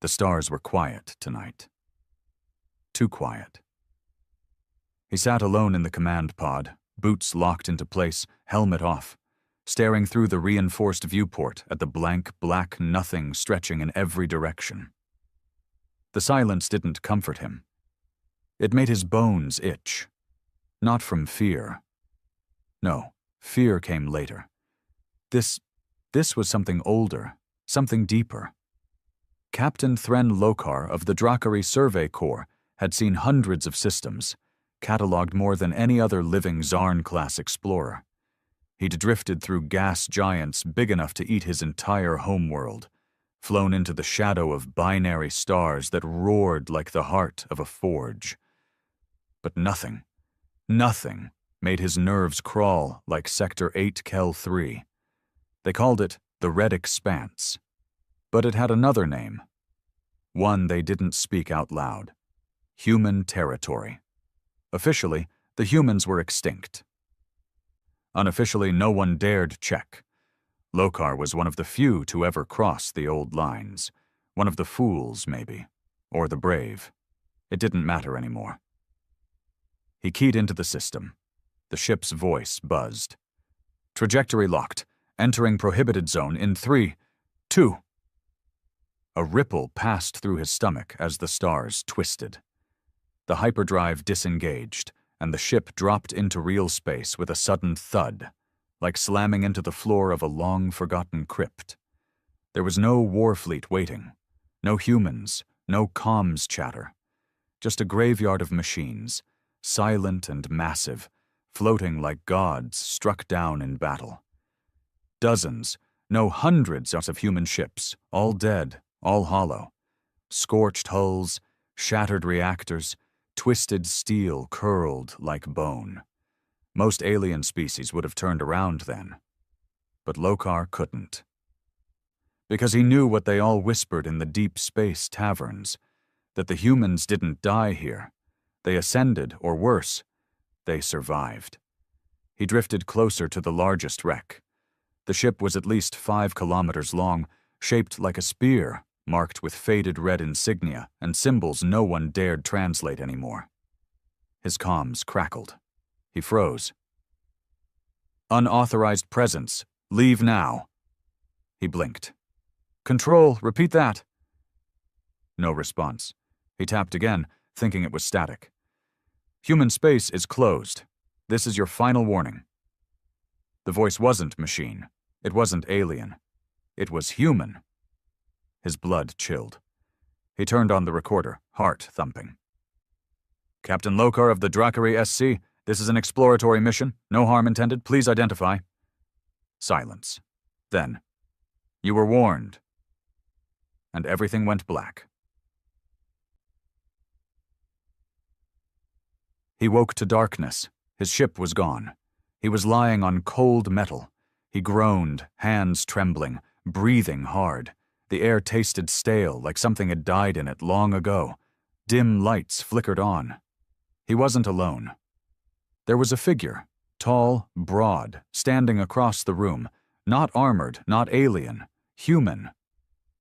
The stars were quiet tonight. Too quiet. He sat alone in the command pod, boots locked into place, helmet off, staring through the reinforced viewport at the blank, black nothing stretching in every direction. The silence didn't comfort him. It made his bones itch. Not from fear. No, fear came later. This was something older, something deeper. Captain Thren Lokar of the Drakari Survey Corps had seen hundreds of systems, catalogued more than any other living Zarn-class explorer. He'd drifted through gas giants big enough to eat his entire homeworld, flown into the shadow of binary stars that roared like the heart of a forge. But nothing made his nerves crawl like Sector 8 Kel 3. They called it the Red Expanse. But it had another name. One they didn't speak out loud. Human territory. Officially, the humans were extinct. Unofficially, no one dared check. Lokar was one of the few to ever cross the old lines. One of the fools, maybe. Or the brave. It didn't matter anymore. He keyed into the system. The ship's voice buzzed. Trajectory locked. Entering prohibited zone in 3, 2. A ripple passed through his stomach as the stars twisted. The hyperdrive disengaged, and the ship dropped into real space with a sudden thud, like slamming into the floor of a long-forgotten crypt. There was no warfleet waiting, no humans, no comms chatter, just a graveyard of machines, silent and massive, floating like gods struck down in battle. Dozens, no hundreds of human ships, all dead, all hollow. Scorched hulls, shattered reactors, twisted steel curled like bone. Most alien species would have turned around then. But Lokar couldn't. Because he knew what they all whispered in the deep space taverns, that the humans didn't die here. They ascended, or worse, they survived. He drifted closer to the largest wreck. The ship was at least 5 kilometers long, shaped like a spear, marked with faded red insignia and symbols no one dared translate anymore. His comms crackled. He froze. Unauthorized presence. Leave now. He blinked. Control, repeat that. No response. He tapped again, thinking it was static. Human space is closed. This is your final warning. The voice wasn't machine. It wasn't alien. It was human. His blood chilled. He turned on the recorder, heart thumping. Captain Lokar of the Drakari SC, this is an exploratory mission. No harm intended. Please identify. Silence. Then, you were warned. And everything went black. He woke to darkness. His ship was gone. He was lying on cold metal. He groaned, hands trembling, breathing hard. The air tasted stale, like something had died in it long ago. Dim lights flickered on. He wasn't alone. There was a figure, tall, broad, standing across the room, not armored, not alien, human.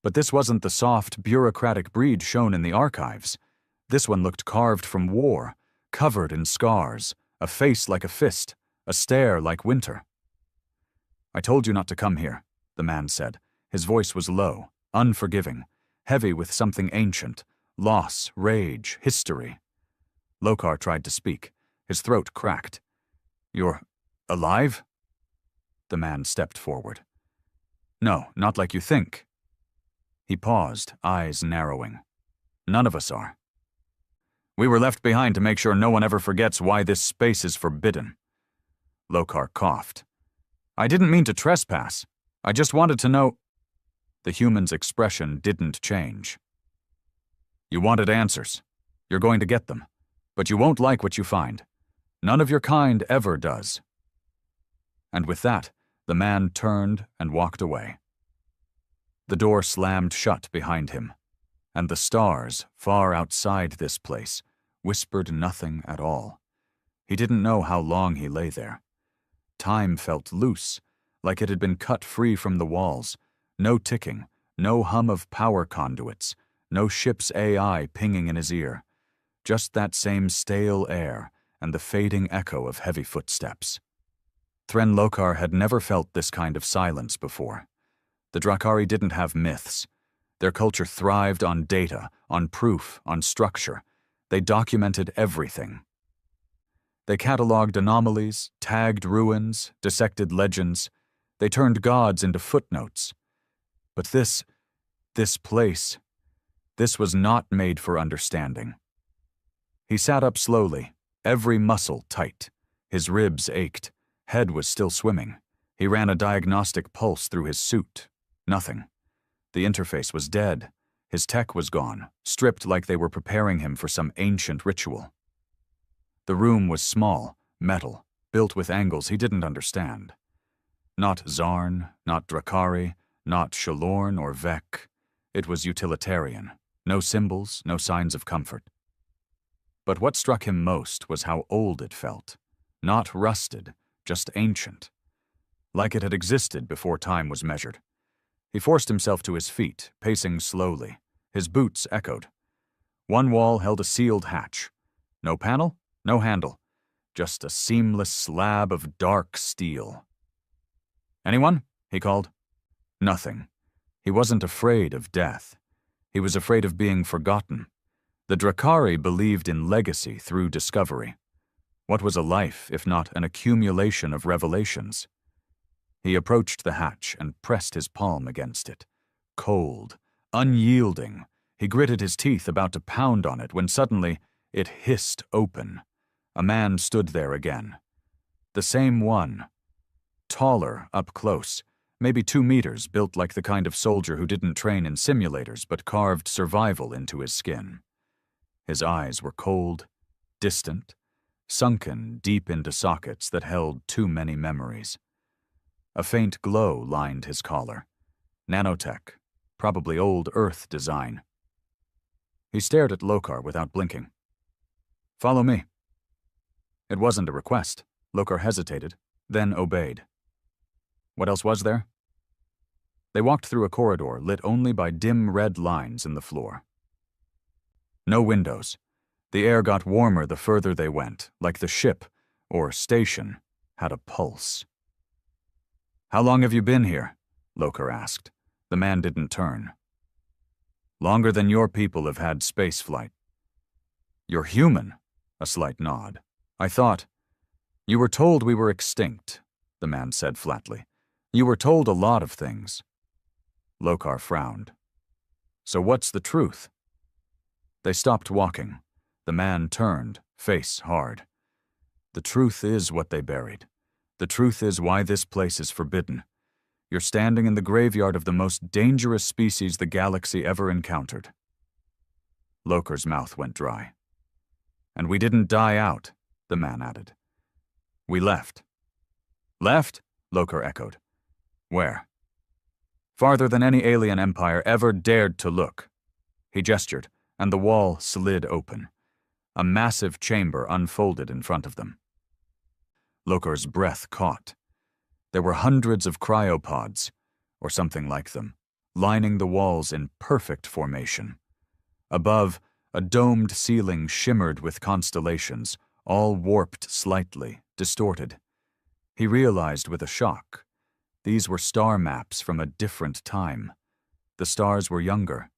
But this wasn't the soft, bureaucratic breed shown in the archives. This one looked carved from war, covered in scars, a face like a fist, a stare like winter. I told you not to come here, the man said. His voice was low, unforgiving, heavy with something ancient, loss, rage, history. Lokar tried to speak. His throat cracked. You're alive? The man stepped forward. No, not like you think. He paused, eyes narrowing. None of us are. We were left behind to make sure no one ever forgets why this space is forbidden. Lokar coughed. I didn't mean to trespass. I just wanted to know. The human's expression didn't change. You wanted answers. You're going to get them. But you won't like what you find. None of your kind ever does. And with that, the man turned and walked away. The door slammed shut behind him, and the stars, far outside this place, whispered nothing at all. He didn't know how long he lay there. Time felt loose, like it had been cut free from the walls. No ticking, no hum of power conduits, no ship's AI pinging in his ear, just that same stale air and the fading echo of heavy footsteps. Thren Lokar had never felt this kind of silence before. The Drakari didn't have myths. Their culture thrived on data, on proof, on structure. They documented everything. They cataloged anomalies, tagged ruins, dissected legends. They turned gods into footnotes. But this place, this was not made for understanding. He sat up slowly, every muscle tight. His ribs ached. Head was still swimming. He ran a diagnostic pulse through his suit. Nothing. The interface was dead. His tech was gone, stripped like they were preparing him for some ancient ritual. The room was small, metal, built with angles he didn't understand. Not Zarn, not Drakari, not Shalorn or Vek. It was utilitarian. No symbols, no signs of comfort. But what struck him most was how old it felt. Not rusted, just ancient. Like it had existed before time was measured. He forced himself to his feet, pacing slowly. His boots echoed. One wall held a sealed hatch. No panel, no handle. Just a seamless slab of dark steel. "Anyone?" he called. Nothing. He wasn't afraid of death. He was afraid of being forgotten. The Drakari believed in legacy through discovery. What was a life if not an accumulation of revelations? He approached the hatch and pressed his palm against it. Cold, unyielding. He gritted his teeth, about to pound on it, when suddenly it hissed open. A man stood there again. The same one. Taller, up close. Maybe 2 meters, built like the kind of soldier who didn't train in simulators but carved survival into his skin. His eyes were cold, distant, sunken deep into sockets that held too many memories. A faint glow lined his collar. Nanotech, probably old Earth design. He stared at Lokar without blinking. "Follow me." It wasn't a request. Lokar hesitated, then obeyed. What else was there? They walked through a corridor lit only by dim red lines in the floor. No windows. The air got warmer the further they went, like the ship, or station, had a pulse. "How long have you been here?" Lokar asked. The man didn't turn. "Longer than your people have had spaceflight." "You're human?" A slight nod. "I thought—" "You were told we were extinct," the man said flatly. "You were told a lot of things." Lokar frowned. "So what's the truth?" They stopped walking. The man turned, face hard. "The truth is what they buried. The truth is why this place is forbidden. You're standing in the graveyard of the most dangerous species the galaxy ever encountered." Lokar's mouth went dry. "And we didn't die out," the man added. "We left." "Left?" Lokar echoed. "Where?" "Farther than any alien empire ever dared to look." He gestured, and the wall slid open. A massive chamber unfolded in front of them. Lokar's breath caught. There were hundreds of cryopods, or something like them, lining the walls in perfect formation. Above, a domed ceiling shimmered with constellations, all warped slightly, distorted. He realized with a shock. These were star maps from a different time. The stars were younger.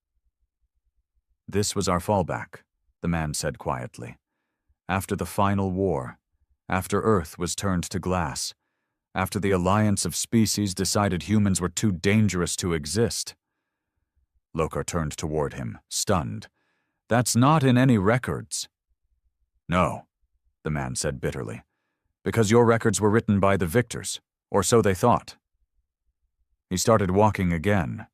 "This was our fallback," the man said quietly. "After the final war, after Earth was turned to glass, after the alliance of species decided humans were too dangerous to exist." Lokar turned toward him, stunned. "That's not in any records." "No," the man said bitterly, "because your records were written by the victors, or so they thought." He started walking again,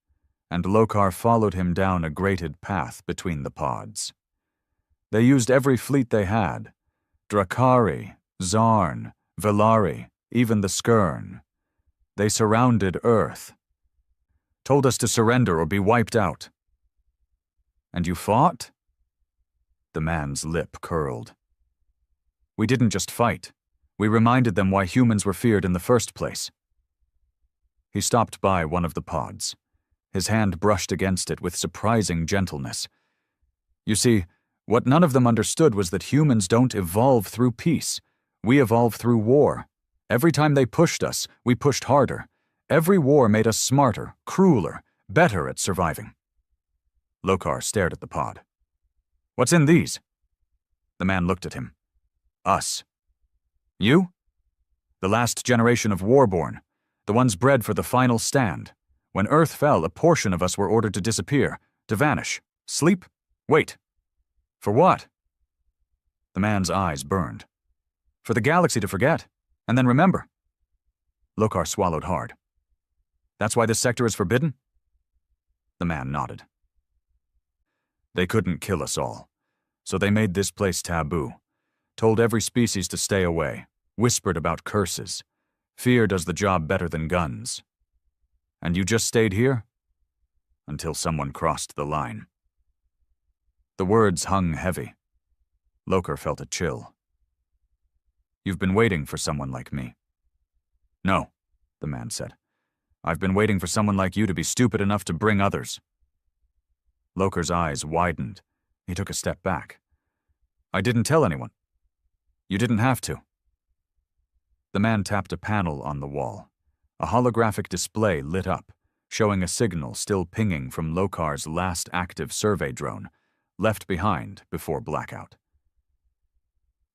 and Lokar followed him down a grated path between the pods. They used every fleet they had. Drakari, Zarn, Velari, even the Skirn. They surrounded Earth. Told us to surrender or be wiped out. "And you fought?" The man's lip curled. "We didn't just fight. We reminded them why humans were feared in the first place." He stopped by one of the pods. His hand brushed against it with surprising gentleness. You see, what none of them understood was that humans don't evolve through peace. We evolve through war. Every time they pushed us, we pushed harder. Every war made us smarter, crueler, better at surviving. Lokar stared at the pod. What's in these? The man looked at him. Us. You? The last generation of warborn, the ones bred for the final stand. When Earth fell, a portion of us were ordered to disappear, to vanish. Sleep? Wait. For what? The man's eyes burned. For the galaxy to forget, and then remember. Lokar swallowed hard. That's why this sector is forbidden? The man nodded. They couldn't kill us all, so they made this place taboo, told every species to stay away, whispered about curses. Fear does the job better than guns. And you just stayed here? Until someone crossed the line. The words hung heavy. Lokar felt a chill. You've been waiting for someone like me. No, the man said. I've been waiting for someone like you to be stupid enough to bring others. Lokar's eyes widened. He took a step back. I didn't tell anyone. You didn't have to. The man tapped a panel on the wall. A holographic display lit up, showing a signal still pinging from Lokar's last active survey drone, left behind before blackout.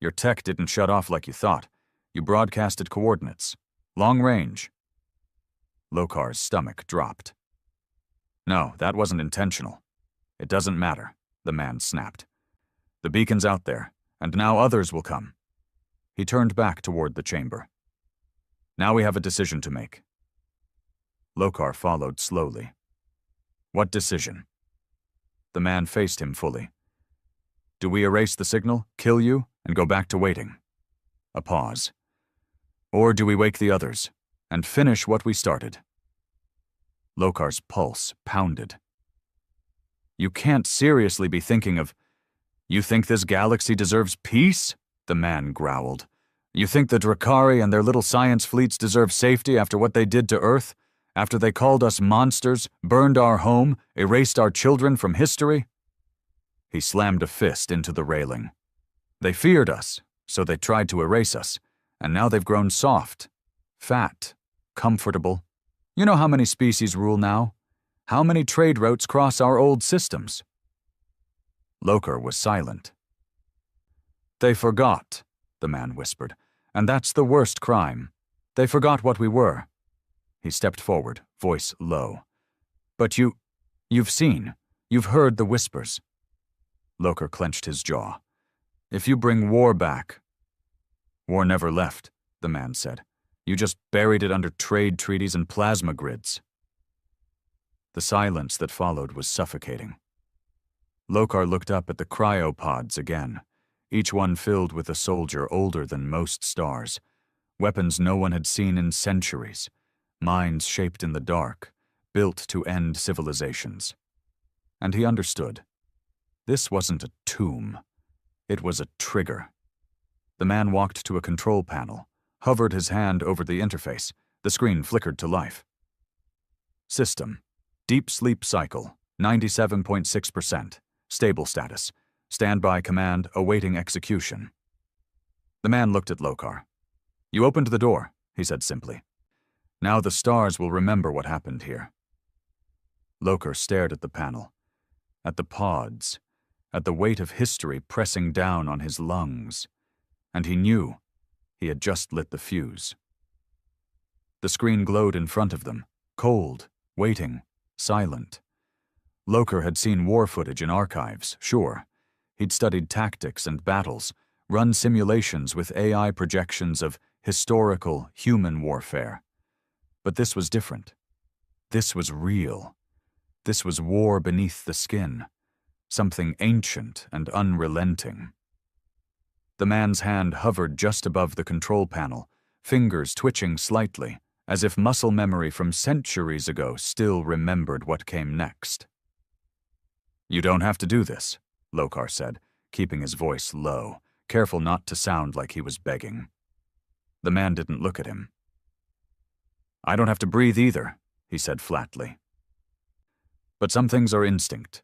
Your tech didn't shut off like you thought. You broadcasted coordinates. Long range. Lokar's stomach dropped. No, that wasn't intentional. It doesn't matter, the man snapped. The beacon's out there, and now others will come. He turned back toward the chamber. Now we have a decision to make. Lokar followed slowly. What decision? The man faced him fully. Do we erase the signal, kill you, and go back to waiting? A pause. Or do we wake the others, and finish what we started? Lokar's pulse pounded. You can't seriously be thinking of... You think this galaxy deserves peace? The man growled. You think the Drakari and their little science fleets deserve safety after what they did to Earth? After they called us monsters, burned our home, erased our children from history? He slammed a fist into the railing. They feared us, so they tried to erase us, and now they've grown soft, fat, comfortable. You know how many species rule now? How many trade routes cross our old systems? Lokar was silent. They forgot, the man whispered, and that's the worst crime. They forgot what we were. He stepped forward, voice low. But you've seen, you've heard the whispers. Lokar clenched his jaw. If you bring war back... War never left, the man said. You just buried it under trade treaties and plasma grids. The silence that followed was suffocating. Lokar looked up at the cryopods again, each one filled with a soldier older than most stars, weapons no one had seen in centuries, minds shaped in the dark, built to end civilizations. And he understood. This wasn't a tomb. It was a trigger. The man walked to a control panel, hovered his hand over the interface. The screen flickered to life. System. Deep sleep cycle, 97.6%. Stable status. Standby command awaiting execution. The man looked at Lokar. You opened the door, he said simply. Now the stars will remember what happened here. Lokar stared at the panel, at the pods, at the weight of history pressing down on his lungs, and he knew he had just lit the fuse. The screen glowed in front of them, cold, waiting, silent. Lokar had seen war footage in archives, sure. He'd studied tactics and battles, run simulations with AI projections of historical human warfare. But this was different. This was real. This was war beneath the skin, something ancient and unrelenting. The man's hand hovered just above the control panel, fingers twitching slightly, as if muscle memory from centuries ago still remembered what came next. You don't have to do this, Lokar said, keeping his voice low, careful not to sound like he was begging. The man didn't look at him. I don't have to breathe either, he said flatly. But some things are instinct.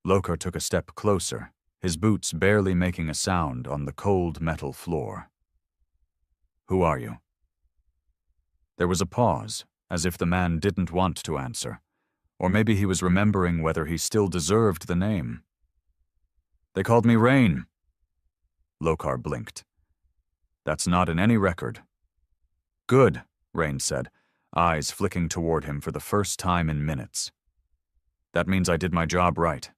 Lokar took a step closer, his boots barely making a sound on the cold metal floor. Who are you? There was a pause, as if the man didn't want to answer, or maybe he was remembering whether he still deserved the name. They called me Rain. Lokar blinked. That's not in any record. Good, Rain said, eyes flicking toward him for the first time in minutes. That means I did my job right.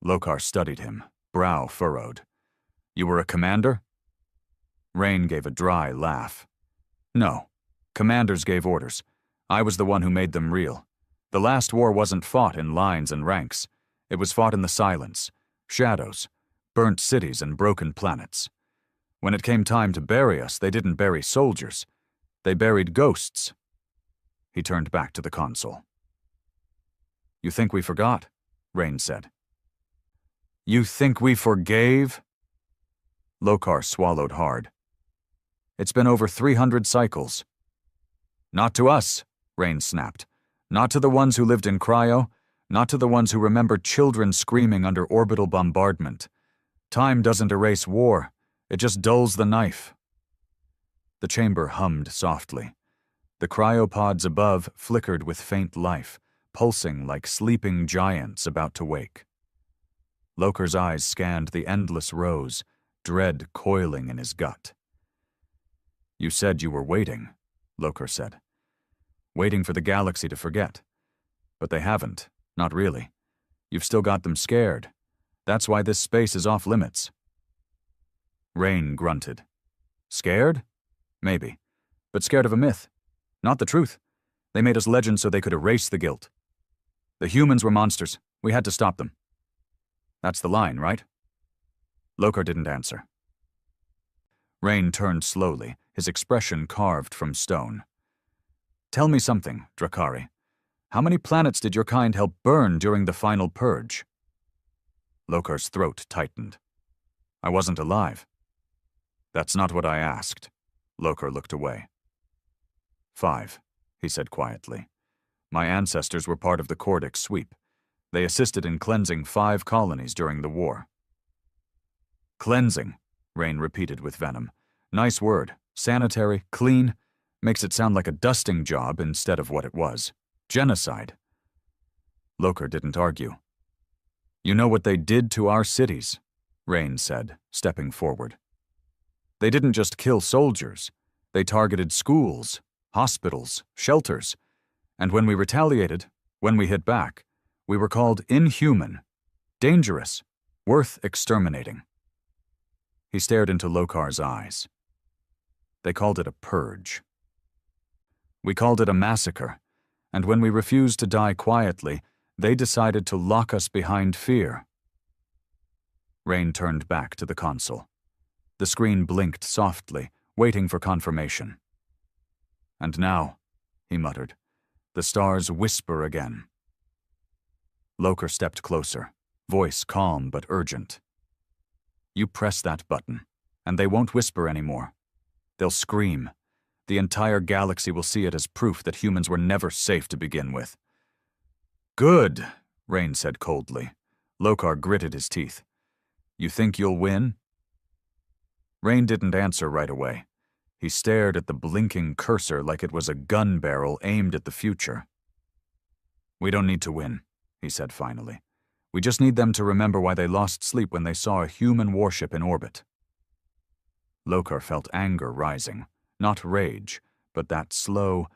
Lokar studied him, brow furrowed. You were a commander? Rain gave a dry laugh. No, commanders gave orders. I was the one who made them real. The last war wasn't fought in lines and ranks. It was fought in the silence, shadows, burnt cities and broken planets. When it came time to bury us, they didn't bury soldiers. They buried ghosts. He turned back to the console. You think we forgot? Rain said. You think we forgave? Lokar swallowed hard. It's been over 300 cycles. Not to us, Rain snapped. Not to the ones who lived in cryo, not to the ones who remembered children screaming under orbital bombardment. Time doesn't erase war, it just dulls the knife. The chamber hummed softly. The cryopods above flickered with faint life, pulsing like sleeping giants about to wake. Lokar's eyes scanned the endless rows, dread coiling in his gut. You said you were waiting, Lokar said. Waiting for the galaxy to forget. But they haven't, not really. You've still got them scared. That's why this space is off limits. Rain grunted. Scared? Maybe. But scared of a myth. Not the truth. They made us legends so they could erase the guilt. The humans were monsters. We had to stop them. That's the line, right? Lokar didn't answer. Rain turned slowly, his expression carved from stone. Tell me something, Drakari. How many planets did your kind help burn during the final purge? Lokar's throat tightened. I wasn't alive. That's not what I asked. Lokar looked away. 5, he said quietly. My ancestors were part of the Cordic sweep. They assisted in cleansing 5 colonies during the war. Cleansing, Rain repeated with venom. Nice word. Sanitary, clean. Makes it sound like a dusting job instead of what it was. Genocide. Lokar didn't argue. You know what they did to our cities, Rain said, stepping forward. They didn't just kill soldiers. They targeted schools, hospitals, shelters. And when we retaliated, when we hit back, we were called inhuman, dangerous, worth exterminating. He stared into Lokar's eyes. They called it a purge. We called it a massacre, and when we refused to die quietly, they decided to lock us behind fear. Rain turned back to the console. The screen blinked softly, waiting for confirmation. And now, he muttered, the stars whisper again. Lokar stepped closer, voice calm but urgent. You press that button, and they won't whisper anymore. They'll scream. The entire galaxy will see it as proof that humans were never safe to begin with. Good, Rain said coldly. Lokar gritted his teeth. You think you'll win? Rain didn't answer right away. He stared at the blinking cursor like it was a gun barrel aimed at the future. We don't need to win, he said finally. We just need them to remember why they lost sleep when they saw a human warship in orbit. Lokar felt anger rising, not rage, but that slow,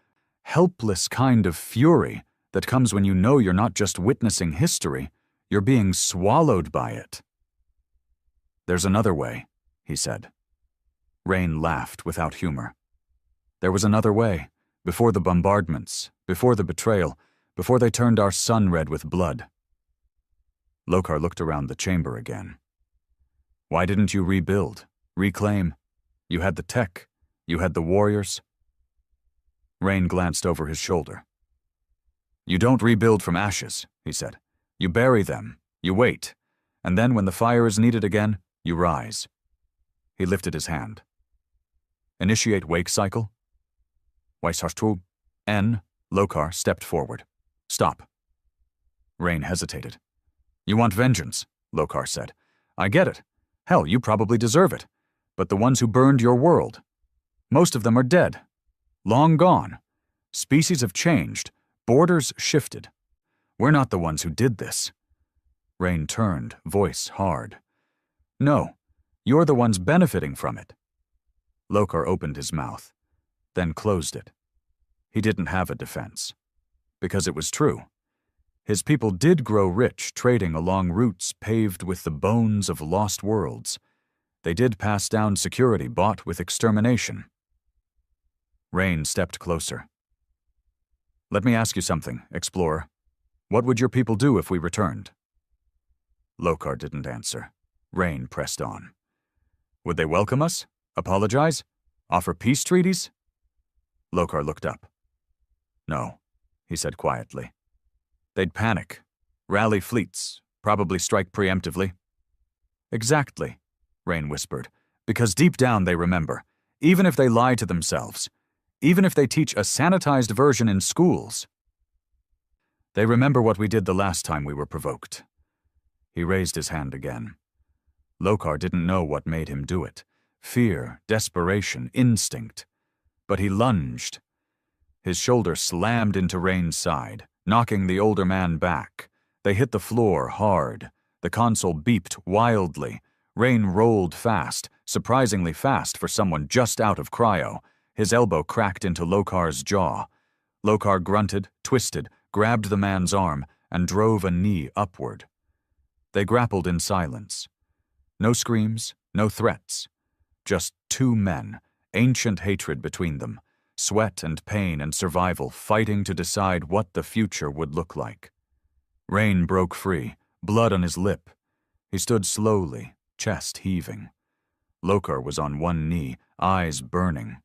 helpless kind of fury that comes when you know you're not just witnessing history, you're being swallowed by it. There's another way, he said. Rain laughed without humor. There was another way, before the bombardments, before the betrayal, before they turned our sun red with blood. Lokar looked around the chamber again. Why didn't you rebuild, reclaim? You had the tech, you had the warriors. Rain glanced over his shoulder. You don't rebuild from ashes, he said. You bury them, you wait, and then when the fire is needed again, you rise. He lifted his hand. Initiate wake cycle. Weishashtu. Lokar stepped forward. Stop. Rain hesitated. You want vengeance, Lokar said. I get it. Hell, you probably deserve it. But the ones who burned your world, most of them are dead. Long gone. Species have changed. Borders shifted. We're not the ones who did this. Rain turned, voice hard. No, you're the ones benefiting from it. Lokar opened his mouth, then closed it. He didn't have a defense. Because it was true. His people did grow rich trading along routes paved with the bones of lost worlds. They did pass down security bought with extermination. Rain stepped closer. Let me ask you something, Explorer. What would your people do if we returned? Lokar didn't answer. Rain pressed on. Would they welcome us? Apologize? Offer peace treaties? Lokar looked up. No, he said quietly. They'd panic, rally fleets, probably strike preemptively. Exactly, Rain whispered, because deep down they remember, even if they lie to themselves, even if they teach a sanitized version in schools. They remember what we did the last time we were provoked. He raised his hand again. Lokar didn't know what made him do it. Fear, desperation, instinct. But he lunged. His shoulder slammed into Rain's side, knocking the older man back. They hit the floor hard. The console beeped wildly. Rain rolled fast, surprisingly fast for someone just out of cryo. His elbow cracked into Lokar's jaw. Lokar grunted, twisted, grabbed the man's arm, and drove a knee upward. They grappled in silence. No screams, no threats. Just two men, ancient hatred between them. Sweat and pain and survival fighting to decide what the future would look like. Rain broke free, blood on his lip. He stood slowly, chest heaving. Lokar was on one knee, eyes burning.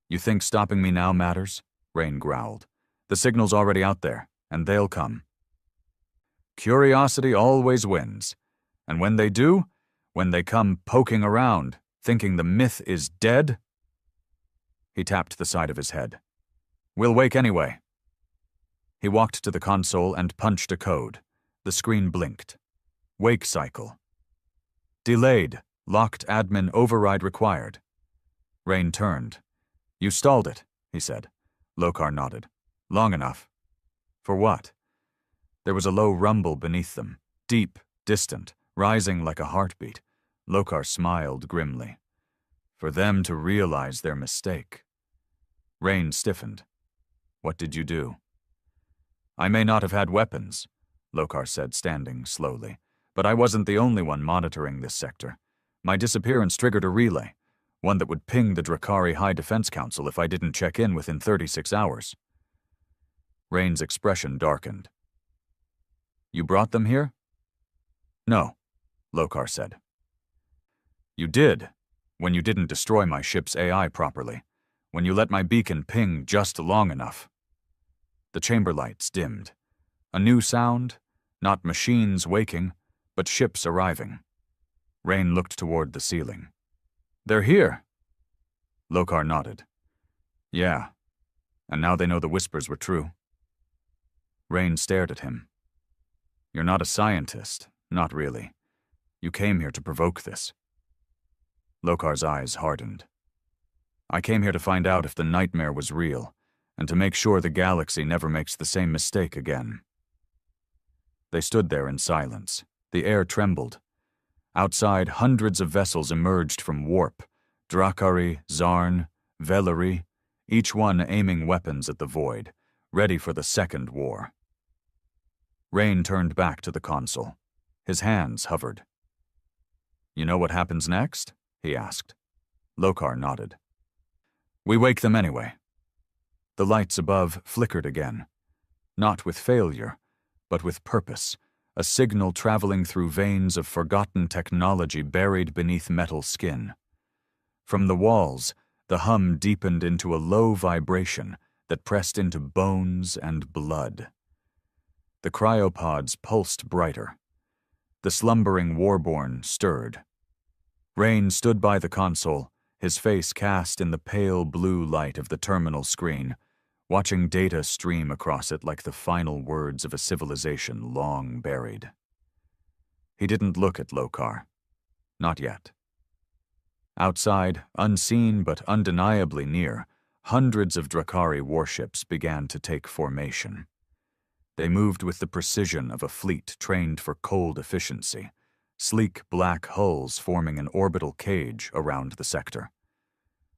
You think stopping me now matters? Rain growled. The signal's already out there, and they'll come. Curiosity always wins. And when they do, when they come poking around, thinking the myth is dead, he tapped the side of his head. We'll wake anyway. He walked to the console and punched a code. The screen blinked. Wake cycle. Delayed. Locked admin override required. Rain turned. You stalled it, he said. Lokar nodded. Long enough. For what? There was a low rumble beneath them. Deep, distant, rising like a heartbeat. Lokar smiled grimly. For them to realize their mistake. Rain stiffened. What did you do? I may not have had weapons, Lokar said, standing slowly, but I wasn't the only one monitoring this sector. My disappearance triggered a relay, one that would ping the Drakari High Defense Council if I didn't check in within 36 hours. Rain's expression darkened. You brought them here? No, Lokar said. You did, when you didn't destroy my ship's AI properly. When you let my beacon ping just long enough. The chamber lights dimmed. A new sound, not machines waking, but ships arriving. Rain looked toward the ceiling. They're here. Lokar nodded. Yeah, and now they know the whispers were true. Rain stared at him. You're not a scientist, not really. You came here to provoke this. Lokar's eyes hardened. I came here to find out if the nightmare was real, and to make sure the galaxy never makes the same mistake again. They stood there in silence. The air trembled. Outside, hundreds of vessels emerged from warp. Drakari, Zarn, Velari, each one aiming weapons at the void, ready for the second war. Rain turned back to the console. His hands hovered. You know what happens next? He asked. Lokar nodded. We wake them anyway. The lights above flickered again. Not with failure, but with purpose, a signal traveling through veins of forgotten technology buried beneath metal skin. From the walls, the hum deepened into a low vibration that pressed into bones and blood. The cryopods pulsed brighter. The slumbering warborn stirred. Rain stood by the console, his face cast in the pale blue light of the terminal screen, watching data stream across it like the final words of a civilization long buried. He didn't look at Lokar. Not yet. Outside, unseen but undeniably near, hundreds of Drakari warships began to take formation. They moved with the precision of a fleet trained for cold efficiency, sleek black hulls forming an orbital cage around the sector.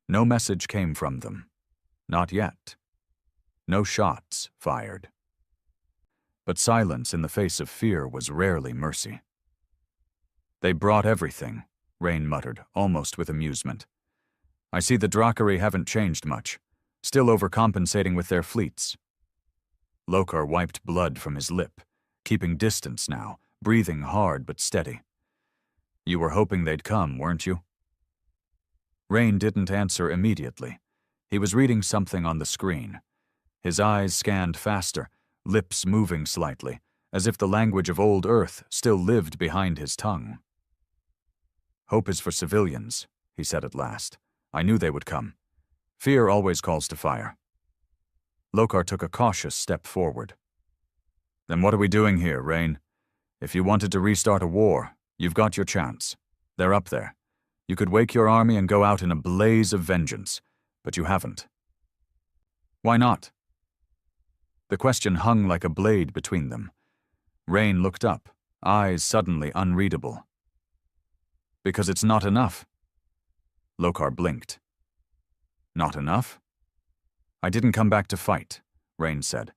No message came from them. Not yet. No shots fired. But silence in the face of fear was rarely mercy. "They brought everything," Rain muttered, almost with amusement. "I see the Drakari haven't changed much, still overcompensating with their fleets." Lokar wiped blood from his lip, keeping distance now, breathing hard but steady. "You were hoping they'd come, weren't you?" Rain didn't answer immediately. He was reading something on the screen. His eyes scanned faster, lips moving slightly, as if the language of old Earth still lived behind his tongue. "Hope is for civilians," he said at last. "I knew they would come. Fear always calls to fire." Lokar took a cautious step forward. "Then what are we doing here, Rain? If you wanted to restart a war, you've got your chance. They're up there. You could wake your army and go out in a blaze of vengeance, but you haven't." "Why not?" The question hung like a blade between them. Rain looked up, eyes suddenly unreadable. "Because it's not enough." Lokar blinked. "Not enough?" "I didn't come back to fight," Rain said.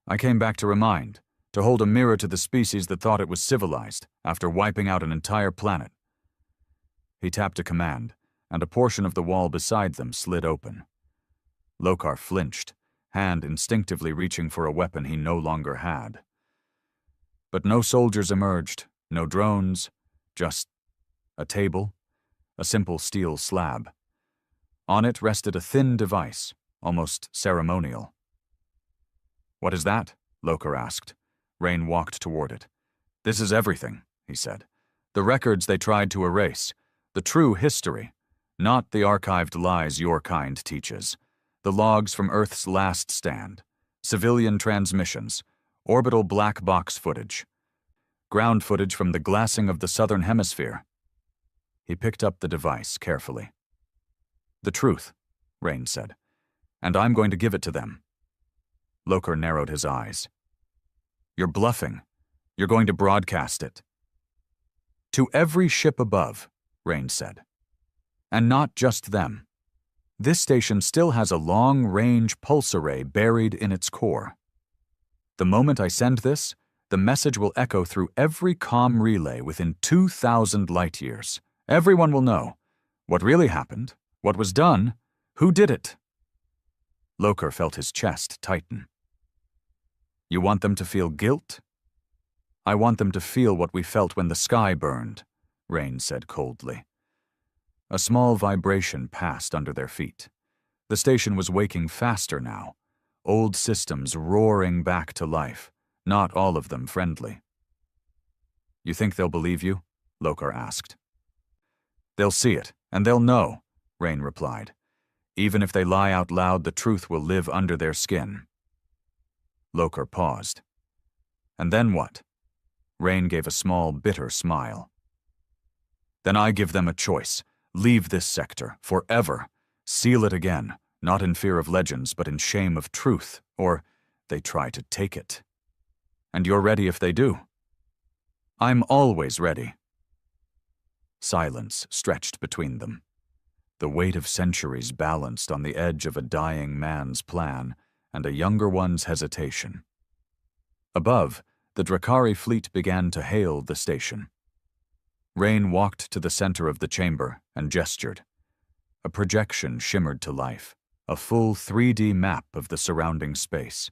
"I came back to remind, to hold a mirror to the species that thought it was civilized after wiping out an entire planet." He tapped a command, and a portion of the wall beside them slid open. Lokar flinched, hand instinctively reaching for a weapon he no longer had. But no soldiers emerged, no drones, just a table, a simple steel slab. On it rested a thin device, almost ceremonial. "What is that?" Lokar asked. Rain walked toward it. "This is everything," he said. "The records they tried to erase, the true history, not the archived lies your kind teaches. The logs from Earth's last stand, civilian transmissions, orbital black box footage, ground footage from the glassing of the southern hemisphere." He picked up the device carefully. "The truth," Rain said, "and I'm going to give it to them." Lokar narrowed his eyes. "You're bluffing. You're going to broadcast it." "To every ship above," Rain said. "And not just them. This station still has a long-range pulse array buried in its core. The moment I send this, the message will echo through every comm relay within 2,000 light-years. Everyone will know what really happened, what was done, who did it." Lokar felt his chest tighten. "You want them to feel guilt?" "I want them to feel what we felt when the sky burned," Rain said coldly. A small vibration passed under their feet. The station was waking faster now, old systems roaring back to life, not all of them friendly. "You think they'll believe you?" Lokar asked. "They'll see it, and they'll know," Rain replied. "Even if they lie out loud, the truth will live under their skin." Lokar paused. "And then what?" Rain gave a small, bitter smile. "Then I give them a choice. Leave this sector, forever. Seal it again, not in fear of legends, but in shame of truth, or they try to take it. And you're ready if they do." "I'm always ready." Silence stretched between them. The weight of centuries balanced on the edge of a dying man's plan and a younger one's hesitation. Above, the Drakari fleet began to hail the station. Rain walked to the center of the chamber and gestured. A projection shimmered to life, a full 3D map of the surrounding space.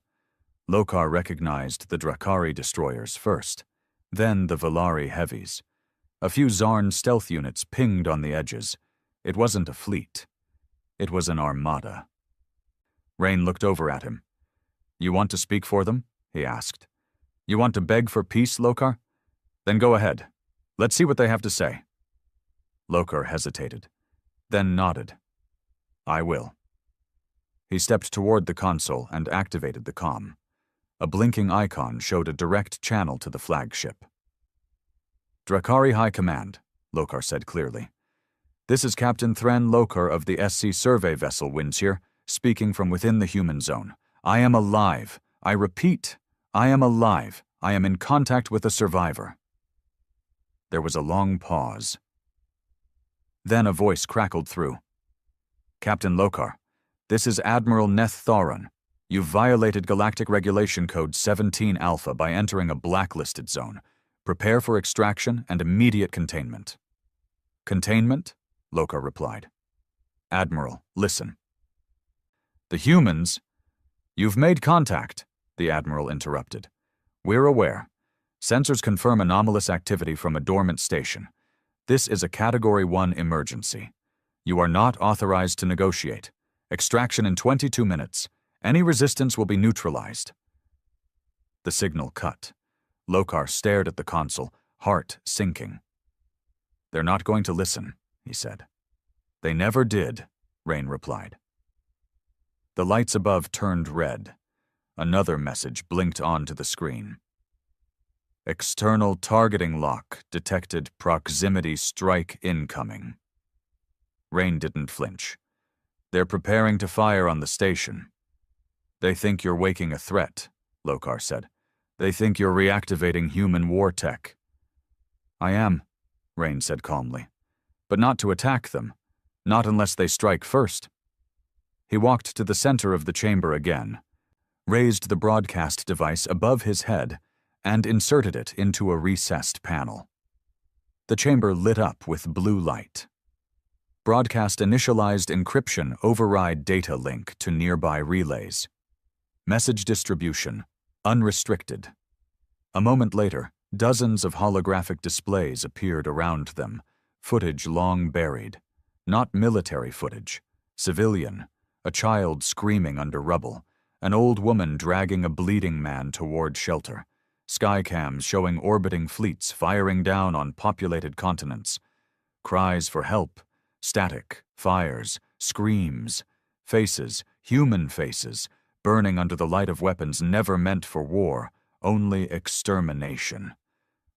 Lokar recognized the Drakari destroyers first, then the Velari heavies. A few Zarn stealth units pinged on the edges. It wasn't a fleet. It was an armada. Rain looked over at him. "You want to speak for them?" he asked. "You want to beg for peace, Lokar? Then go ahead. Let's see what they have to say." Lokar hesitated, then nodded. "I will." He stepped toward the console and activated the comm. A blinking icon showed a direct channel to the flagship. Drakari High Command, Lokar said clearly. This is Captain Thren Lokar of the SC survey vessel Winds here, speaking from within the human zone. I am alive. I repeat, I am alive. I am in contact with a survivor. There was a long pause. Then a voice crackled through. Captain Lokar, this is Admiral Neth Thoron. You've violated Galactic Regulation Code 17 Alpha by entering a blacklisted zone. Prepare for extraction and immediate containment. Containment? Lokar replied. Admiral, listen. The humans? You've made contact, the Admiral interrupted. We're aware. Sensors confirm anomalous activity from a dormant station. This is a Category 1 emergency. You are not authorized to negotiate. Extraction in 22 minutes. Any resistance will be neutralized. The signal cut. Lokar stared at the console, heart sinking. They're not going to listen, he said. They never did, Rain replied. The lights above turned red. Another message blinked onto the screen. External targeting lock detected proximity strike incoming. Rain didn't flinch. They're preparing to fire on the station. They think you're waking a threat, Lokar said. They think you're reactivating human war tech. I am, Rain said calmly. But not to attack them. Not unless they strike first. He walked to the center of the chamber again, raised the broadcast device above his head, and inserted it into a recessed panel. The chamber lit up with blue light. Broadcast initialized encryption override data link to nearby relays. Message distribution, unrestricted. A moment later, dozens of holographic displays appeared around them, footage long buried. Not military footage, civilian, a child screaming under rubble, an old woman dragging a bleeding man toward shelter, skycams showing orbiting fleets firing down on populated continents, cries for help, static, fires, screams, faces, human faces, burning under the light of weapons never meant for war, only extermination.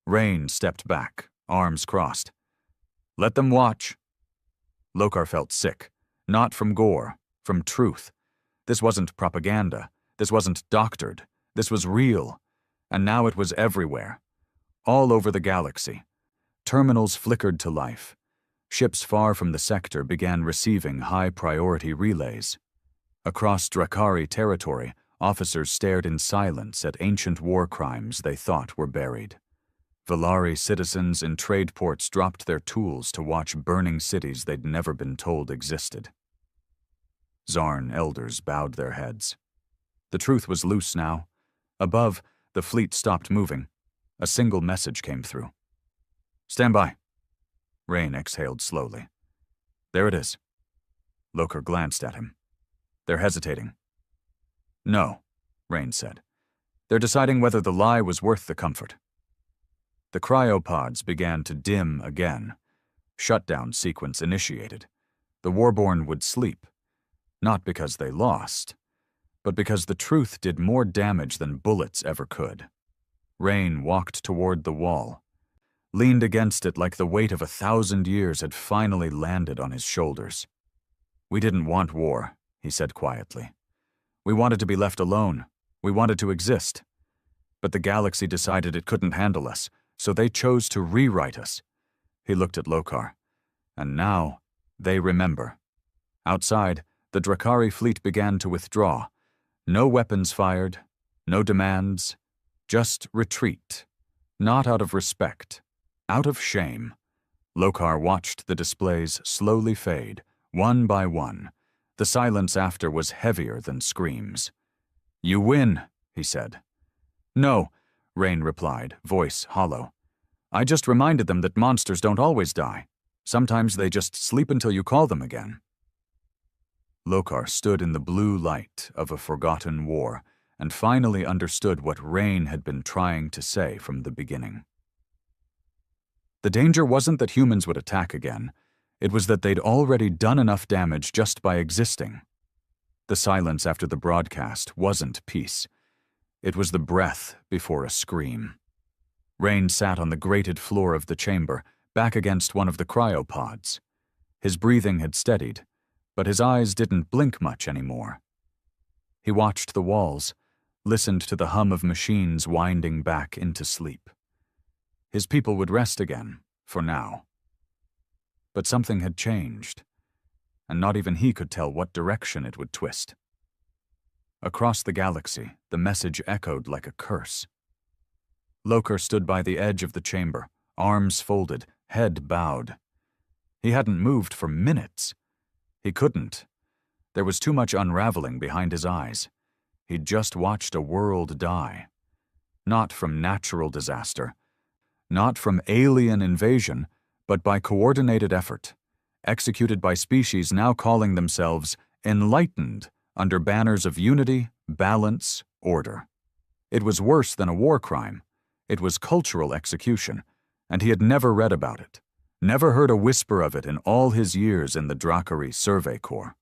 Rain stepped back, arms crossed. Let them watch. Lokar felt sick, not from gore, from truth. This wasn't propaganda. This wasn't doctored. This was real. And now it was everywhere. All over the galaxy. Terminals flickered to life. Ships far from the sector began receiving high-priority relays. Across Drakari territory, officers stared in silence at ancient war crimes they thought were buried. Valari citizens in trade ports dropped their tools to watch burning cities they'd never been told existed. Zarn elders bowed their heads. The truth was loose now. Above, the fleet stopped moving. A single message came through. Stand by. Rain exhaled slowly. There it is. Lokar glanced at him. They're hesitating. No, Rain said. They're deciding whether the lie was worth the comfort. The cryopods began to dim again. Shutdown sequence initiated. The Warborn would sleep. Not because they lost, but because the truth did more damage than bullets ever could. Rain walked toward the wall, leaned against it like the weight of 1,000 years had finally landed on his shoulders. We didn't want war, he said quietly. We wanted to be left alone. We wanted to exist. But the galaxy decided it couldn't handle us, so they chose to rewrite us. He looked at Lokar. And now, they remember. Outside, the Drakari fleet began to withdraw. No weapons fired, no demands, just retreat. Not out of respect, out of shame. Lokar watched the displays slowly fade, one by one. The silence after was heavier than screams. You win, he said. No, Rain replied, voice hollow. I just reminded them that monsters don't always die. Sometimes they just sleep until you call them again. Lokar stood in the blue light of a forgotten war and finally understood what Rain had been trying to say from the beginning. The danger wasn't that humans would attack again. It was that they'd already done enough damage just by existing. The silence after the broadcast wasn't peace. It was the breath before a scream. Rain sat on the grated floor of the chamber, back against one of the cryopods. His breathing had steadied, but his eyes didn't blink much anymore. He watched the walls, listened to the hum of machines winding back into sleep. His people would rest again, for now. But something had changed, and not even he could tell what direction it would twist. Across the galaxy, the message echoed like a curse. Lokar stood by the edge of the chamber, arms folded, head bowed. He hadn't moved for minutes. He couldn't. There was too much unraveling behind his eyes. He'd just watched a world die. Not from natural disaster, not from alien invasion, but by coordinated effort, executed by species now calling themselves enlightened under banners of unity, balance, order. It was worse than a war crime. It was cultural execution, and he had never read about it, never heard a whisper of it in all his years in the Drakari Survey Corps.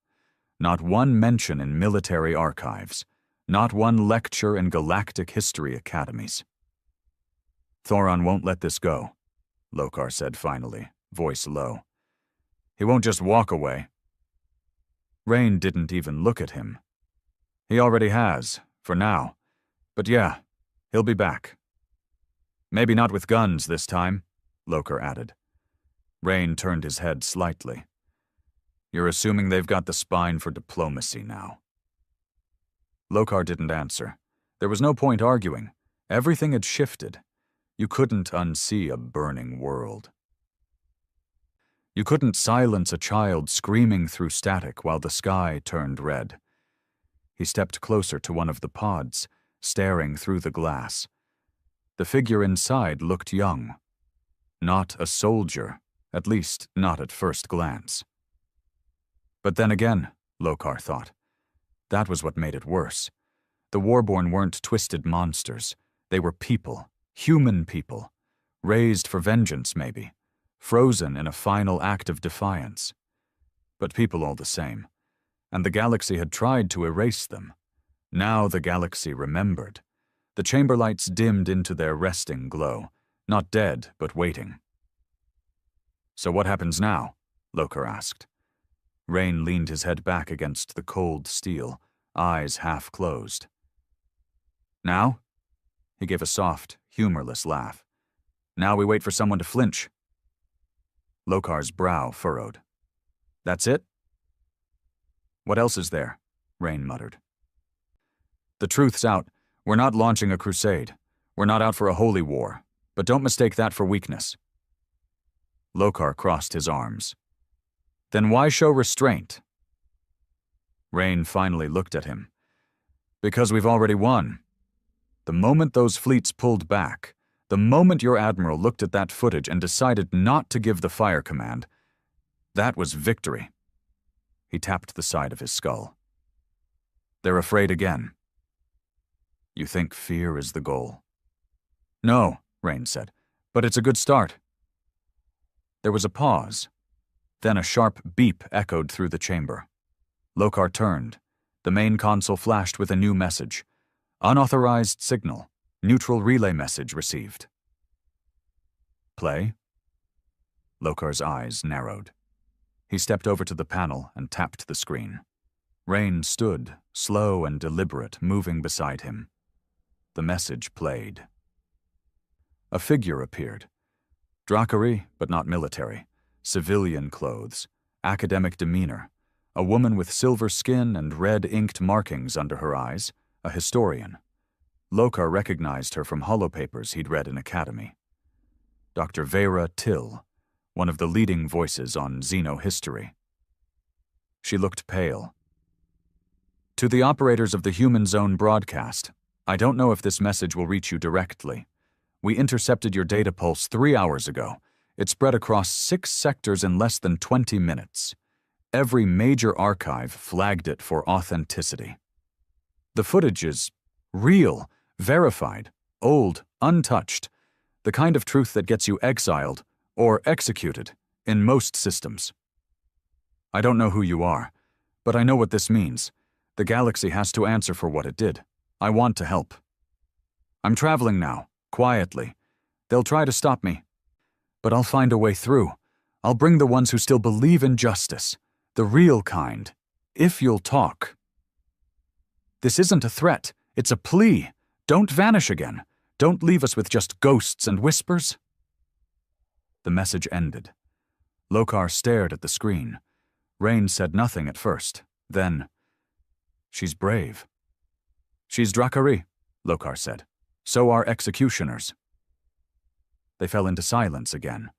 Not one mention in military archives, not one lecture in galactic history academies. Thoron won't let this go, Lokar said finally, voice low. He won't just walk away. Rain didn't even look at him. He already has, for now. But yeah, he'll be back. Maybe not with guns this time, Lokar added. Rain turned his head slightly. You're assuming they've got the spine for diplomacy now. Lokar didn't answer. There was no point arguing. Everything had shifted. You couldn't unsee a burning world. You couldn't silence a child screaming through static while the sky turned red. He stepped closer to one of the pods, staring through the glass. The figure inside looked young. Not a soldier, at least not at first glance. But then again, Lokar thought, that was what made it worse. The Warborn weren't twisted monsters. They were people, human people, raised for vengeance maybe, frozen in a final act of defiance. But people all the same, and the galaxy had tried to erase them. Now the galaxy remembered. The chamber lights dimmed into their resting glow, not dead, but waiting. So what happens now? Lokar asked. Rain leaned his head back against the cold steel, eyes half closed. Now? He gave a soft, humorless laugh. Now we wait for someone to flinch. Lokar's brow furrowed. That's it? What else is there? Rain muttered. The truth's out. We're not launching a crusade. We're not out for a holy war. But don't mistake that for weakness. Lokar crossed his arms. Then why show restraint? Rain finally looked at him. Because we've already won. The moment those fleets pulled back, the moment your admiral looked at that footage and decided not to give the fire command, that was victory. He tapped the side of his skull. They're afraid again. You think fear is the goal? No, Rain said, but it's a good start. There was a pause. Then a sharp beep echoed through the chamber. Lokar turned. The main console flashed with a new message. Unauthorized signal. Neutral relay message received. Play? Lokar's eyes narrowed. He stepped over to the panel and tapped the screen. Rain stood, slow and deliberate, moving beside him. The message played. A figure appeared. Drakari, but not military. Civilian clothes. Academic demeanor. A woman with silver skin and red inked markings under her eyes. A historian. Lokar recognized her from holopapers he'd read in academy. Dr. Vera Till, one of the leading voices on xenohistory. She looked pale. To the operators of the Human Zone broadcast, I don't know if this message will reach you directly. We intercepted your data pulse 3 hours ago. It spread across 6 sectors in less than 20 minutes. Every major archive flagged it for authenticity. The footage is real, verified, old, untouched, the kind of truth that gets you exiled or executed in most systems. I don't know who you are, but I know what this means. The galaxy has to answer for what it did. I want to help. I'm traveling now, quietly. They'll try to stop me. But I'll find a way through. I'll bring the ones who still believe in justice. The real kind. If you'll talk. This isn't a threat. It's a plea. Don't vanish again. Don't leave us with just ghosts and whispers. The message ended. Lokar stared at the screen. Rain said nothing at first. Then, "She's brave." "She's Drakari," Lokar said. "So are executioners." They fell into silence again,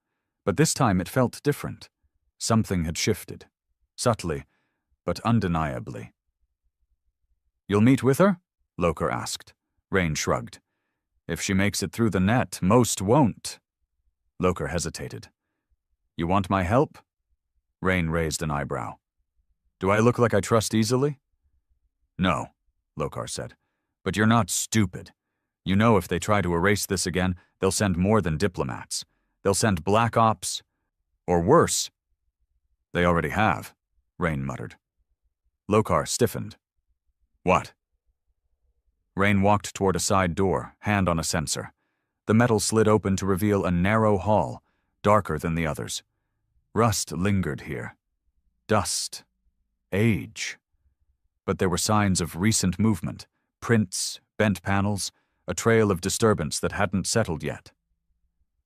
but this time it felt different. Something had shifted, subtly, but undeniably. "You'll meet with her?" Lokar asked. Rain shrugged. "If she makes it through the net, most won't." Lokar hesitated. "You want my help?" Rain raised an eyebrow. "Do I look like I trust easily?" "No," Lokar said. "But you're not stupid. You know if they try to erase this again, they'll send more than diplomats. They'll send black ops. Or worse." "They already have," Rain muttered. Lokar stiffened. "What?" Rain walked toward a side door, hand on a sensor. The metal slid open to reveal a narrow hall, darker than the others. Rust lingered here. Dust. Age. But there were signs of recent movement, prints, bent panels, a trail of disturbance that hadn't settled yet.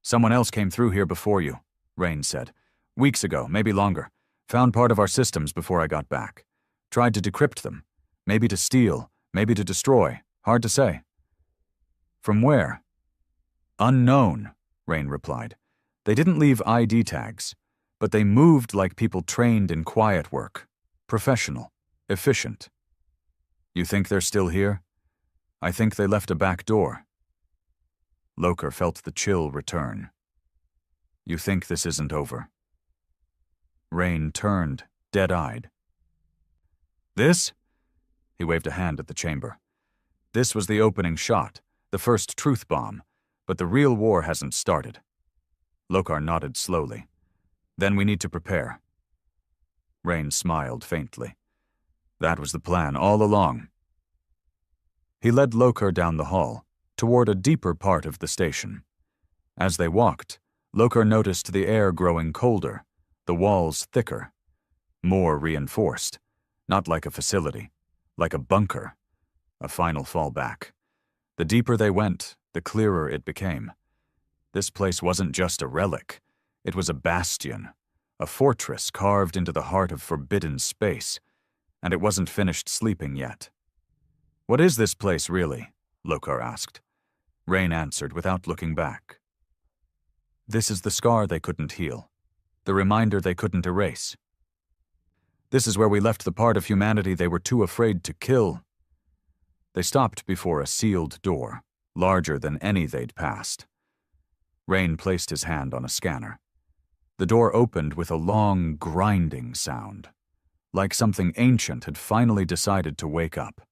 "Someone else came through here before you," Rain said. "Weeks ago, maybe longer. Found part of our systems before I got back. Tried to decrypt them. Maybe to steal, maybe to destroy. Hard to say." "From where?" "Unknown," Rain replied. "They didn't leave ID tags, but they moved like people trained in quiet work. Professional. Efficient." "You think they're still here?" "I think they left a back door." Lokar felt the chill return. "You think this isn't over?" Rain turned, dead-eyed. "This?" He waved a hand at the chamber. "This was the opening shot, the first truth bomb, but the real war hasn't started." Lokar nodded slowly. "Then we need to prepare." Rain smiled faintly. "That was the plan all along." He led Lokar down the hall, toward a deeper part of the station. As they walked, Lokar noticed the air growing colder, the walls thicker, more reinforced, not like a facility, like a bunker, a final fallback. The deeper they went, the clearer it became. This place wasn't just a relic. It was a bastion, a fortress carved into the heart of forbidden space, and it wasn't finished sleeping yet. "What is this place, really?" Lokar asked. Rain answered without looking back. "This is the scar they couldn't heal, the reminder they couldn't erase. This is where we left the part of humanity they were too afraid to kill." They stopped before a sealed door, larger than any they'd passed. Rain placed his hand on a scanner. The door opened with a long, grinding sound, like something ancient had finally decided to wake up.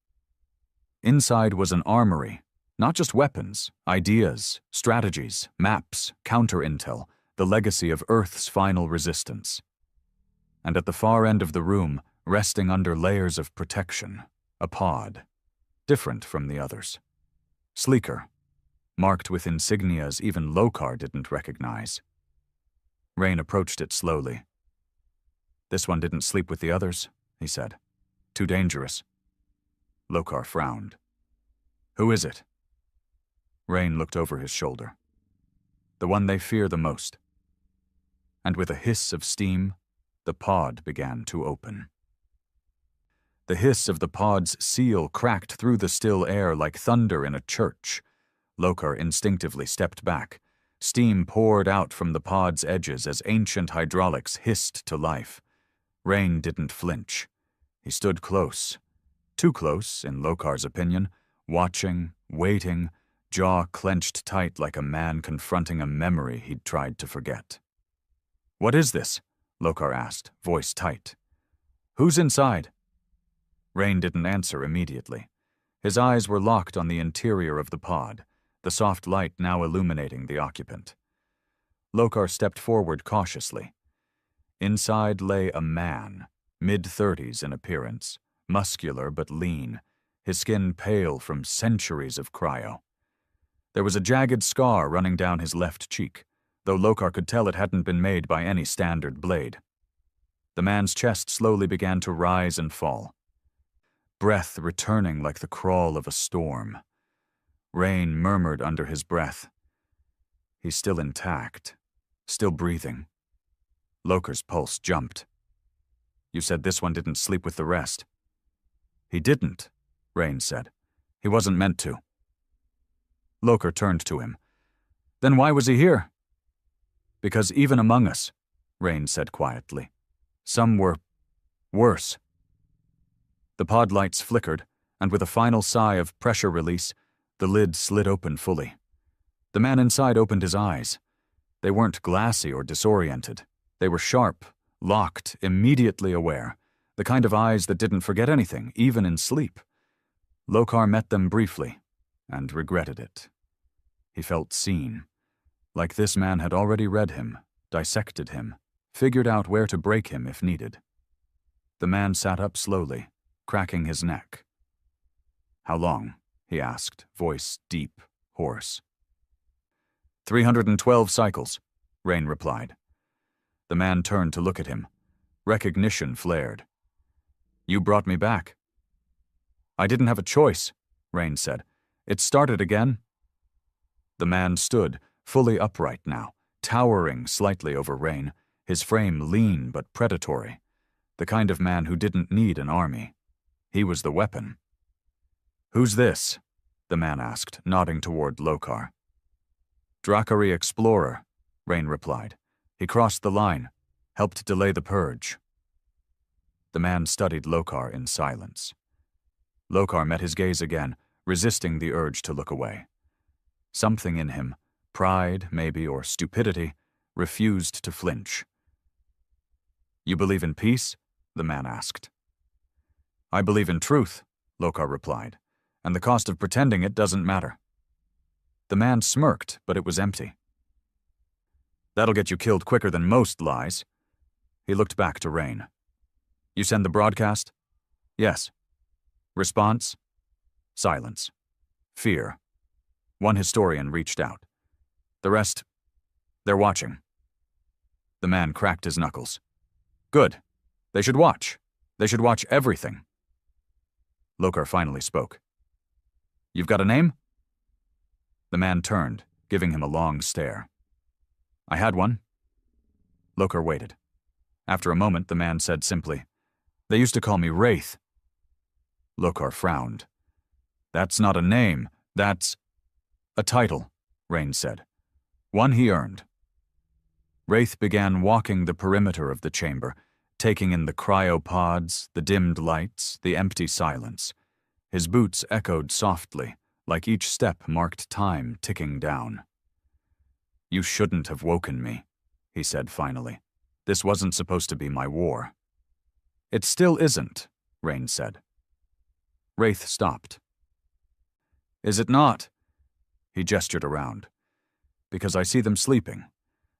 Inside was an armory, not just weapons, ideas, strategies, maps, counter-intel, the legacy of Earth's final resistance. And at the far end of the room, resting under layers of protection, a pod, different from the others. Sleeker, marked with insignias even Lokar didn't recognize. Rain approached it slowly. "This one didn't sleep with the others," he said. "Too dangerous." Lokar frowned. "Who is it?" Rain looked over his shoulder. "The one they fear the most." And with a hiss of steam, the pod began to open. The hiss of the pod's seal cracked through the still air like thunder in a church. Lokar instinctively stepped back. Steam poured out from the pod's edges as ancient hydraulics hissed to life. Rain didn't flinch. He stood close. Too close, in Lokar's opinion, watching, waiting, jaw clenched tight like a man confronting a memory he'd tried to forget. "What is this?" Lokar asked, voice tight. "Who's inside?" Rain didn't answer immediately. His eyes were locked on the interior of the pod, the soft light now illuminating the occupant. Lokar stepped forward cautiously. Inside lay a man, mid-30s in appearance, muscular but lean, his skin pale from centuries of cryo. There was a jagged scar running down his left cheek, though Lokar could tell it hadn't been made by any standard blade. The man's chest slowly began to rise and fall, breath returning like the crawl of a storm. Rain murmured under his breath. He's still intact, still breathing. Lokar's pulse jumped. You said this one didn't sleep with the rest. He didn't, Rain said. He wasn't meant to. Lokar turned to him. Then why was he here? Because even among us, Rain said quietly, some were worse. The pod lights flickered, and with a final sigh of pressure release, the lid slid open fully. The man inside opened his eyes. They weren't glassy or disoriented. They were sharp, locked, immediately aware, the kind of eyes that didn't forget anything, even in sleep. Lokar met them briefly, and regretted it. He felt seen, like this man had already read him, dissected him, figured out where to break him if needed. The man sat up slowly, cracking his neck. How long? He asked, voice deep, hoarse. 312 cycles, Rain replied. The man turned to look at him. Recognition flared. You brought me back. I didn't have a choice, Rain said. It started again. The man stood, fully upright now, towering slightly over Rain, his frame lean but predatory. The kind of man who didn't need an army. He was the weapon. Who's this? The man asked, nodding toward Lokar. Drakari explorer, Rain replied. He crossed the line, helped delay the purge. The man studied Lokar in silence. Lokar met his gaze again, resisting the urge to look away. Something in him, pride maybe or stupidity, refused to flinch. You believe in peace? The man asked. I believe in truth, Lokar replied, and the cost of pretending it doesn't matter. The man smirked, but it was empty. That'll get you killed quicker than most lies. He looked back to Rain. You send the broadcast? Yes. Response? Silence. Fear. One historian reached out. The rest, they're watching. The man cracked his knuckles. Good. They should watch. They should watch everything. Lokar finally spoke. You've got a name? The man turned, giving him a long stare. I had one. Lokar waited. After a moment, the man said simply, They used to call me Wraith. Lokar frowned. That's not a name, that's a title, Rain said. One he earned. Wraith began walking the perimeter of the chamber, taking in the cryopods, the dimmed lights, the empty silence. His boots echoed softly, like each step marked time ticking down. You shouldn't have woken me, he said finally. This wasn't supposed to be my war. It still isn't, Rain said. Wraith stopped. Is it not? He gestured around. Because I see them sleeping.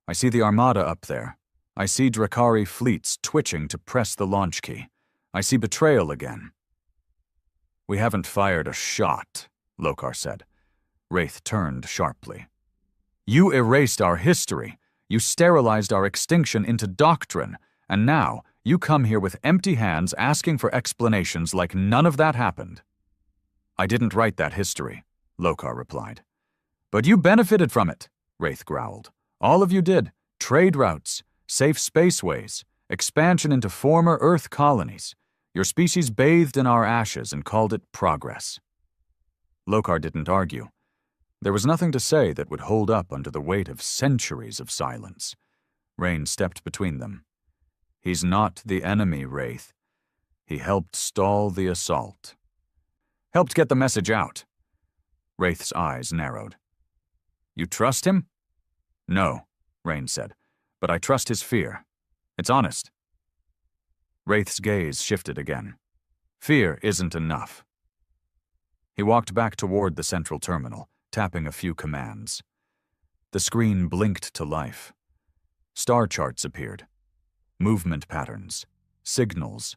I see the armada up there. I see Drakari fleets twitching to press the launch key. I see betrayal again. We haven't fired a shot, Lokar said. Wraith turned sharply. You erased our history. You sterilized our extinction into doctrine. And now, you come here with empty hands asking for explanations like none of that happened. I didn't write that history, Lokar replied. But you benefited from it, Wraith growled. All of you did. Trade routes, safe spaceways, expansion into former Earth colonies. Your species bathed in our ashes and called it progress. Lokar didn't argue. There was nothing to say that would hold up under the weight of centuries of silence. Rain stepped between them. He's not the enemy, Wraith. He helped stall the assault. Helped get the message out. Wraith's eyes narrowed. You trust him? No, Rain said, but I trust his fear. It's honest. Wraith's gaze shifted again. Fear isn't enough. He walked back toward the central terminal, tapping a few commands. The screen blinked to life. Star charts appeared. Movement patterns. Signals.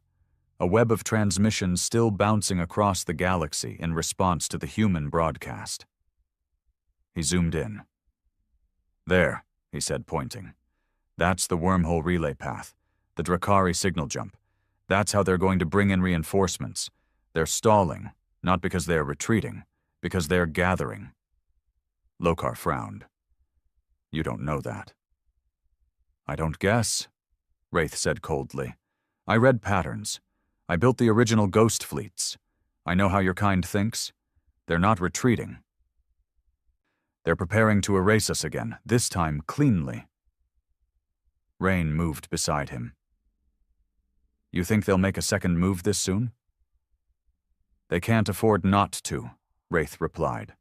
a web of transmissions still bouncing across the galaxy in response to the human broadcast. He zoomed in. "There," he said, pointing. "That's the wormhole relay path, the Drakari signal jump. That's how they're going to bring in reinforcements. They're stalling, not because they're retreating, because they're gathering." Lokar frowned. "You don't know that." "I don't guess," Wraith said coldly. "I read patterns. I built the original ghost fleets. I know how your kind thinks. They're not retreating. They're preparing to erase us again, this time cleanly." Rain moved beside him. "You think they'll make a second move this soon?" "They can't afford not to," Wraith replied.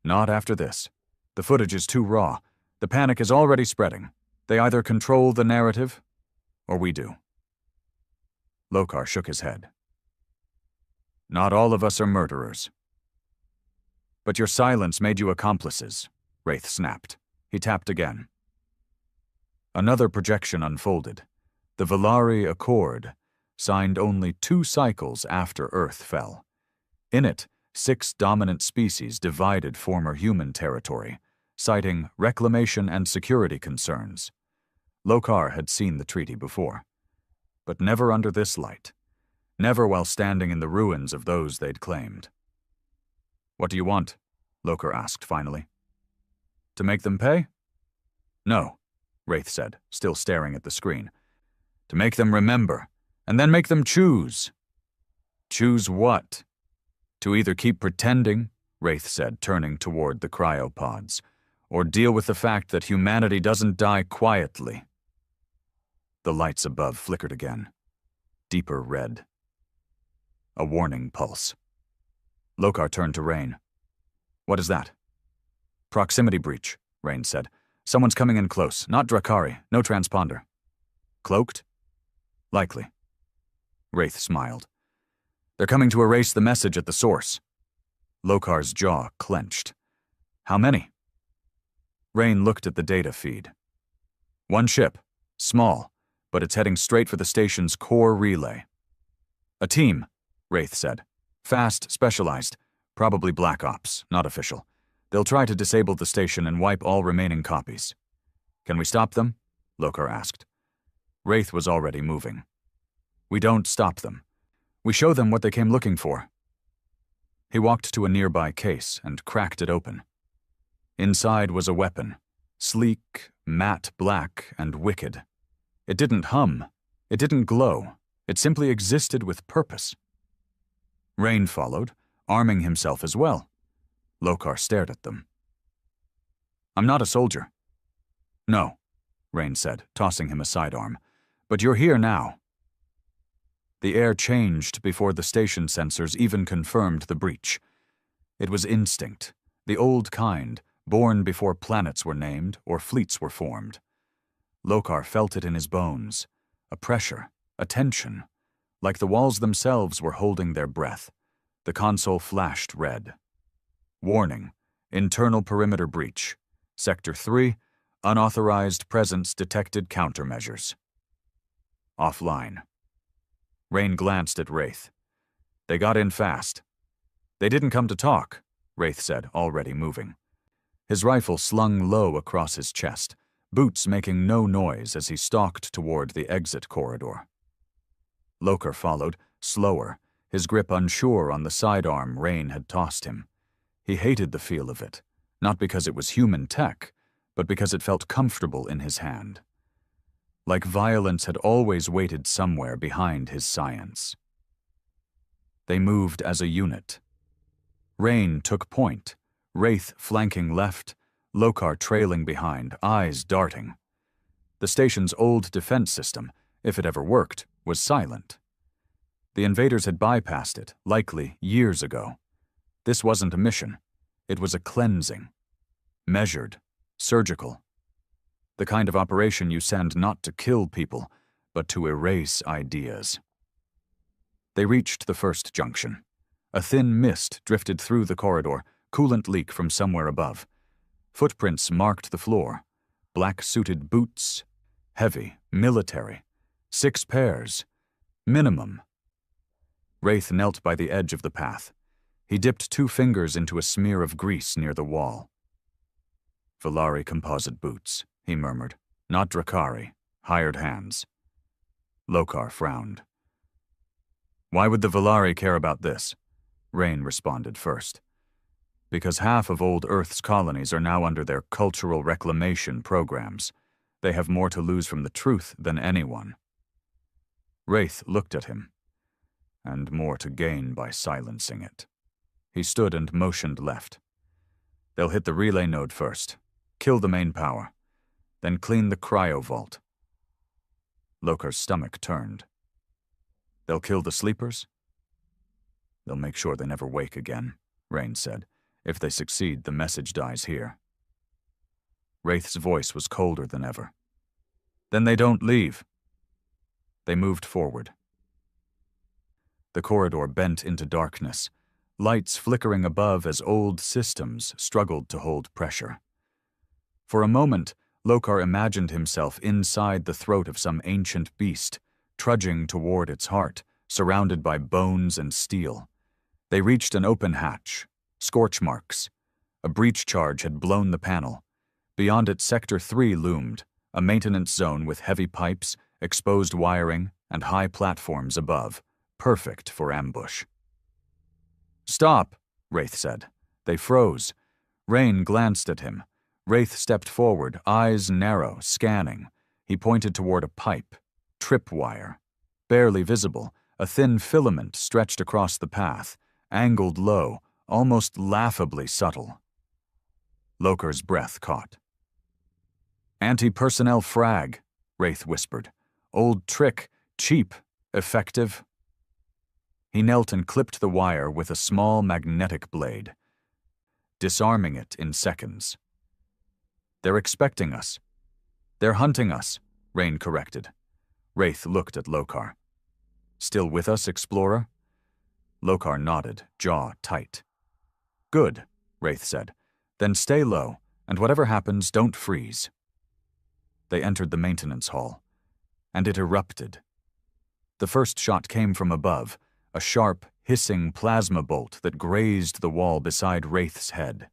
"Not after this. The footage is too raw. The panic is already spreading. They either control the narrative, or we do." Lokar shook his head. "Not all of us are murderers." "But your silence made you accomplices," Wraith snapped. He tapped again. Another projection unfolded. The Valari Accord, signed only 2 cycles after Earth fell. In it, 6 dominant species divided former human territory, citing reclamation and security concerns. Lokar had seen the treaty before, but never under this light, never while standing in the ruins of those they'd claimed. "What do you want?" Lokar asked finally. "To make them pay?" "No," Wraith said, still staring at the screen. "To make them remember, and then make them choose." "Choose what?" "To either keep pretending," Wraith said, turning toward the cryopods, "or deal with the fact that humanity doesn't die quietly." The lights above flickered again, deeper red. A warning pulse. Lokar turned to Rain. "What is that?" "Proximity breach," Rain said. "Someone's coming in close, not Drakari, no transponder." "Cloaked?" "Likely." Wraith smiled. "They're coming to erase the message at the source." Lokar's jaw clenched. "How many?" Rain looked at the data feed. "One ship, small, but it's heading straight for the station's core relay." "A team," Wraith said. "Fast, specialized, probably Black Ops, not official. They'll try to disable the station and wipe all remaining copies." "Can we stop them?" Lokar asked. Wraith was already moving. "We don't stop them. We show them what they came looking for." He walked to a nearby case and cracked it open. Inside was a weapon, sleek, matte black, and wicked. It didn't hum. It didn't glow. It simply existed with purpose. Rain followed, arming himself as well. Lokar stared at them. "I'm not a soldier." "No," Rain said, tossing him a sidearm. "But you're here now." The air changed before the station sensors even confirmed the breach. It was instinct, the old kind, born before planets were named or fleets were formed. Lokar felt it in his bones, a pressure, a tension, like the walls themselves were holding their breath. The console flashed red. "Warning, internal perimeter breach. Sector 3, unauthorized presence detected countermeasures." Offline. Rain glanced at Wraith. "They got in fast." "They didn't come to talk," Wraith said, already moving. His rifle slung low across his chest, boots making no noise as he stalked toward the exit corridor. Lokar followed, slower, his grip unsure on the sidearm Rain had tossed him. He hated the feel of it, not because it was human tech, but because it felt comfortable in his hand. Like violence had always waited somewhere behind his science. They moved as a unit. Rain took point, Wraith flanking left, Lokar trailing behind, eyes darting. The station's old defense system, if it ever worked, was silent. The invaders had bypassed it, likely years ago. This wasn't a mission. It was a cleansing. Measured, surgical. The kind of operation you send not to kill people, but to erase ideas. They reached the first junction. A thin mist drifted through the corridor, coolant leak from somewhere above. Footprints marked the floor. Black-suited boots. Heavy, military. 6 pairs. Minimum. Wraith knelt by the edge of the path. He dipped 2 fingers into a smear of grease near the wall. "Valari composite boots," he murmured. "Not Drakari. Hired hands." Lokar frowned. "Why would the Valari care about this?" Rain responded first. "Because half of old Earth's colonies are now under their cultural reclamation programs. They have more to lose from the truth than anyone." Wraith looked at him, and more to gain by silencing it. He stood and motioned left. "They'll hit the relay node first, kill the main power, then clean the cryo vault." Lokar's stomach turned. "They'll kill the sleepers?" "They'll make sure they never wake again," Rain said. "If they succeed, the message dies here." Wraith's voice was colder than ever. "Then they don't leave." They moved forward. The corridor bent into darkness, lights flickering above as old systems struggled to hold pressure. For a moment, Lokar imagined himself inside the throat of some ancient beast, trudging toward its heart, surrounded by bones and steel. They reached an open hatch. Scorch marks. A breach charge had blown the panel. Beyond it, Sector 3 loomed, a maintenance zone with heavy pipes, exposed wiring, and high platforms above, perfect for ambush. "Stop," Wraith said. They froze. Rain glanced at him. Wraith stepped forward, eyes narrow, scanning. He pointed toward a pipe. Tripwire. Barely visible, a thin filament stretched across the path, angled low, almost laughably subtle. Lokar's breath caught. "Anti-personnel frag," Wraith whispered. "Old trick, cheap, effective." He knelt and clipped the wire with a small magnetic blade, disarming it in seconds. "They're expecting us." "They're hunting us," Rain corrected. Wraith looked at Lokar. "Still with us, Explorer?" Lokar nodded, jaw tight. "Good," Wraith said. "Then stay low, and whatever happens, don't freeze." They entered the maintenance hall, and it erupted. The first shot came from above, a sharp, hissing plasma bolt that grazed the wall beside Wraith's head.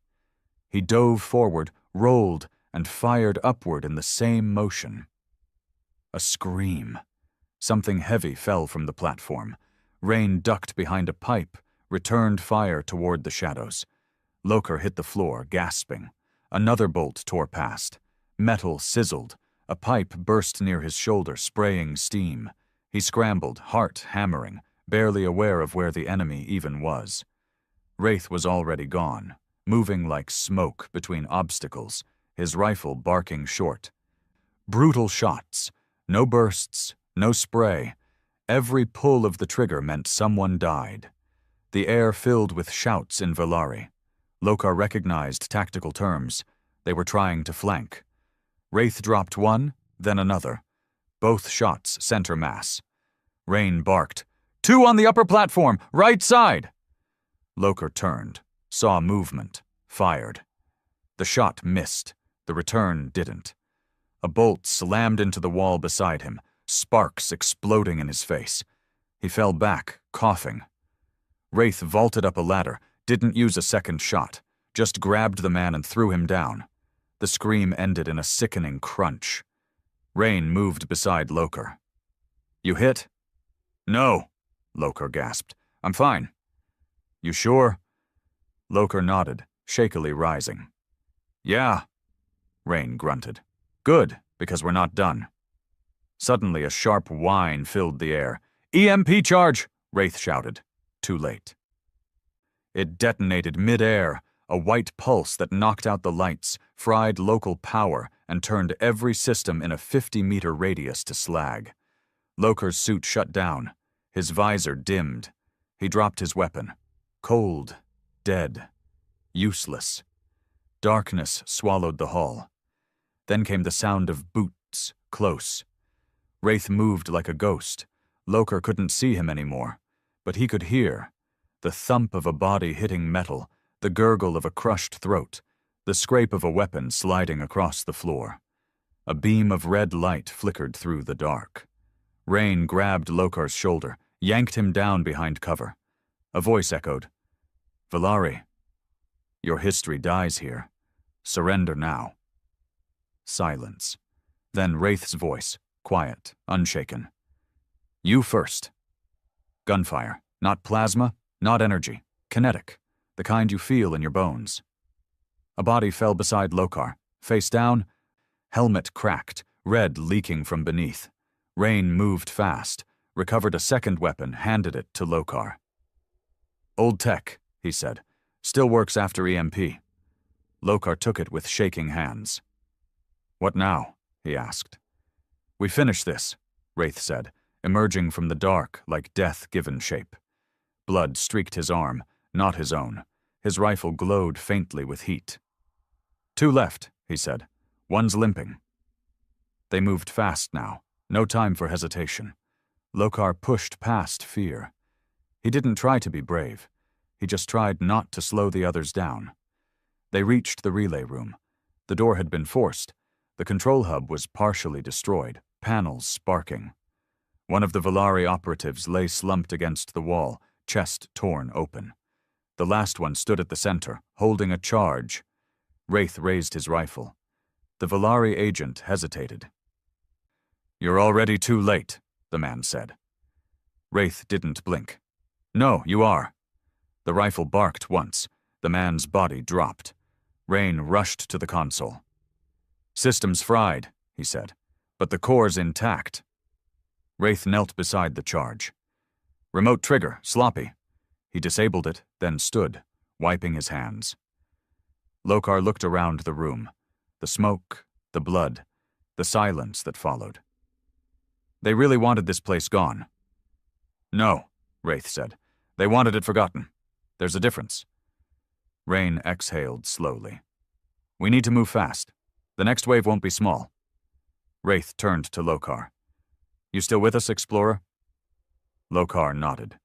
He dove forward, rolled, and fired upward in the same motion. A scream. Something heavy fell from the platform. Rain ducked behind a pipe, returned fire toward the shadows. Lokar hit the floor, gasping. Another bolt tore past. Metal sizzled. A pipe burst near his shoulder, spraying steam. He scrambled, heart hammering, barely aware of where the enemy even was. Wraith was already gone, moving like smoke between obstacles, his rifle barking short. Brutal shots. No bursts, no spray. Every pull of the trigger meant someone died. The air filled with shouts in Valari. Lokar recognized tactical terms. They were trying to flank. Wraith dropped one, then another. Both shots center mass. Rain barked, "2 on the upper platform, right side!" Lokar turned, saw movement, fired. The shot missed. The return didn't. A bolt slammed into the wall beside him, sparks exploding in his face. He fell back, coughing. Wraith vaulted up a ladder, didn't use a second shot, just grabbed the man and threw him down. The scream ended in a sickening crunch. Rain moved beside Lokar. "You hit?" "No," Lokar gasped. "I'm fine." "You sure?" Lokar nodded, shakily rising. "Yeah," Rain grunted. "Good, because we're not done." Suddenly a sharp whine filled the air. "EMP charge!" Wraith shouted. Too late. It detonated mid-air, a white pulse that knocked out the lights, fried local power, and turned every system in a 50-meter radius to slag. Lokar's suit shut down. His visor dimmed. He dropped his weapon. Cold, dead, useless. Darkness swallowed the hall. Then came the sound of boots, close. Wraith moved like a ghost. Lokar couldn't see him anymore, but he could hear. The thump of a body hitting metal, the gurgle of a crushed throat, the scrape of a weapon sliding across the floor. A beam of red light flickered through the dark. Rain grabbed Lokar's shoulder, yanked him down behind cover. A voice echoed, "Valari, your history dies here. Surrender now." Silence. Then Wraith's voice, quiet, unshaken. "You first." Gunfire. Not plasma, not energy. Kinetic. The kind you feel in your bones. A body fell beside Lokar. Face down, helmet cracked, red leaking from beneath. Rain moved fast, recovered a second weapon, handed it to Lokar. "Old tech," he said. "Still works after EMP." Lokar took it with shaking hands. "What now?" he asked. "We finish this," Wraith said, emerging from the dark like death given shape. Blood streaked his arm, not his own. His rifle glowed faintly with heat. "Two left," he said. "One's limping." They moved fast now, no time for hesitation. Lokar pushed past fear. He didn't try to be brave. He just tried not to slow the others down. They reached the relay room. The door had been forced. The control hub was partially destroyed, panels sparking. One of the Valari operatives lay slumped against the wall, chest torn open. The last one stood at the center, holding a charge. Wraith raised his rifle. The Valari agent hesitated. "You're already too late," the man said. Wraith didn't blink. "No, you are." The rifle barked once. The man's body dropped. Rain rushed to the console. "Systems fried," he said, "but the core's intact." Wraith knelt beside the charge. "Remote trigger, sloppy." He disabled it, then stood, wiping his hands. Lokar looked around the room. The smoke, the blood, the silence that followed. "They really wanted this place gone." "No," Wraith said. "They wanted it forgotten. There's a difference." Rain exhaled slowly. "We need to move fast. The next wave won't be small." Wraith turned to Lokar. "You still with us, Explorer?" Lokar nodded.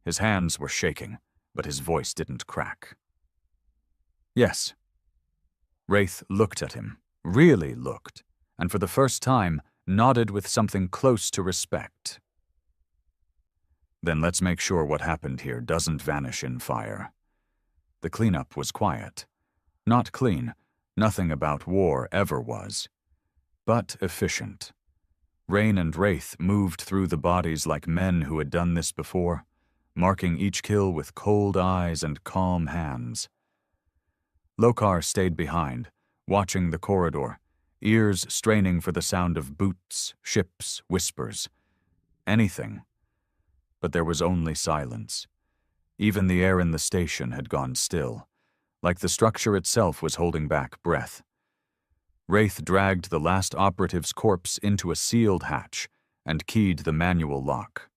His hands were shaking, but his voice didn't crack. "Yes." Wraith looked at him, really looked, and for the first time nodded with something close to respect. "Then let's make sure what happened here doesn't vanish in fire." The cleanup was quiet. Not clean, nothing about war ever was, but efficient. Rain and Wraith moved through the bodies like men who had done this before, marking each kill with cold eyes and calm hands. Lokar stayed behind, watching the corridor, ears straining for the sound of boots, ships, whispers. Anything. But there was only silence. Even the air in the station had gone still, like the structure itself was holding back breath. Wraith dragged the last operative's corpse into a sealed hatch and keyed the manual lock.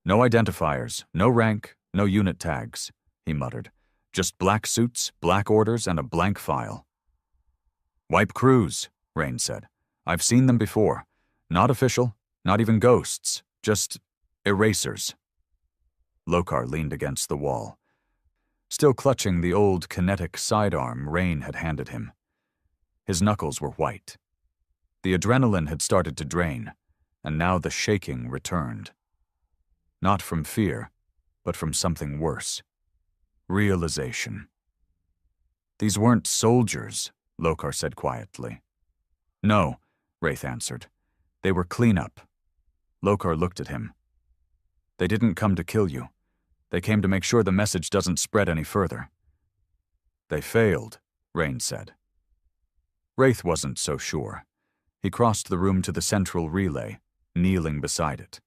"No identifiers, no rank, no unit tags," he muttered. "Just black suits, black orders, and a blank file." "Wipe crews," Rain said. "I've seen them before. Not official, not even ghosts, just erasers." Lokar leaned against the wall, still clutching the old kinetic sidearm Rain had handed him. His knuckles were white. The adrenaline had started to drain, and now the shaking returned. Not from fear, but from something worse. Realization. "These weren't soldiers," Lokar said quietly. "No," Wraith answered. "They were cleanup." Lokar looked at him. "They didn't come to kill you. They came to make sure the message doesn't spread any further." "They failed," Rain said. Wraith wasn't so sure. He crossed the room to the central relay, kneeling beside it.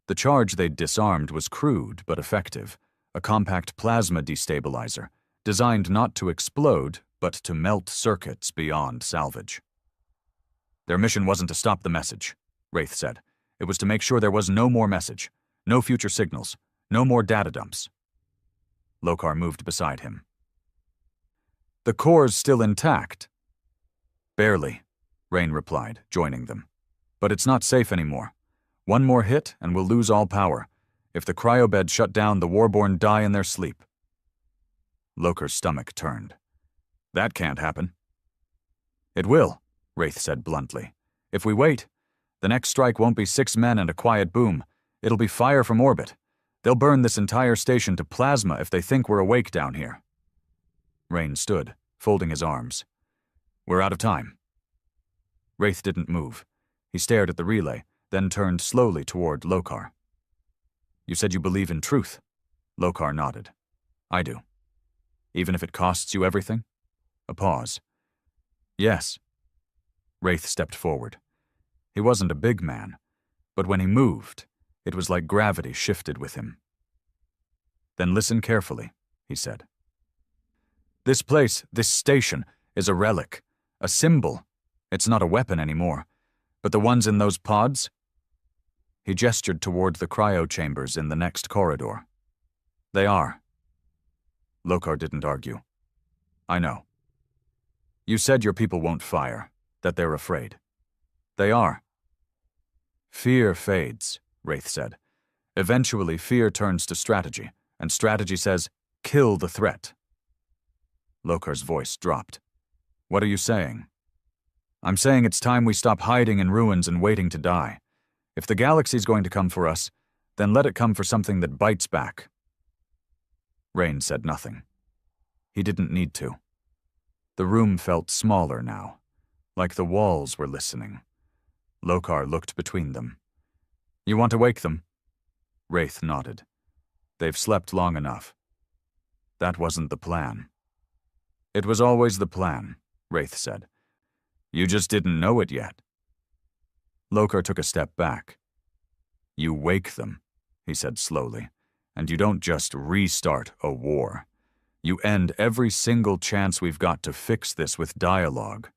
The charge they'd disarmed was crude but effective, a compact plasma destabilizer, designed not to explode, but to melt circuits beyond salvage. "Their mission wasn't to stop the message," Wraith said. "It was to make sure there was no more message, no future signals, no more data dumps." Lokar moved beside him. "The core's still intact." "Barely," Rain replied, joining them. "But it's not safe anymore. One more hit and we'll lose all power. If the cryobeds shut down, the warborn die in their sleep." Lokar's stomach turned. "That can't happen." "It will," Wraith said bluntly. "If we wait, the next strike won't be 6 men and a quiet boom. It'll be fire from orbit. They'll burn this entire station to plasma if they think we're awake down here. Rain stood, folding his arms. We're out of time. Wraith didn't move. He stared at the relay, then turned slowly toward Lokar. You said you believe in truth. Lokar nodded. I do. Even if it costs you everything? A pause. Yes. Wraith stepped forward. He wasn't a big man, but when he moved, it was like gravity shifted with him. Then listen carefully, he said. This place, this station, is a relic, a symbol. It's not a weapon anymore. But the ones in those pods? He gestured toward the cryo chambers in the next corridor. They are. Lokar didn't argue. I know. You said your people won't fire, that they're afraid. They are. Fear fades, Wraith said. Eventually, fear turns to strategy, and strategy says, kill the threat. Lokar's voice dropped. What are you saying? I'm saying it's time we stop hiding in ruins and waiting to die. If the galaxy's going to come for us, then let it come for something that bites back. Rain said nothing. He didn't need to. The room felt smaller now, like the walls were listening. Lokar looked between them. You want to wake them? Wraith nodded. They've slept long enough. That wasn't the plan. It was always the plan, Wraith said. You just didn't know it yet. Lokar took a step back. You wake them, he said slowly, and you don't just restart a war. You end every single chance we've got to fix this with dialogue.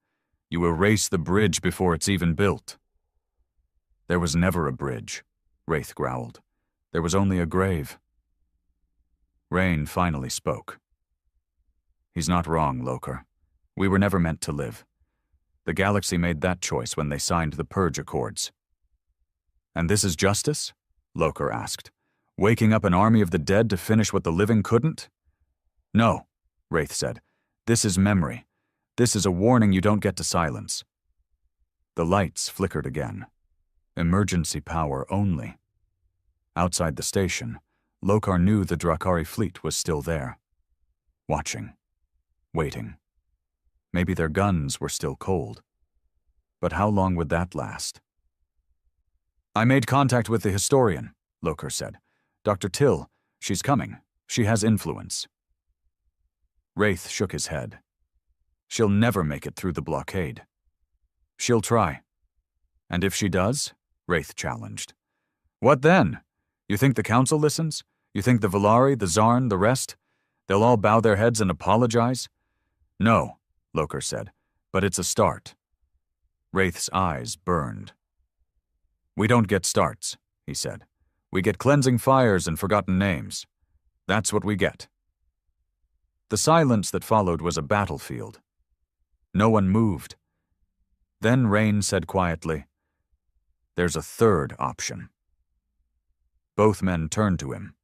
You erase the bridge before it's even built. There was never a bridge, Wraith growled. There was only a grave. Rain finally spoke. He's not wrong, Lokar. We were never meant to live. The galaxy made that choice when they signed the Purge Accords. And this is justice? Lokar asked. Waking up an army of the dead to finish what the living couldn't? No, Wraith said. This is memory. This is a warning you don't get to silence. The lights flickered again. Emergency power only. Outside the station, Lokar knew the Drakari fleet was still there. Watching. Waiting. Maybe their guns were still cold. But how long would that last? I made contact with the historian, Lokar said. Dr. Till, she's coming. She has influence. Wraith shook his head. She'll never make it through the blockade. She'll try. And if she does? Wraith challenged. What then? You think the council listens? You think the Volari, the Zarn, the rest? They'll all bow their heads and apologize? No, Lokar said, but it's a start. Wraith's eyes burned. We don't get starts, he said. We get cleansing fires and forgotten names. That's what we get. The silence that followed was a battlefield. No one moved. Then Rain said quietly, There's a third option. Both men turned to him.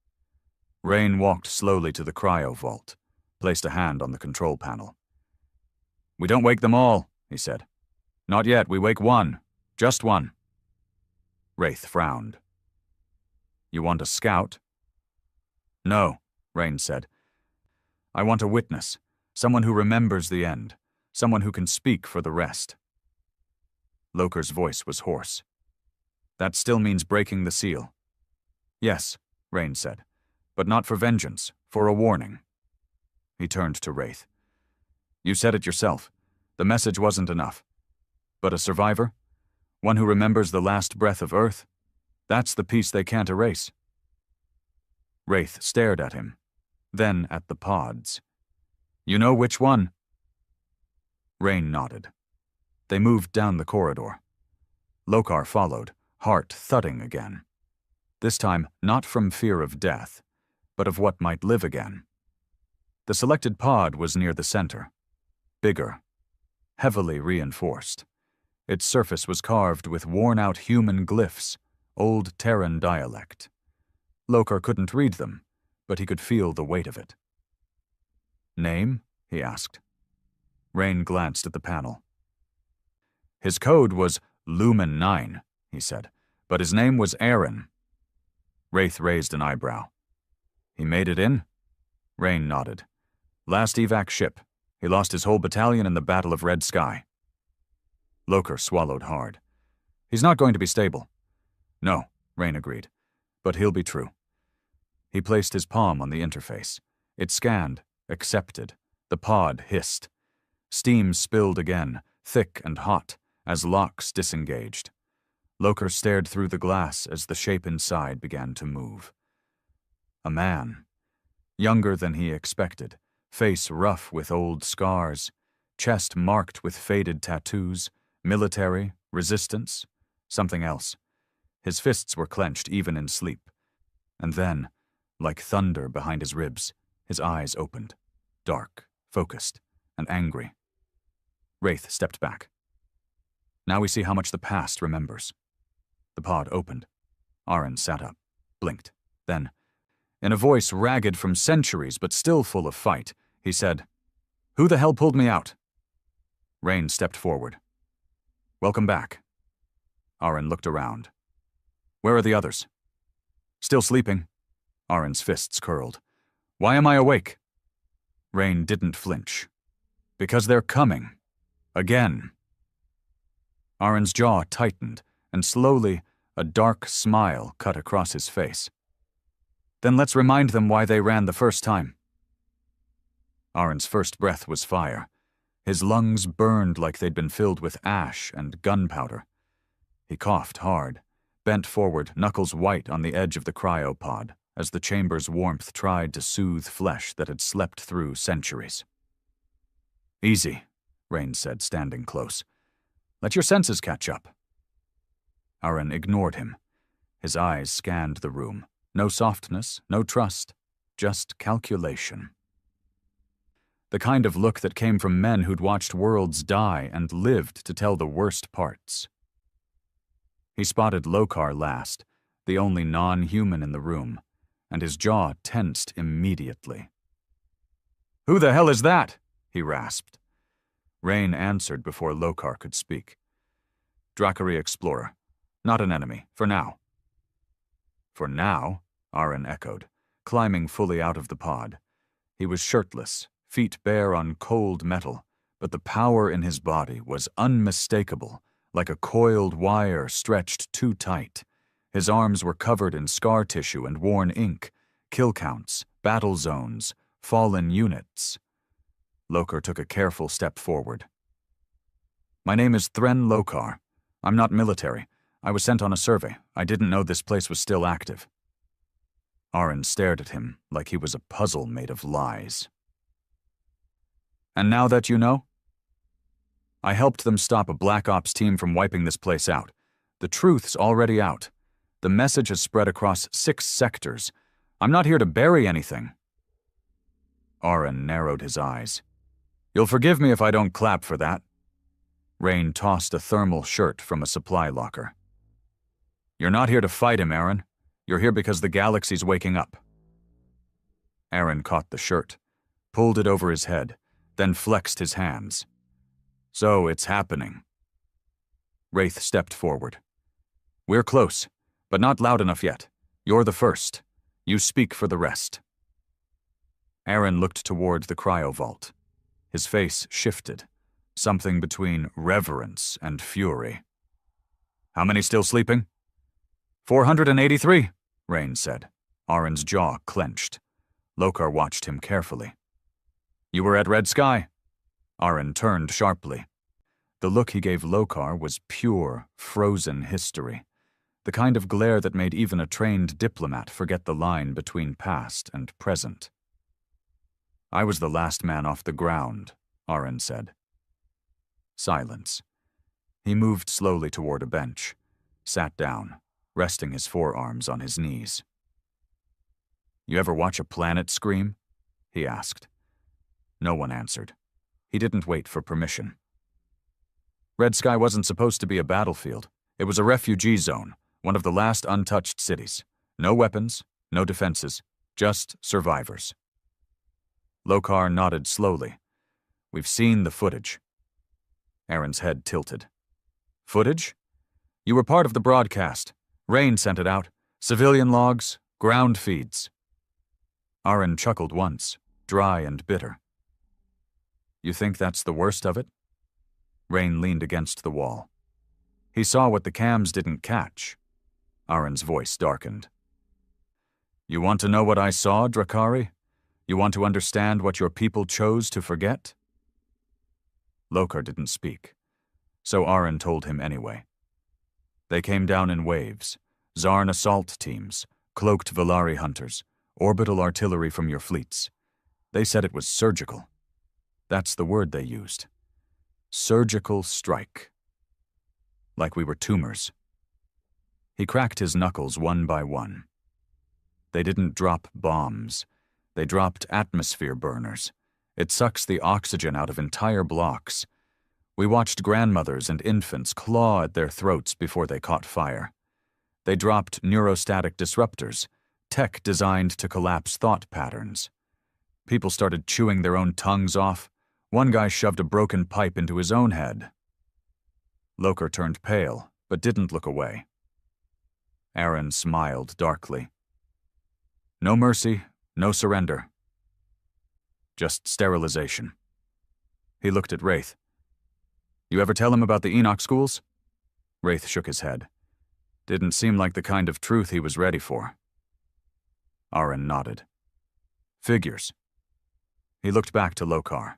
Rain walked slowly to the cryo vault, placed a hand on the control panel. We don't wake them all, he said. Not yet, we wake one. Just one. Wraith frowned. You want a scout? No, Rain said. I want a witness, someone who remembers the end, someone who can speak for the rest. Lokar's voice was hoarse. That still means breaking the seal. Yes, Rain said, but not for vengeance, for a warning. He turned to Wraith. You said it yourself. The message wasn't enough. But a survivor? One who remembers the last breath of Earth? That's the piece they can't erase. Wraith stared at him, then at the pods. You know which one? Rain nodded. They moved down the corridor. Lokar followed, heart thudding again. This time not from fear of death, but of what might live again. The selected pod was near the center. Bigger. Heavily reinforced. Its surface was carved with worn-out human glyphs, old Terran dialect. Lokar couldn't read them, but he could feel the weight of it. Name? He asked. Rain glanced at the panel. His code was Lumen 9, he said, but his name was Aaron. Wraith raised an eyebrow. He made it in? Rain nodded. Last evac ship. He lost his whole battalion in the Battle of Red Sky. Loker swallowed hard. He's not going to be stable. No, Rain agreed. But he'll be true. He placed his palm on the interface. It scanned, accepted. The pod hissed. Steam spilled again, thick and hot, as locks disengaged. Loker stared through the glass as the shape inside began to move. A man. Younger than he expected, face rough with old scars, chest marked with faded tattoos, military, resistance, something else. His fists were clenched even in sleep. And then, like thunder behind his ribs, his eyes opened, dark, focused, and angry. Wraith stepped back. Now we see how much the past remembers. The pod opened. Aaron sat up, blinked. Then, in a voice ragged from centuries but still full of fight, he said, "Who the hell pulled me out?" Rain stepped forward. "Welcome back." Aaron looked around. "Where are the others?" "Still sleeping." Aaron's fists curled. "Why am I awake?" Rain didn't flinch. "Because they're coming. Again." Aaron's jaw tightened, and slowly, a dark smile cut across his face. "Then let's remind them why they ran the first time." Aaron's first breath was fire. His lungs burned like they'd been filled with ash and gunpowder. He coughed hard, bent forward, knuckles white on the edge of the cryopod, as the chamber's warmth tried to soothe flesh that had slept through centuries. "Easy," Rain said, standing close. "Let your senses catch up." Aaron ignored him. His eyes scanned the room. No softness, no trust, just calculation. The kind of look that came from men who'd watched worlds die and lived to tell the worst parts. He spotted Lokar last, the only non-human in the room, and his jaw tensed immediately. "Who the hell is that?" he rasped. Rain answered before Lokar could speak. "Drakari Explorer. Not an enemy, for now." "For now?" Aaron echoed, climbing fully out of the pod. He was shirtless, feet bare on cold metal, but the power in his body was unmistakable, like a coiled wire stretched too tight. His arms were covered in scar tissue and worn ink, kill counts, battle zones, fallen units. Loker took a careful step forward. "My name is Thren Lokar. I'm not military. I was sent on a survey. I didn't know this place was still active." Aaron stared at him like he was a puzzle made of lies. "And now that you know?" "I helped them stop a Black Ops team from wiping this place out. The truth's already out. The message has spread across 6 sectors. I'm not here to bury anything." Aaron narrowed his eyes. "You'll forgive me if I don't clap for that." Rain tossed a thermal shirt from a supply locker. "You're not here to fight him, Aaron. You're here because the galaxy's waking up." Aaron caught the shirt, pulled it over his head, then flexed his hands. "So it's happening." Wraith stepped forward. "We're close, but not loud enough yet. You're the first. You speak for the rest." Aaron looked toward the cryovault. His face shifted, something between reverence and fury. "How many still sleeping?" 483, Rain said. Aaron's jaw clenched. Lokar watched him carefully. "You were at Red Sky?" Aaron turned sharply. The look he gave Lokar was pure, frozen history, the kind of glare that made even a trained diplomat forget the line between past and present. "I was the last man off the ground," Aaron said. Silence. He moved slowly toward a bench, sat down, resting his forearms on his knees. "You ever watch a planet scream?" he asked. No one answered. He didn't wait for permission. Red Sky wasn't supposed to be a battlefield. It was a refugee zone, one of the last untouched cities. No weapons, no defenses, just survivors. Lokar nodded slowly. "We've seen the footage." Aaron's head tilted. "Footage? You were part of the broadcast. Rain sent it out. Civilian logs, Ground feeds. Aaron chuckled once, dry and bitter. You think that's the worst of it? Rain leaned against the wall. He saw what the cams didn't catch. Aaron's voice darkened. You want to know what I saw, Drakari? You want to understand what your people chose to forget? Lokar didn't speak, so Aaron told him anyway. They came down in waves, Zarn assault teams, cloaked Valari hunters, orbital artillery from your fleets. They said it was surgical. That's the word they used. Surgical strike. Like we were tumors. He cracked his knuckles one by one. They didn't drop bombs. They dropped atmosphere burners. It sucks the oxygen out of entire blocks. We watched grandmothers and infants claw at their throats before they caught fire. They dropped neurostatic disruptors, tech designed to collapse thought patterns. People started chewing their own tongues off. One guy shoved a broken pipe into his own head. Lokar turned pale, but didn't look away. Aaron smiled darkly. No mercy, no surrender. Just sterilization. He looked at Wraith. You ever tell him about the Enoch schools? Wraith shook his head. Didn't seem like the kind of truth he was ready for. Aaron nodded. Figures. He looked back to Lokar.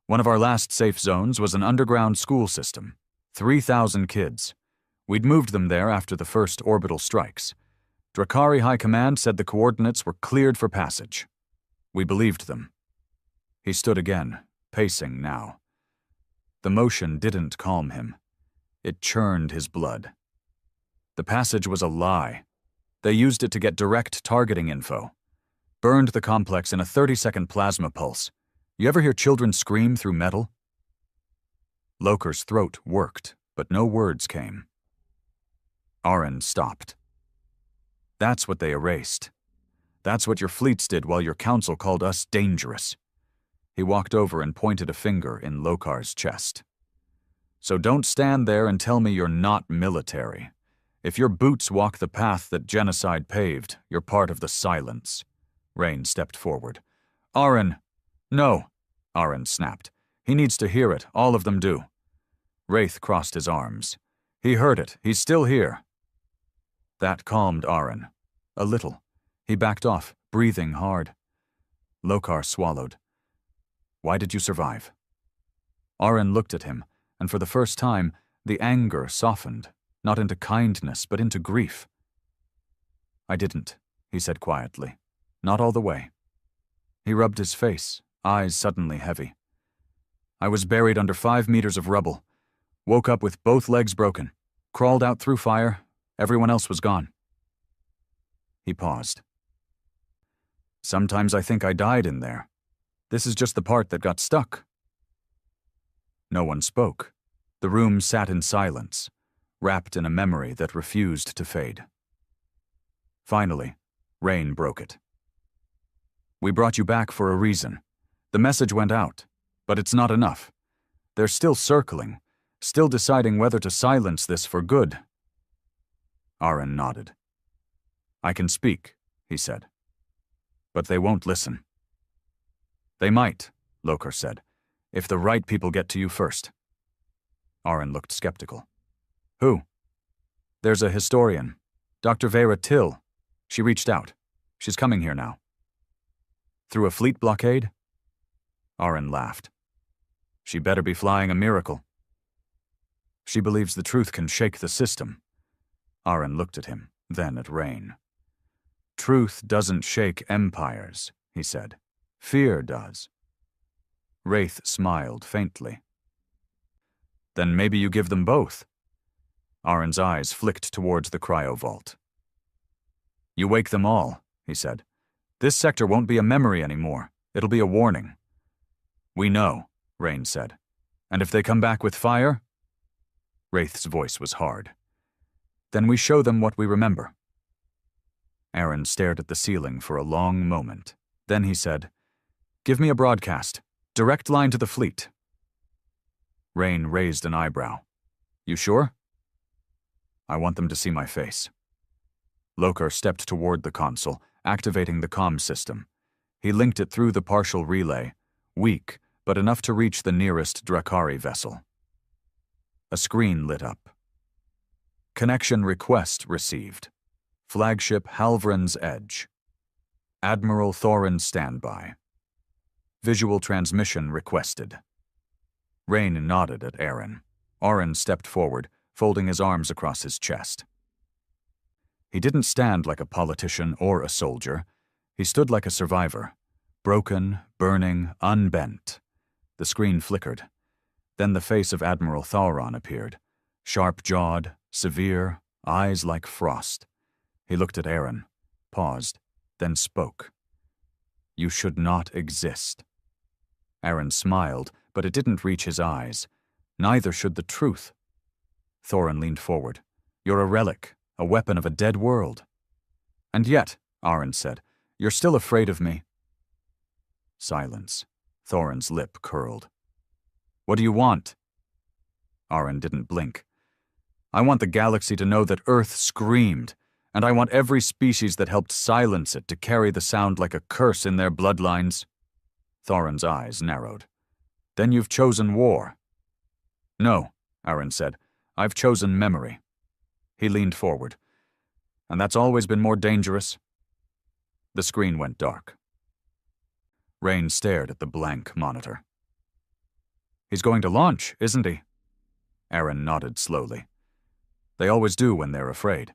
One of our last safe zones was an underground school system. 3,000 kids. We'd moved them there after the first orbital strikes. Drakari High Command said the coordinates were cleared for passage. We believed them. He stood again, pacing now. The motion didn't calm him. It churned his blood. The passage was a lie. They used it to get direct targeting info. Burned the complex in a 30-second plasma pulse. You ever hear children scream through metal? Lokar's throat worked, but no words came. Aaron stopped. That's what they erased. That's what your fleets did while your council called us dangerous. He walked over and pointed a finger in Lokar's chest. So don't stand there and tell me you're not military. If your boots walk the path that genocide paved, you're part of the silence. Rain stepped forward. Aaron! No! Aaron snapped. He needs to hear it, all of them do. Wraith crossed his arms. He heard it, he's still here. That calmed Aaron. A little. He backed off, breathing hard. Lokar swallowed. Why did you survive? Aaron looked at him, and for the first time, the anger softened, not into kindness, but into grief. I didn't, he said quietly. Not all the way. He rubbed his face, eyes suddenly heavy. I was buried under 5 meters of rubble. Woke up with both legs broken. Crawled out through fire. Everyone else was gone. He paused. Sometimes I think I died in there. This is just the part that got stuck. No one spoke. The room sat in silence, wrapped in a memory that refused to fade. Finally, Rain broke it. We brought you back for a reason. The message went out, but it's not enough. They're still circling, still deciding whether to silence this for good. Aaron nodded. I can speak, he said. But they won't listen. They might, Lokar said, if the right people get to you first. Aaron looked skeptical. Who? There's a historian, Dr. Vera Till. She reached out. She's coming here now. Through a fleet blockade? Aaron laughed. She better be flying a miracle. She believes the truth can shake the system. Aaron looked at him, then at Rain. Truth doesn't shake empires, he said. Fear does. Wraith smiled faintly. Then maybe you give them both. Aaron's eyes flicked towards the cryo-vault. You wake them all, he said. This sector won't be a memory anymore. It'll be a warning. We know, Rain said. And if they come back with fire? Wraith's voice was hard. Then we show them what we remember. Aaron stared at the ceiling for a long moment. Then he said, Give me a broadcast. Direct line to the fleet. Rain raised an eyebrow. You sure? I want them to see my face. Lokar stepped toward the console, activating the comm system. He linked it through the partial relay, weak, but enough to reach the nearest Drakari vessel. A screen lit up. Connection request received. Flagship Halvran's Edge. Admiral Thorin standby. Visual transmission requested. Rain nodded at Aaron. Aaron stepped forward, folding his arms across his chest. He didn't stand like a politician or a soldier. He stood like a survivor. Broken, burning, unbent. The screen flickered. Then the face of Admiral Thorin appeared. Sharp-jawed, severe, eyes like frost. He looked at Aaron, paused, then spoke. "You should not exist." Aaron smiled, but it didn't reach his eyes. Neither should the truth. Thorin leaned forward. "You're a relic, a weapon of a dead world." "And yet," Aaron said, "you're still afraid of me." Silence. Thorin's lip curled. "What do you want?" Aaron didn't blink. "I want the galaxy to know that Earth screamed, and I want every species that helped silence it to carry the sound like a curse in their bloodlines." Thorin's eyes narrowed. "Then you've chosen war." "No," Aaron said. "I've chosen memory." He leaned forward. "And that's always been more dangerous." The screen went dark. Rain stared at the blank monitor. "He's going to launch, isn't he?" Aaron nodded slowly. "They always do when they're afraid."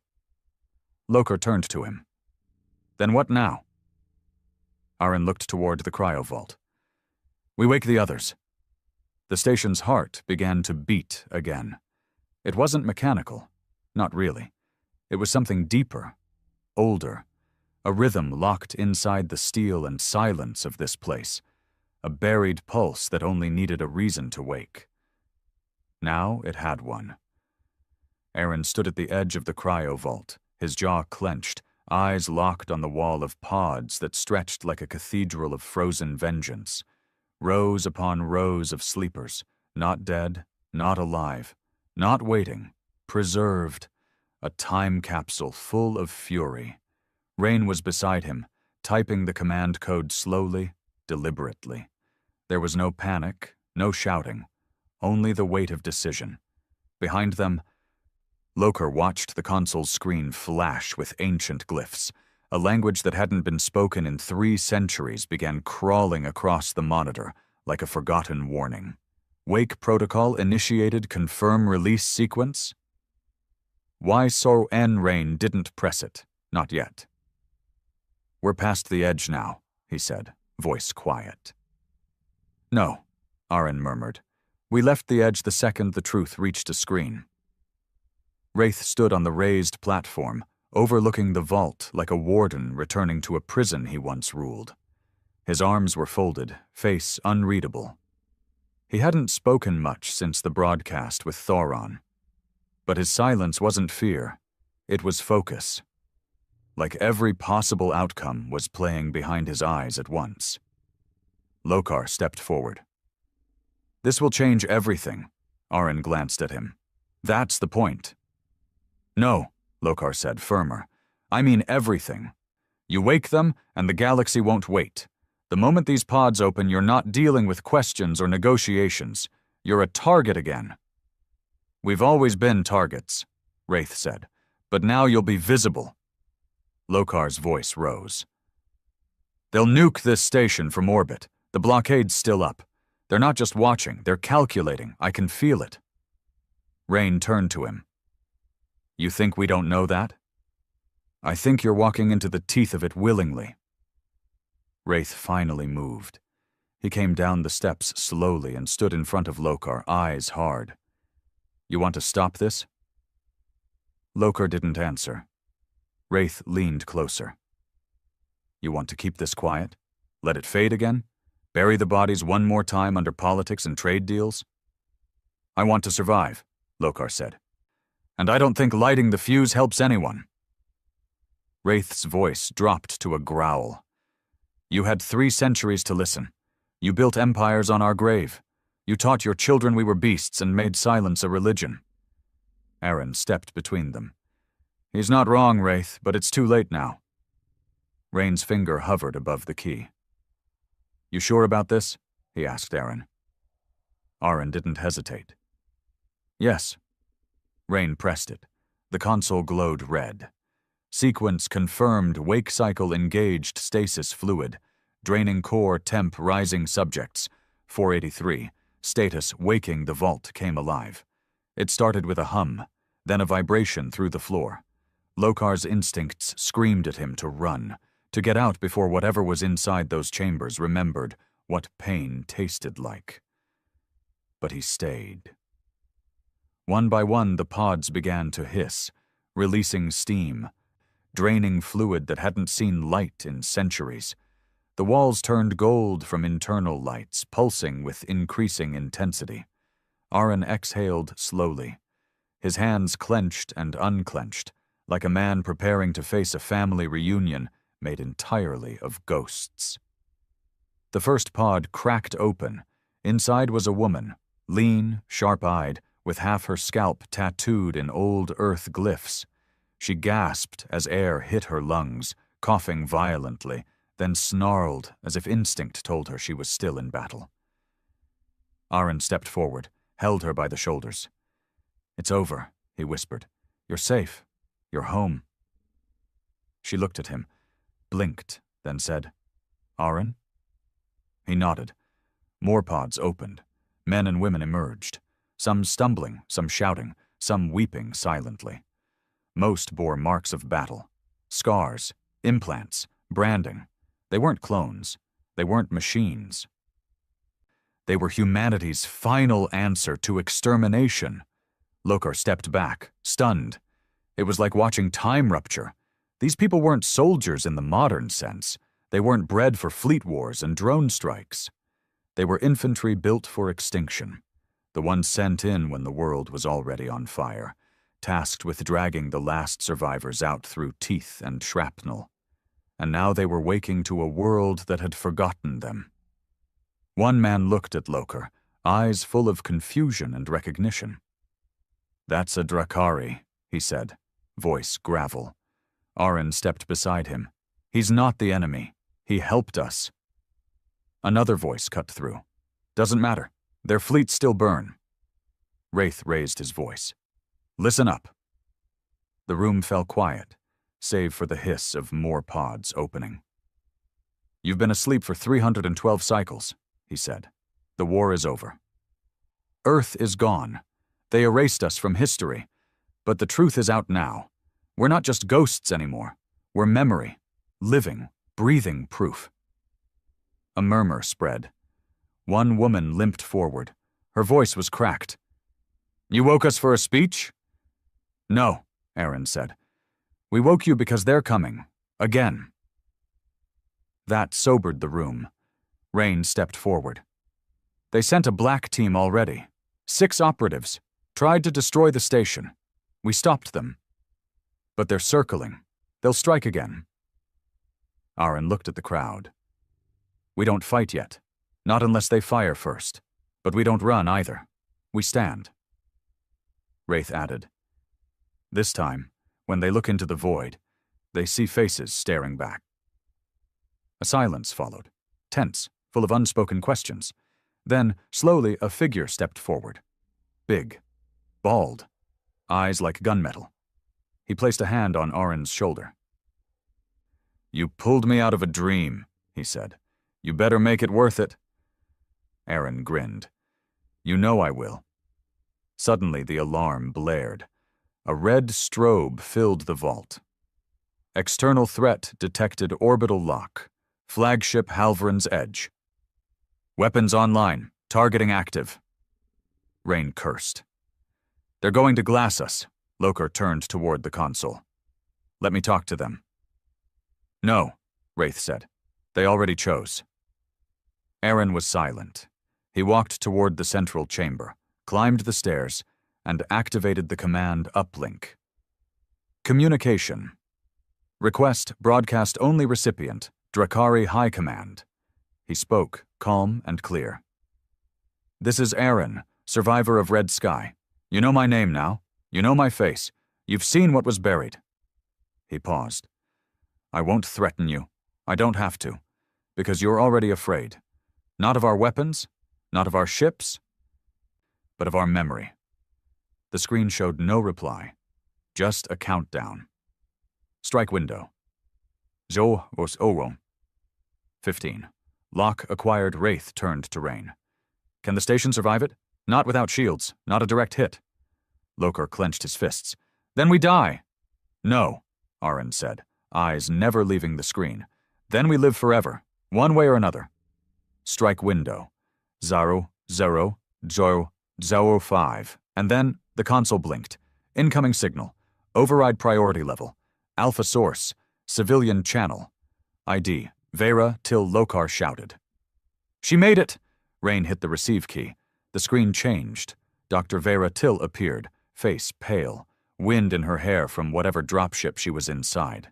Lokar turned to him. "Then what now?" Aaron looked toward the cryovault. "We wake the others." The station's heart began to beat again. It wasn't mechanical. Not really. It was something deeper, older, a rhythm locked inside the steel and silence of this place, a buried pulse that only needed a reason to wake. Now it had one. Aaron stood at the edge of the cryovault, his jaw clenched, eyes locked on the wall of pods that stretched like a cathedral of frozen vengeance. Rows upon rows of sleepers, not dead, not alive, not waiting, preserved, a time capsule full of fury. Rain was beside him, typing the command code slowly, deliberately. There was no panic, no shouting, only the weight of decision. Behind them, Lokar watched the console's screen flash with ancient glyphs. A language that hadn't been spoken in 3 centuries began crawling across the monitor like a forgotten warning. Wake protocol initiated confirm release sequence? Why so Rain didn't press it, not yet. "We're past the edge now," he said, voice quiet. "No," Aaron murmured. "We left the edge the second the truth reached a screen." Wraith stood on the raised platform, overlooking the vault like a warden returning to a prison he once ruled. His arms were folded, face unreadable. He hadn't spoken much since the broadcast with Thorin. But his silence wasn't fear, it was focus. Like every possible outcome was playing behind his eyes at once. Lokar stepped forward. "This will change everything," Aaron glanced at him. "That's the point." "No," Lokar said, firmer. "I mean everything. You wake them, and the galaxy won't wait. The moment these pods open, you're not dealing with questions or negotiations. You're a target again." "We've always been targets," Wraith said. "But now you'll be visible." Lokar's voice rose. "They'll nuke this station from orbit. The blockade's still up. They're not just watching, they're calculating. I can feel it." Rain turned to him. "You think we don't know that?" "I think you're walking into the teeth of it willingly." Wraith finally moved. He came down the steps slowly and stood in front of Lokar, eyes hard. "You want to stop this?" Lokar didn't answer. Wraith leaned closer. "You want to keep this quiet? Let it fade again? Bury the bodies one more time under politics and trade deals?" "I want to survive," Lokar said. "And I don't think lighting the fuse helps anyone." Wraith's voice dropped to a growl. "You had 3 centuries to listen. You built empires on our grave. You taught your children we were beasts and made silence a religion." Aaron stepped between them. He's not wrong, Wraith, but it's too late now. Rain's finger hovered above the key. You sure about this? He asked Aaron. Aaron didn't hesitate. Yes. Rain pressed it. The console glowed red. Sequence confirmed, wake cycle engaged stasis fluid. Draining core temp rising subjects. 483. Status waking the vault came alive. It started with a hum, then a vibration through the floor. Lokar's instincts screamed at him to run, to get out before whatever was inside those chambers remembered what pain tasted like. But he stayed. One by one, the pods began to hiss, releasing steam, draining fluid that hadn't seen light in centuries. The walls turned gold from internal lights, pulsing with increasing intensity. Aaron exhaled slowly. His hands clenched and unclenched, like a man preparing to face a family reunion made entirely of ghosts. The first pod cracked open. Inside was a woman, lean, sharp-eyed, with half her scalp tattooed in old earth glyphs. She gasped as air hit her lungs, coughing violently, then snarled as if instinct told her she was still in battle. Aaron stepped forward, held her by the shoulders. It's over, he whispered. You're safe. You're home. She looked at him, blinked, then said, Aaron? He nodded. More pods opened. Men and women emerged, some stumbling, some shouting, some weeping silently. Most bore marks of battle, scars, implants, branding. They weren't clones. They weren't machines. They were humanity's final answer to extermination. Lokar stepped back, stunned. It was like watching time rupture. These people weren't soldiers in the modern sense. They weren't bred for fleet wars and drone strikes. They were infantry built for extinction, the ones sent in when the world was already on fire, tasked with dragging the last survivors out through teeth and shrapnel. And now they were waking to a world that had forgotten them. One man looked at Lokar, eyes full of confusion and recognition. That's a Drakari, he said, voice gravel. Aaron stepped beside him. He's not the enemy. He helped us. Another voice cut through. Doesn't matter. Their fleets still burn. Wraith raised his voice. Listen up. The room fell quiet, save for the hiss of more pods opening. You've been asleep for 312 cycles, he said. The war is over. Earth is gone. They erased us from history. But the truth is out now. We're not just ghosts anymore. We're memory, living, breathing proof. A murmur spread. One woman limped forward. Her voice was cracked. You woke us for a speech? No, Aaron said. We woke you because they're coming. Again. That sobered the room. Rain stepped forward. They sent a black team already. 6 operatives. Tried to destroy the station. We stopped them. But they're circling. They'll strike again. Aaron looked at the crowd. We don't fight yet. Not unless they fire first. But we don't run either. We stand. Wraith added. This time, when they look into the void, they see faces staring back. A silence followed, tense, full of unspoken questions. Then, slowly, a figure stepped forward. Big, bald, eyes like gunmetal. He placed a hand on Aaron's shoulder. You pulled me out of a dream, he said. You better make it worth it. Aaron grinned. You know I will. Suddenly the alarm blared. A red strobe filled the vault. External threat detected orbital lock. Flagship Halverin's Edge. Weapons online. Targeting active. Rain cursed. They're going to glass us. Lokar turned toward the console. Let me talk to them. No, Wraith said. They already chose. Aaron was silent. He walked toward the central chamber, climbed the stairs, and activated the command uplink. Communication. Request broadcast only recipient, Drakari High Command. He spoke, calm and clear. This is Aaron, survivor of Red Sky. You know my name now. You know my face. You've seen what was buried. He paused. I won't threaten you. I don't have to, because you're already afraid. Not of our weapons, not of our ships, but of our memory. The screen showed no reply, just a countdown. Strike window. Zo was owo. 15. Locke acquired Wraith turned to Rain. Can the station survive it? Not without shields, not a direct hit. Loker clenched his fists. Then we die. No, Aaron said, eyes never leaving the screen. Then we live forever, one way or another. Strike window. 0, 0, 0, 0, 5. And then the console blinked. Incoming signal. Override priority level. Alpha source. Civilian channel. ID. Vera till Lokar shouted. She made it! Rain hit the receive key. The screen changed. Dr. Vera Till appeared, face pale, wind in her hair from whatever dropship she was inside.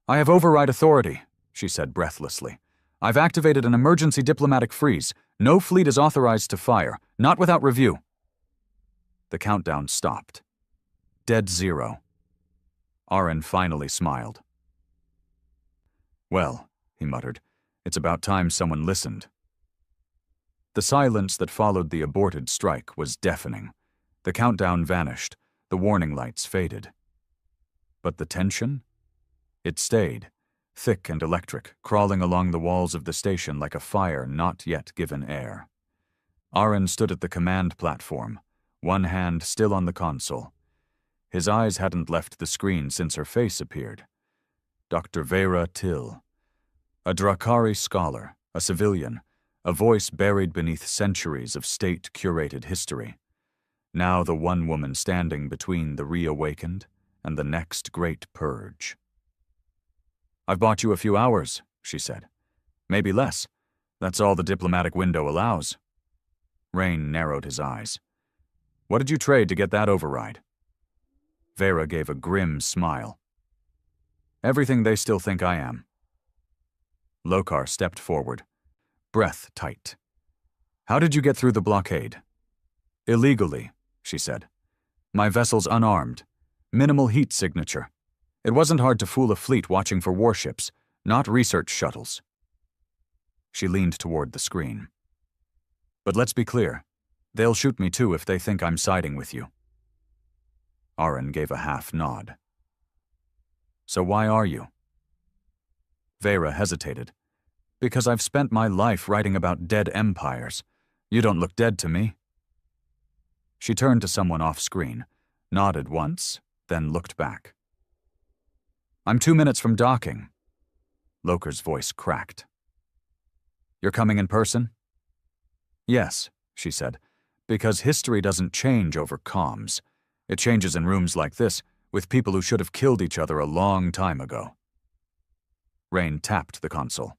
I have override authority, she said breathlessly. I've activated an emergency diplomatic freeze. No fleet is authorized to fire, not without review. The countdown stopped. Dead zero. Aaron finally smiled. Well, he muttered, it's about time someone listened. The silence that followed the aborted strike was deafening. The countdown vanished, the warning lights faded. But the tension? It stayed, thick and electric, crawling along the walls of the station like a fire not yet given air. Aaron stood at the command platform, one hand still on the console. His eyes hadn't left the screen since her face appeared. Dr. Vera Till. A Drakari scholar, a civilian, a voice buried beneath centuries of state-curated history. Now the one woman standing between the reawakened and the next great purge. I've bought you a few hours, she said. Maybe less. That's all the diplomatic window allows. Rain narrowed his eyes. What did you trade to get that override? Vera gave a grim smile. Everything they still think I am. Lokar stepped forward, breath tight. How did you get through the blockade? Illegally, she said. My vessel's unarmed. Minimal heat signature. It wasn't hard to fool a fleet watching for warships, not research shuttles. She leaned toward the screen. But let's be clear. They'll shoot me too if they think I'm siding with you. Aaron gave a half nod. So why are you? Vera hesitated. Because I've spent my life writing about dead empires. You don't look dead to me. She turned to someone off-screen, nodded once, then looked back. I'm 2 minutes from docking. Loker's voice cracked. You're coming in person? Yes, she said, because history doesn't change over comms. It changes in rooms like this, with people who should have killed each other a long time ago. Rain tapped the console.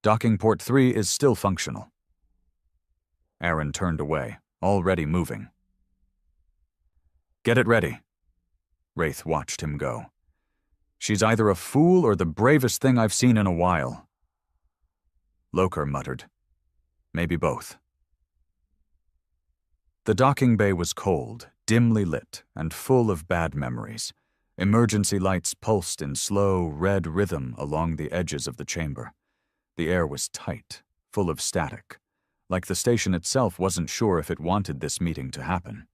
Docking port 3 is still functional. Aaron turned away, already moving. Get it ready. Wraith watched him go. She's either a fool or the bravest thing I've seen in a while. Loker muttered. Maybe both. The docking bay was cold, dimly lit, and full of bad memories. Emergency lights pulsed in slow, red rhythm along the edges of the chamber. The air was tight, full of static, like the station itself wasn't sure if it wanted this meeting to happen.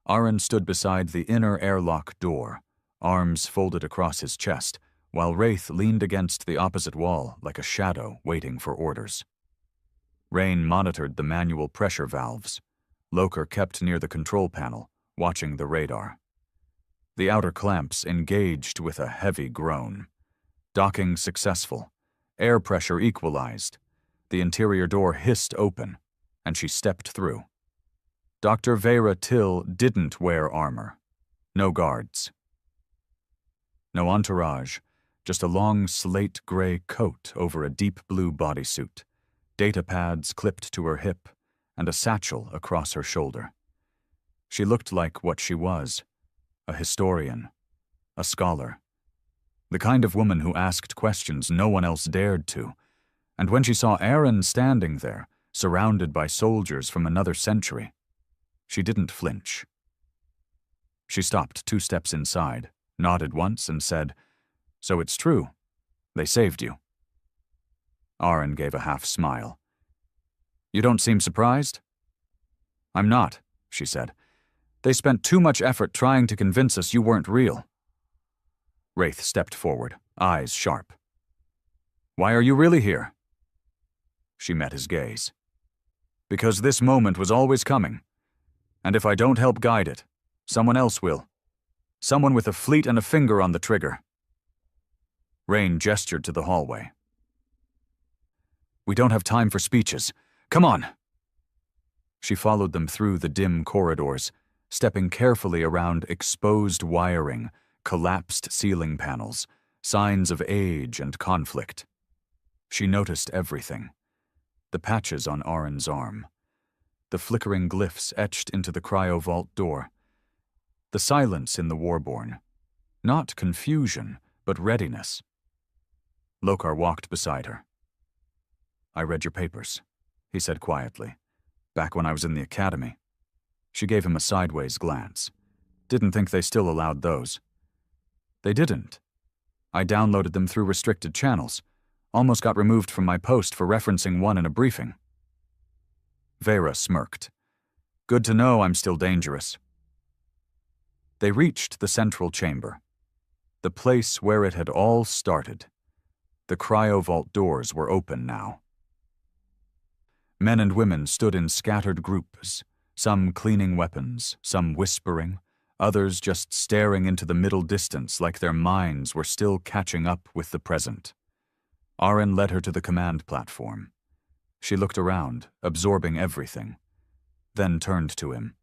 Aaron stood beside the inner airlock door, arms folded across his chest, while Wraith leaned against the opposite wall like a shadow waiting for orders. Rain monitored the manual pressure valves. Loker kept near the control panel, watching the radar. The outer clamps engaged with a heavy groan. Docking successful. Air pressure equalized. The interior door hissed open, and she stepped through. Dr. Vera Till didn't wear armor. No guards. No entourage, just a long slate-gray coat over a deep blue bodysuit, data pads clipped to her hip, and a satchel across her shoulder. She looked like what she was, a historian, a scholar, the kind of woman who asked questions no one else dared to, and when she saw Aaron standing there, surrounded by soldiers from another century, she didn't flinch. She stopped 2 steps inside, nodded once, and said, "So it's true. They saved you." Aaron gave a half-smile. "You don't seem surprised?" "I'm not," she said. "They spent too much effort trying to convince us you weren't real." Wraith stepped forward, eyes sharp. "Why are you really here?" She met his gaze. "Because this moment was always coming. And if I don't help guide it, someone else will. Someone with a fleet and a finger on the trigger." Rain gestured to the hallway. "We don't have time for speeches. Come on." She followed them through the dim corridors, stepping carefully around exposed wiring, collapsed ceiling panels, signs of age and conflict. She noticed everything. The patches on Aaron's arm, the flickering glyphs etched into the cryovault door, the silence in the Warborn. Not confusion, but readiness. Lokar walked beside her. "I read your papers," he said quietly. "Back when I was in the academy." She gave him a sideways glance. "Didn't think they still allowed those." "They didn't. I downloaded them through restricted channels. Almost got removed from my post for referencing one in a briefing." Vera smirked. "Good to know I'm still dangerous." They reached the central chamber, the place where it had all started. The cryovault doors were open now. Men and women stood in scattered groups, some cleaning weapons, some whispering, others just staring into the middle distance like their minds were still catching up with the present. Aaron led her to the command platform. She looked around, absorbing everything, then turned to him.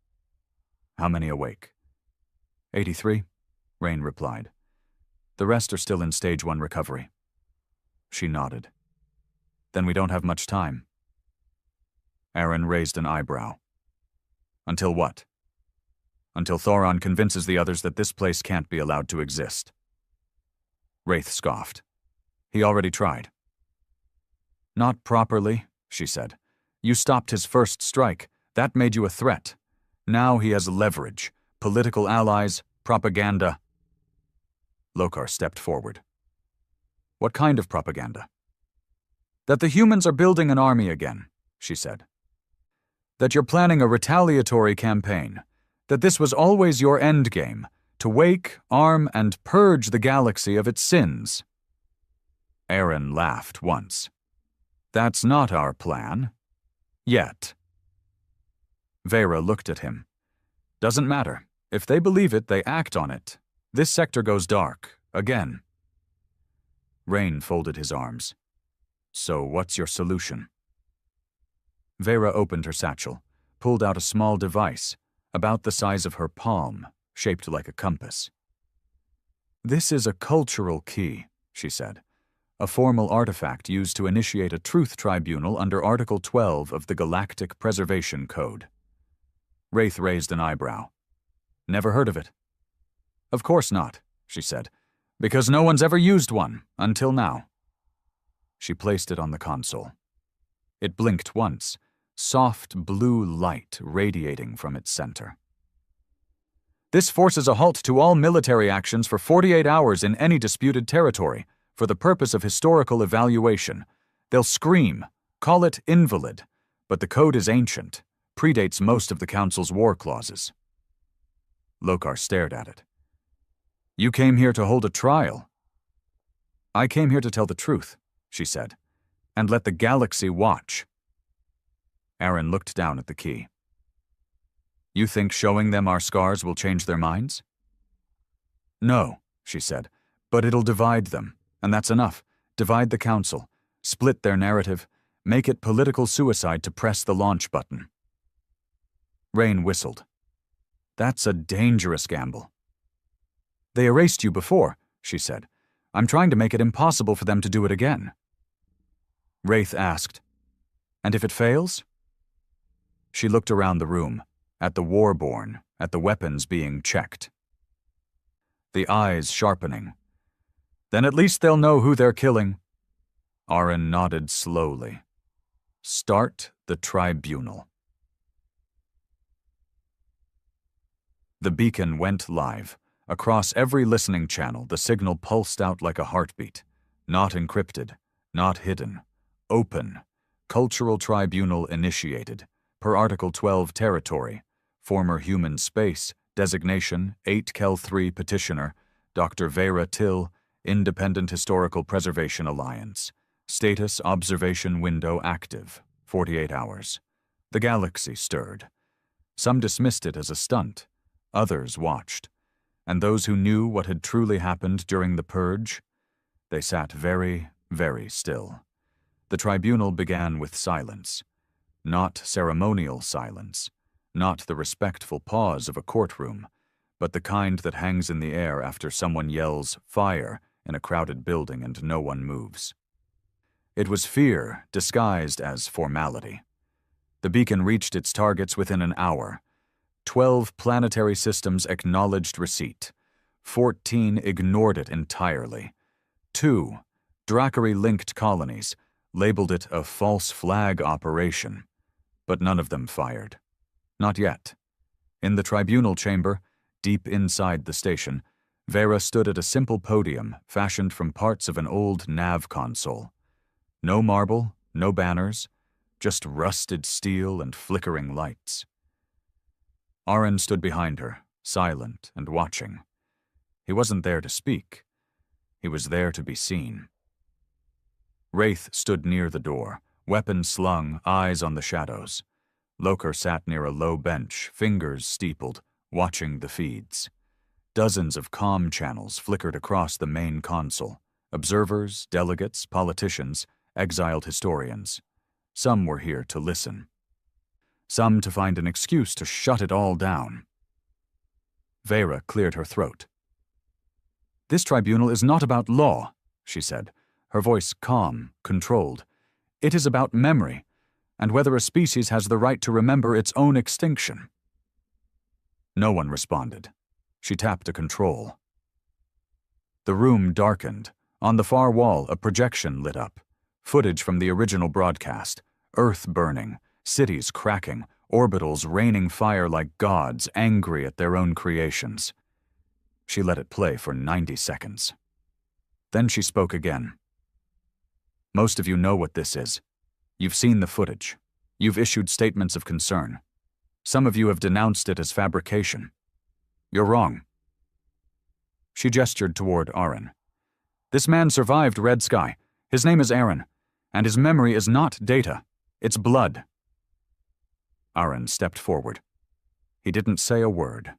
"How many awake?" 83, Rain replied. "The rest are still in stage 1 recovery." She nodded. "Then we don't have much time." Aaron raised an eyebrow. "Until what?" "Until Thoron convinces the others that this place can't be allowed to exist." Wraith scoffed. "He already tried." "Not properly," she said. "You stopped his first strike. That made you a threat. Now he has leverage, political allies, propaganda." Lokar stepped forward. "What kind of propaganda?" "That the humans are building an army again," she said. "That you're planning a retaliatory campaign. That this was always your endgame, to wake, arm, and purge the galaxy of its sins." Aaron laughed once. "That's not our plan. Yet." Vera looked at him. "Doesn't matter. If they believe it, they act on it. This sector goes dark, again." Rain folded his arms. "So what's your solution?" Vera opened her satchel, pulled out a small device, about the size of her palm, shaped like a compass. "This is a cultural key," she said. "A formal artifact used to initiate a truth tribunal under Article 12 of the Galactic Preservation Code." Wraith raised an eyebrow. "Never heard of it." "Of course not," she said, "because no one's ever used one, until now." She placed it on the console. It blinked once, soft blue light radiating from its center. "This forces a halt to all military actions for 48 hours in any disputed territory, for the purpose of historical evaluation. They'll scream, call it invalid, but the code is ancient, predates most of the Council's war clauses." Lokar stared at it. "You came here to hold a trial." "I came here to tell the truth," she said, "and let the galaxy watch." Aaron looked down at the key. "You think showing them our scars will change their minds?" "No," she said, "but it'll divide them, and that's enough. Divide the Council, split their narrative, make it political suicide to press the launch button." Rain whistled. "That's a dangerous gamble." "They erased you before," she said. "I'm trying to make it impossible for them to do it again." Wraith asked, "And if it fails?" She looked around the room, at the Warborn, at the weapons being checked. The eyes sharpening. "Then at least they'll know who they're killing." Aaron nodded slowly. "Start the tribunal." The beacon went live, Across every listening channel, the signal pulsed out like a heartbeat. Not encrypted, not hidden. Open. Cultural Tribunal initiated. Per Article 12 territory. Former human space. Designation 8Kel3 petitioner. Dr. Vera Till, Independent Historical Preservation Alliance. Status observation window active. 48 hours. The galaxy stirred. Some dismissed it as a stunt. Others watched. And those who knew what had truly happened during the purge, they sat very, very still. The tribunal began with silence. Not ceremonial silence. Not the respectful pause of a courtroom, but the kind that hangs in the air after someone yells, "Fire," in a crowded building and no one moves. It was fear disguised as formality. The beacon reached its targets within an hour. 12 planetary systems acknowledged receipt. 14 ignored it entirely. 2 Drackery-linked colonies labeled it a false flag operation, but none of them fired. Not yet. In the tribunal chamber, deep inside the station, Vera stood at a simple podium fashioned from parts of an old nav console. No marble, no banners, just rusted steel and flickering lights. Aaron stood behind her, silent and watching. He wasn't there to speak. He was there to be seen. Wraith stood near the door, weapon slung, eyes on the shadows. Loker sat near a low bench, fingers steepled, watching the feeds. Dozens of comm channels flickered across the main console. Observers, delegates, politicians, exiled historians. Some were here to listen. Some to find an excuse to shut it all down. Vera cleared her throat. "This tribunal is not about law," she said, her voice calm, controlled. "It is about memory, and whether a species has the right to remember its own extinction." No one responded. She tapped a control. The room darkened. On the far wall, a projection lit up. Footage from the original broadcast. Earth burning, cities cracking, orbitals raining fire like gods angry at their own creations. She let it play for 90 seconds. Then she spoke again. "Most of you know what this is. You've seen the footage. You've issued statements of concern. Some of you have denounced it as fabrication. You're wrong." She gestured toward Aaron. "This man survived Red Sky. His name is Aaron, and his memory is not data. It's blood." Aaron stepped forward. He didn't say a word.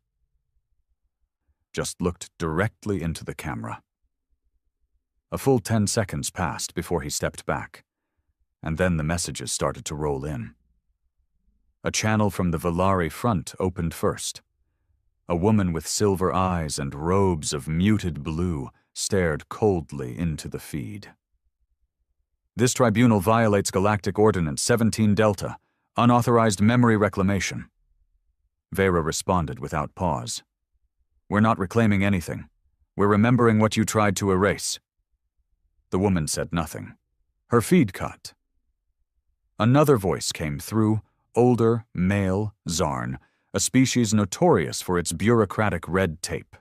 Just looked directly into the camera. A full 10 seconds passed before he stepped back, and then the messages started to roll in. A channel from the Valari front opened first. A woman with silver eyes and robes of muted blue stared coldly into the feed. "This tribunal violates Galactic Ordinance 17 Delta, unauthorized memory reclamation." Vera responded without pause. "We're not reclaiming anything. We're remembering what you tried to erase." The woman said nothing. Her feed cut. Another voice came through, older, male, Zarn, a species notorious for its bureaucratic red tape.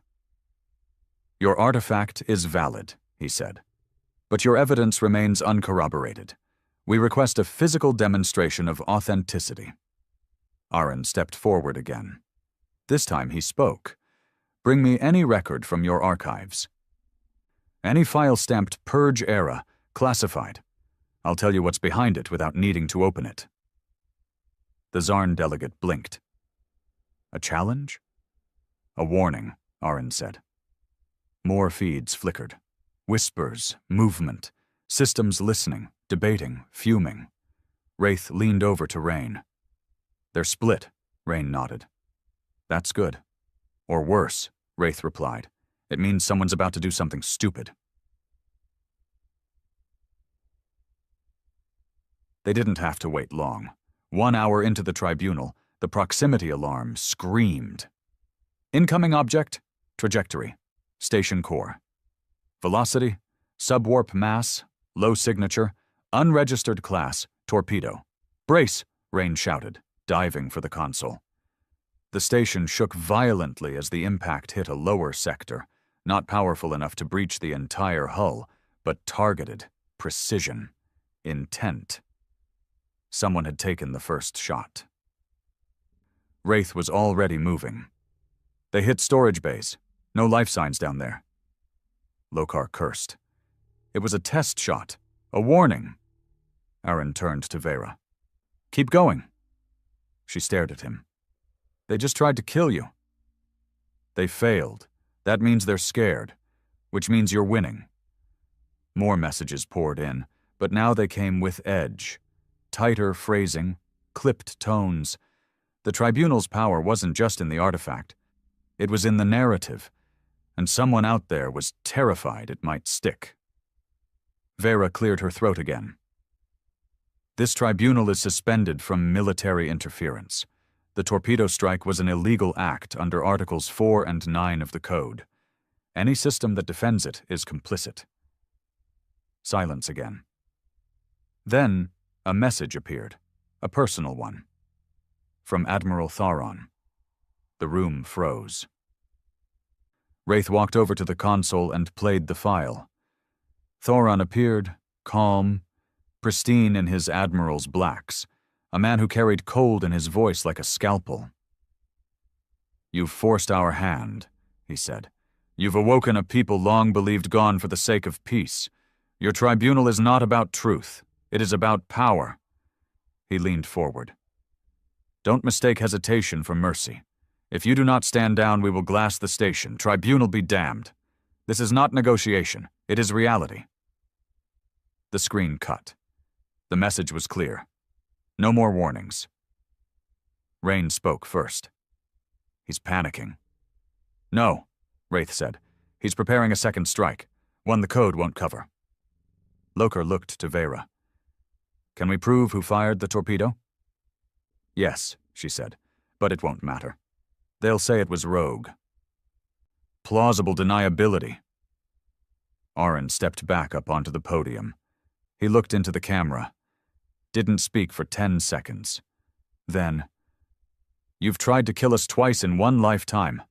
"Your artifact is valid," he said, "but your evidence remains uncorroborated. We request a physical demonstration of authenticity." Aaron stepped forward again. This time he spoke. "Bring me any record from your archives. Any file stamped Purge Era, classified. I'll tell you what's behind it without needing to open it." The Zarn delegate blinked. "A challenge?" "A warning," Aaron said. More feeds flickered. Whispers, movement, systems listening, debating, fuming. Wraith leaned over to Rain. "They're split," Rain nodded. "That's good." "Or worse," Wraith replied. "It means someone's about to do something stupid." They didn't have to wait long. 1 hour into the tribunal, the proximity alarm screamed. "Incoming object, trajectory, station core. Velocity, subwarp mass, low signature, unregistered class, torpedo. Brace," Rain shouted, diving for the console. The station shook violently as the impact hit a lower sector, not powerful enough to breach the entire hull, but targeted, precision, intent. Someone had taken the first shot. Wraith was already moving. They hit storage bays. No life signs down there. Lokar cursed. It was a test shot. A warning. Aaron turned to Vera. Keep going. She stared at him. They just tried to kill you. They failed. That means they're scared, which means you're winning. More messages poured in, but now they came with edge. Tighter phrasing, clipped tones. The tribunal's power wasn't just in the artifact. It was in the narrative, and someone out there was terrified it might stick. Vera cleared her throat again. This tribunal is suspended from military interference. The torpedo strike was an illegal act under Articles 4 and 9 of the Code. Any system that defends it is complicit. Silence again. Then, a message appeared, a personal one. From Admiral Tharon. The room froze. Wraith walked over to the console and played the file. Thoron appeared, calm, pristine in his admiral's blacks, a man who carried cold in his voice like a scalpel. You've forced our hand, he said. You've awoken a people long believed gone for the sake of peace. Your tribunal is not about truth. It is about power. He leaned forward. Don't mistake hesitation for mercy. If you do not stand down, we will glass the station. Tribunal be damned. This is not negotiation. It is reality. The screen cut. The message was clear. No more warnings. Rain spoke first. He's panicking. No, Wraith said. He's preparing a second strike. One the code won't cover. Lokar looked to Vera. Can we prove who fired the torpedo? Yes, she said, but it won't matter. They'll say it was rogue. Plausible deniability. Aaron stepped back up onto the podium. He looked into the camera. Didn't speak for 10 seconds. Then, you've tried to kill us twice in one lifetime.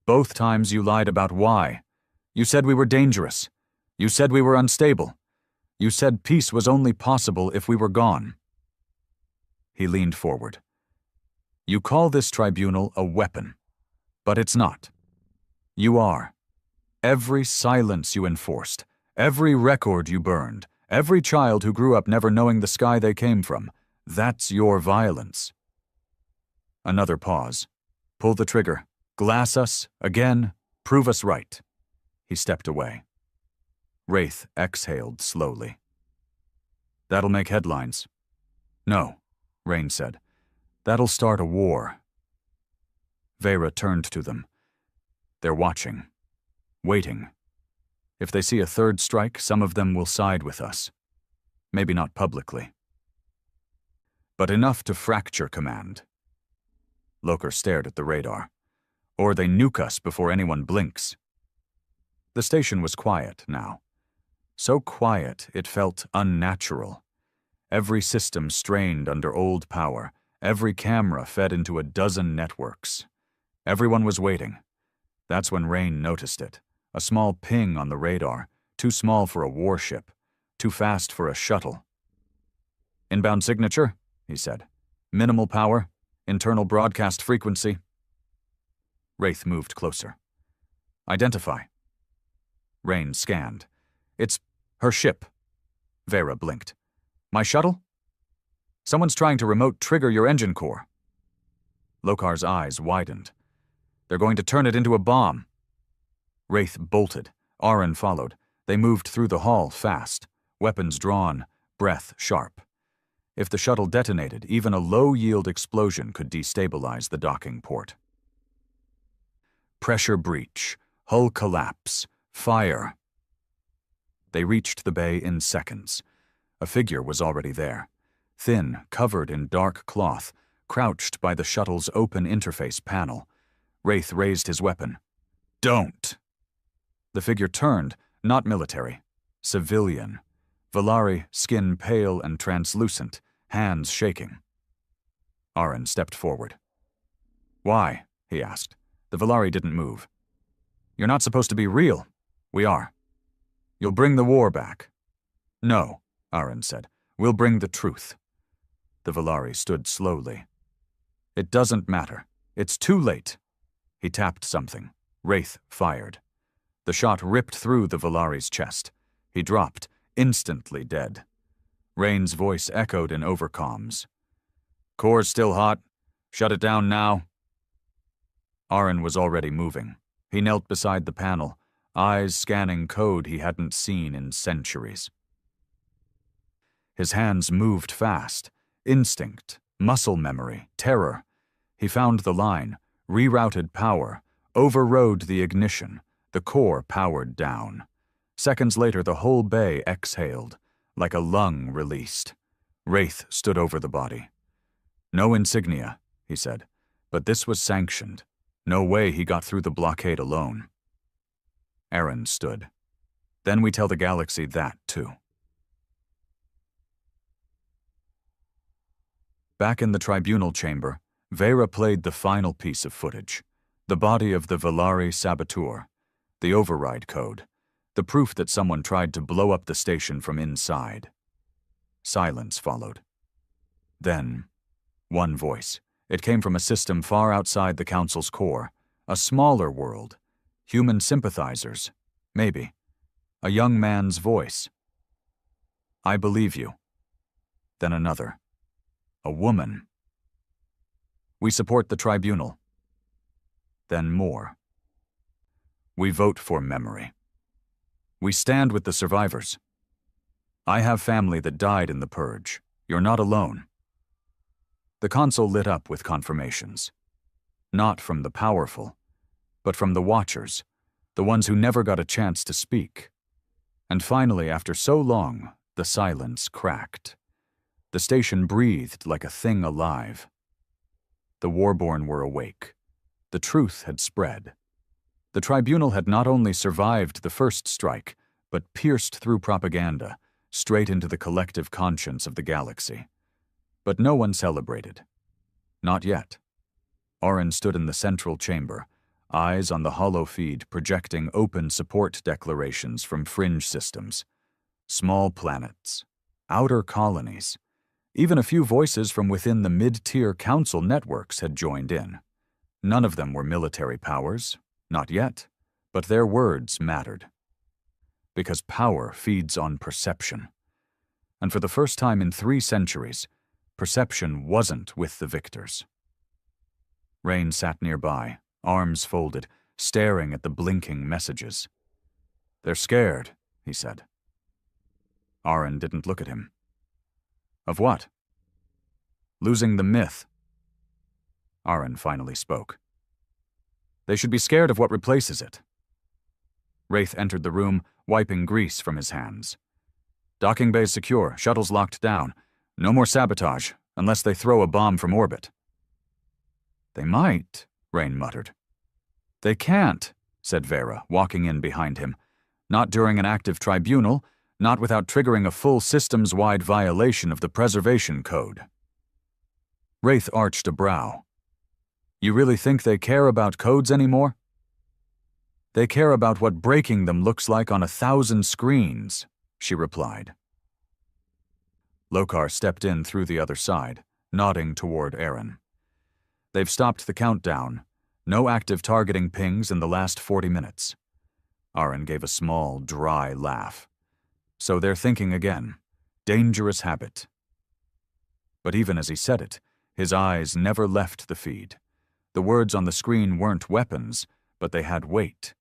Both times you lied about why. You said we were dangerous. You said we were unstable. You said peace was only possible if we were gone. He leaned forward. You call this tribunal a weapon, but it's not. You are. Every silence you enforced, every record you burned, every child who grew up never knowing the sky they came from, that's your violence. Another pause. Pull the trigger. Glass us, again, prove us right. He stepped away. Wraith exhaled slowly. That'll make headlines. No, Rain said. That'll start a war. Vera turned to them. They're watching. Waiting. If they see a third strike, some of them will side with us. Maybe not publicly. But enough to fracture command. Lokar stared at the radar. Or they nuke us before anyone blinks. The station was quiet now. So quiet it felt unnatural. Every system strained under old power. Every camera fed into a dozen networks. Everyone was waiting. That's when Rain noticed it. A small ping on the radar, too small for a warship, too fast for a shuttle. Inbound signature, he said. Minimal power, internal broadcast frequency. Wraith moved closer. Identify. Rain scanned. It's her ship. Vera blinked. My shuttle? Someone's trying to remote trigger your engine core. Lokar's eyes widened. They're going to turn it into a bomb. Wraith bolted. Aaron followed. They moved through the hall fast, weapons drawn, breath sharp. If the shuttle detonated, even a low-yield explosion could destabilize the docking port. Pressure breach, hull collapse, fire. They reached the bay in seconds. A figure was already there, thin, covered in dark cloth, crouched by the shuttle's open interface panel. Wraith raised his weapon. Don't! The figure turned, not military, civilian. Valari, skin pale and translucent, hands shaking. Aaron stepped forward. Why? he asked. The Valari didn't move. "You're not supposed to be real." "We are." "You'll bring the war back." "No," Aaron said. "We'll bring the truth." The Valari stood slowly. "It doesn't matter. It's too late." He tapped something. Wraith fired. The shot ripped through the Valari's chest. He dropped, instantly dead. Rain's voice echoed in overcoms. "Core's still hot. Shut it down now." Aaron was already moving. He knelt beside the panel, eyes scanning code he hadn't seen in centuries. His hands moved fast. Instinct, muscle memory, terror. He found the line, rerouted power, overrode the ignition. The core powered down. Seconds later, the whole bay exhaled, like a lung released. Wraith stood over the body. "No insignia," he said, "but this was sanctioned. No way he got through the blockade alone." Aaron stood. "Then we tell the galaxy that, too." Back in the tribunal chamber, Vera played the final piece of footage. The body of the Valari saboteur, the override code, the proof that someone tried to blow up the station from inside. Silence followed. Then, one voice. It came from a system far outside the Council's core, a smaller world. Human sympathizers, maybe. A young man's voice. "I believe you." Then another. A woman. "We support the tribunal." Then more. "We vote for memory. We stand with the survivors. I have family that died in the purge. You're not alone." The console lit up with confirmations. Not from the powerful, but from the watchers, the ones who never got a chance to speak. And finally, after so long, the silence cracked. The station breathed like a thing alive. The Warborn were awake. The truth had spread. The tribunal had not only survived the first strike, but pierced through propaganda, straight into the collective conscience of the galaxy. But no one celebrated. Not yet. Aaron stood in the central chamber, eyes on the hollow feed projecting open support declarations from fringe systems. Small planets. Outer colonies. Even a few voices from within the mid-tier council networks had joined in. None of them were military powers, not yet, but their words mattered. Because power feeds on perception. And for the first time in 3 centuries, perception wasn't with the victors. Rain sat nearby, arms folded, staring at the blinking messages. "They're scared," he said. Aaron didn't look at him. "Of what?" "Losing the myth." Aaron finally spoke. "They should be scared of what replaces it." Wraith entered the room, wiping grease from his hands. "Docking bay's secure, shuttle's locked down. No more sabotage, unless they throw a bomb from orbit." "They might," Rain muttered. "They can't," said Vera, walking in behind him. "Not during an active tribunal, not without triggering a full systems-wide violation of the preservation code." Wraith arched a brow. "You really think they care about codes anymore?" "They care about what breaking them looks like on 1,000 screens," she replied. Lokar stepped in through the other side, nodding toward Aaron. "They've stopped the countdown. No active targeting pings in the last 40 minutes. Aaron gave a small, dry laugh. "So they're thinking again. Dangerous habit." But even as he said it, his eyes never left the feed. The words on the screen weren't weapons, but they had weight.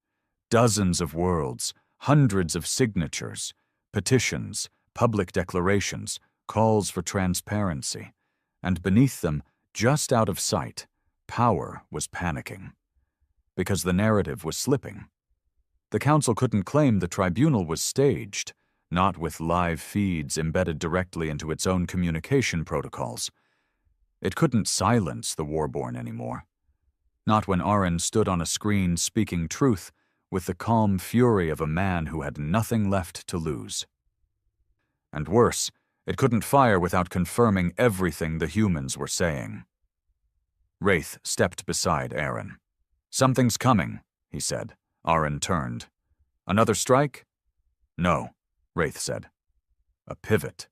Dozens of worlds, hundreds of signatures, petitions, public declarations, calls for transparency. And beneath them, just out of sight, power was panicking. Because the narrative was slipping. The council couldn't claim the tribunal was staged, not with live feeds embedded directly into its own communication protocols. It couldn't silence the Warborn anymore. Not when Aaron stood on a screen speaking truth with the calm fury of a man who had nothing left to lose. And worse, it couldn't fire without confirming everything the humans were saying. Wraith stepped beside Aaron. "Something's coming," he said. Aaron turned. "Another strike?" "No," Wraith said. "A pivot."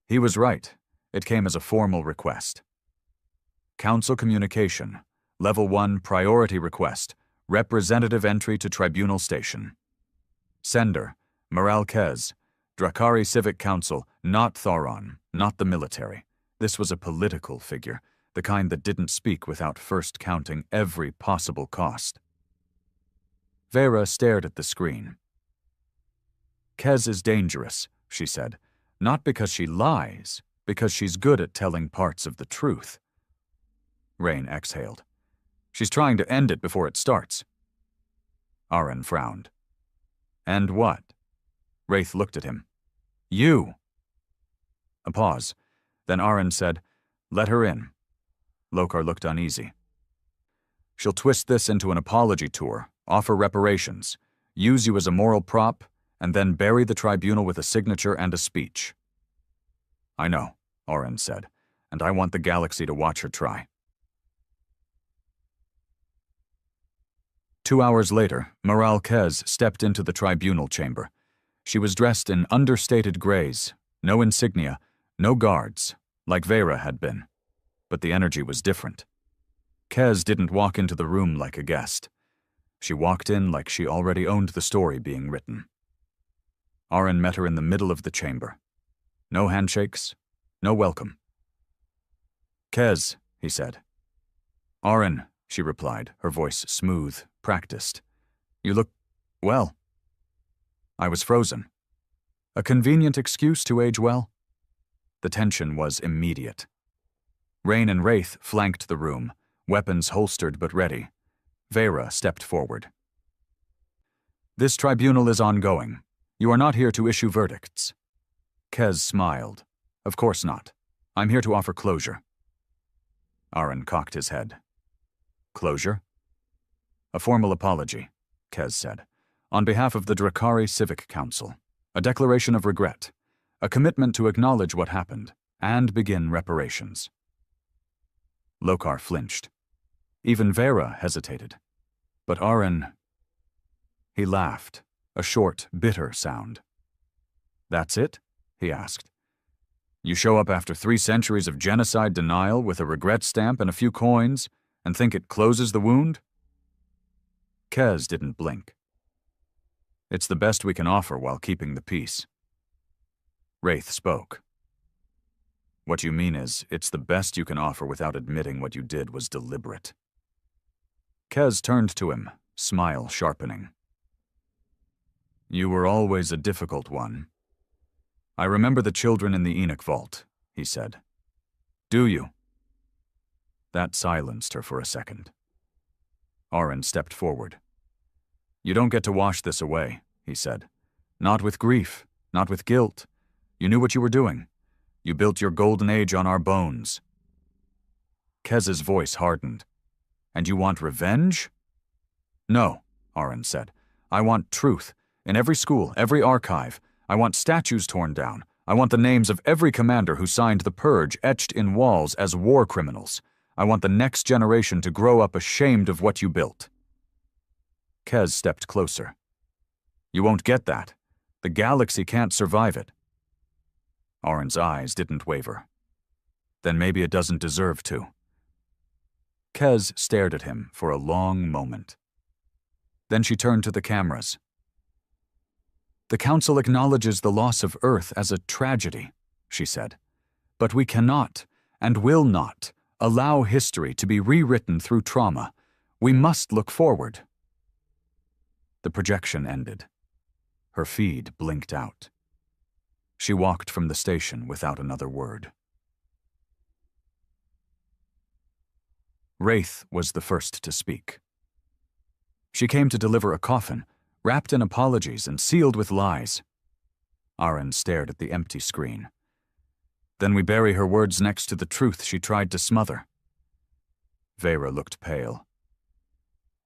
He was right. It came as a formal request. Council Communication, Level 1 Priority Request, Representative Entry to Tribunal Station. Sender, Maralquez, Drakari Civic Council, not Thoron, not the military. This was a political figure, the kind that didn't speak without first counting every possible cost. Vera stared at the screen. "Kez is dangerous," she said, "not because she lies, because she's good at telling parts of the truth." Rain exhaled. "She's trying to end it before it starts." Aaron frowned. "And what?" Wraith looked at him. "You." A pause. Then Aaron said, "Let her in." Lokar looked uneasy. "She'll twist this into an apology tour, offer reparations, use you as a moral prop, and then bury the tribunal with a signature and a speech." "I know," Aaron said, "and I want the galaxy to watch her try." 2 hours later, Maralquez stepped into the tribunal chamber. She was dressed in understated grays, no insignia, no guards, like Vera had been. But the energy was different. Kez didn't walk into the room like a guest. She walked in like she already owned the story being written. Aaron met her in the middle of the chamber. No handshakes, no welcome. "Kez," he said. "Aaron," she replied, her voice smooth, practiced. "You look, well." I was frozen. A convenient excuse to age well? The tension was immediate. Rain and Wraith flanked the room, weapons holstered but ready. Vera stepped forward. "This tribunal is ongoing. You are not here to issue verdicts." Kez smiled. "Of course not. I'm here to offer closure." Aaron cocked his head. "Closure?" "A formal apology," Kez said, "on behalf of the Drakari Civic Council. A declaration of regret. A commitment to acknowledge what happened, and begin reparations." Lokar flinched. Even Vera hesitated. But Aaron... He laughed, a short, bitter sound. "That's it?" he asked. "You show up after 3 centuries of genocide denial with a regret stamp and a few coins, and think it closes the wound?" Kez didn't blink. "It's the best we can offer while keeping the peace." Wraith spoke. "What you mean is, it's the best you can offer without admitting what you did was deliberate." Kez turned to him, smile sharpening. "You were always a difficult one. I remember the children in the Enoch vault," he said. "Do you?" That silenced her for a second. Aaron stepped forward. "You don't get to wash this away," he said. "Not with grief, not with guilt. You knew what you were doing. You built your golden age on our bones." Kez's voice hardened. "And you want revenge?" "No," Aaron said. "I want truth. In every school, every archive. I want statues torn down. I want the names of every commander who signed the purge etched in walls as war criminals. I want the next generation to grow up ashamed of what you built." Kez stepped closer. "You won't get that. The galaxy can't survive it." Aaron's eyes didn't waver. "Then maybe it doesn't deserve to." Kez stared at him for a long moment. Then she turned to the cameras. "The Council acknowledges the loss of Earth as a tragedy," she said. "But we cannot, and will not, allow history to be rewritten through trauma. We must look forward." The projection ended. Her feed blinked out. She walked from the station without another word. Wraith was the first to speak. She came to deliver a coffin, wrapped in apologies and sealed with lies. Aaron stared at the empty screen. "Then we bury her words next to the truth she tried to smother." Vera looked pale.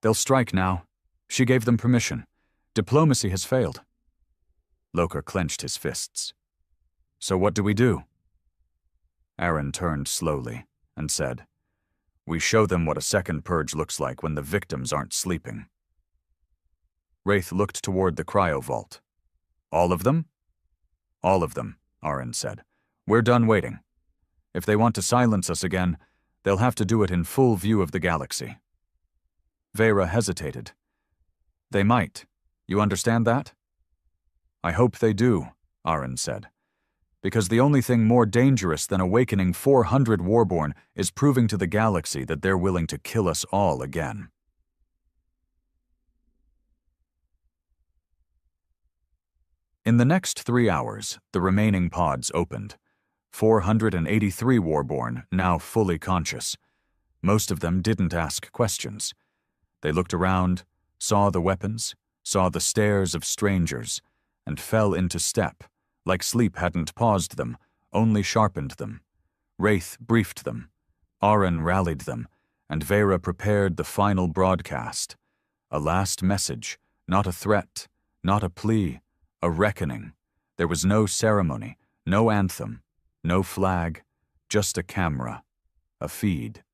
"They'll strike now. She gave them permission. Diplomacy has failed." Lokar clenched his fists. "So what do we do?" Aaron turned slowly, and said, "We show them what a second purge looks like when the victims aren't sleeping." Wraith looked toward the cryo vault. "All of them?" "All of them," Aaron said. "We're done waiting. If they want to silence us again, they'll have to do it in full view of the galaxy." Vera hesitated. "They might. You understand that?" "I hope they do," Aaron said. "Because the only thing more dangerous than awakening 400 Warborn is proving to the galaxy that they're willing to kill us all again." In the next 3 hours, the remaining pods opened. 483 Warborn, now fully conscious. Most of them didn't ask questions. They looked around, saw the weapons, saw the stares of strangers, and fell into step, like sleep hadn't paused them, only sharpened them. Wraith briefed them. Aaron rallied them, and Vera prepared the final broadcast. A last message, not a threat, not a plea, a reckoning. There was no ceremony, no anthem, no flag, just a camera, a feed.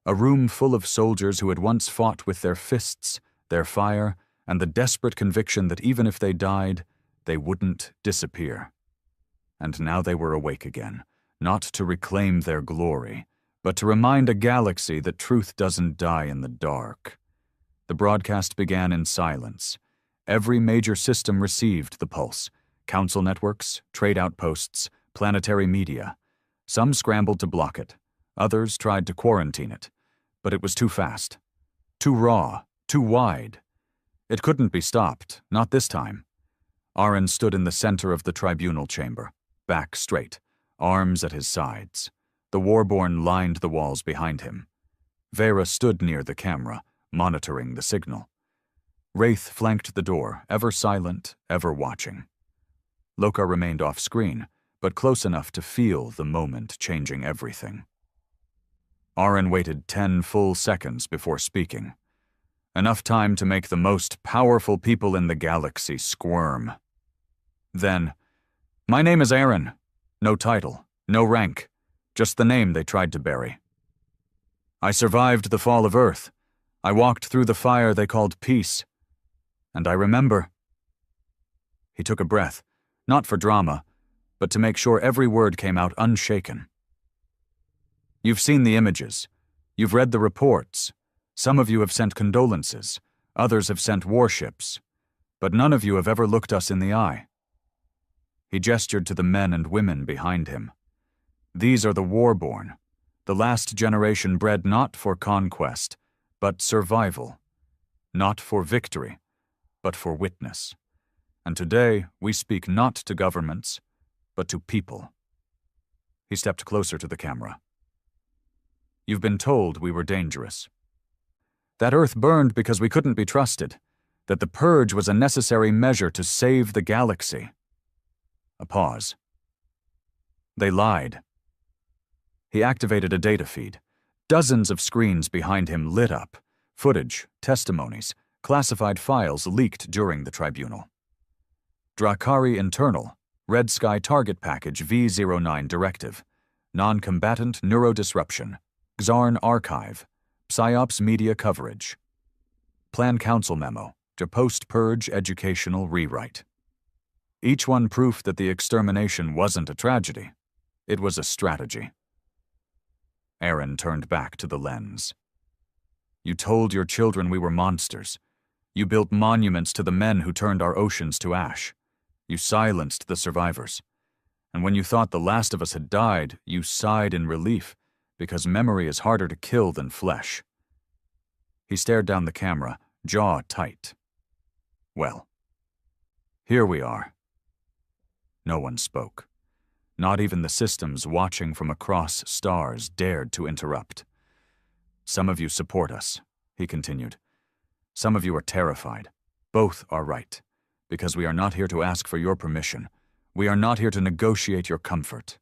A room full of soldiers who had once fought with their fists, their fire, and the desperate conviction that even if they died, they wouldn't disappear. And now they were awake again, not to reclaim their glory, but to remind a galaxy that truth doesn't die in the dark. The broadcast began in silence. Every major system received the pulse: council networks, trade outposts, planetary media. Some scrambled to block it. Others tried to quarantine it. But it was too fast. Too raw. Too wide. It couldn't be stopped, not this time. Aaron stood in the center of the tribunal chamber, back straight, arms at his sides. The Warborn lined the walls behind him. Vera stood near the camera, monitoring the signal. Wraith flanked the door, ever silent, ever watching. Loka remained off-screen, but close enough to feel the moment changing everything. Aaron waited 10 full seconds before speaking. Enough time to make the most powerful people in the galaxy squirm. Then, "My name is Aaron. No title, no rank, just the name they tried to bury. I survived the fall of Earth. I walked through the fire they called peace. And I remember." He took a breath, not for drama, but to make sure every word came out unshaken. "You've seen the images. You've read the reports. Some of you have sent condolences. Others have sent warships. But none of you have ever looked us in the eye." He gestured to the men and women behind him. "These are the Warborn, the last generation bred not for conquest, but survival. Not for victory, but for witness. And today we speak not to governments, but to people." He stepped closer to the camera. "You've been told we were dangerous. That Earth burned because we couldn't be trusted, that the purge was a necessary measure to save the galaxy." A pause. "They lied." He activated a data feed. Dozens of screens behind him lit up. Footage, testimonies, classified files leaked during the tribunal. Drakari Internal, Red Sky Target Package V09 Directive, Non-Combatant Neurodisruption, Xarn Archive, PsyOps Media Coverage. Plan Council Memo, to Post-Purge Educational Rewrite. Each one proof that the extermination wasn't a tragedy. It was a strategy. Aaron turned back to the lens. "You told your children we were monsters. You built monuments to the men who turned our oceans to ash. You silenced the survivors. And when you thought the last of us had died, you sighed in relief, because memory is harder to kill than flesh." He stared down the camera, jaw tight. "Well, here we are." No one spoke. Not even the systems watching from across stars dared to interrupt. "Some of you support us," he continued. "Some of you are terrified. Both are right, because we are not here to ask for your permission. We are not here to negotiate your comfort."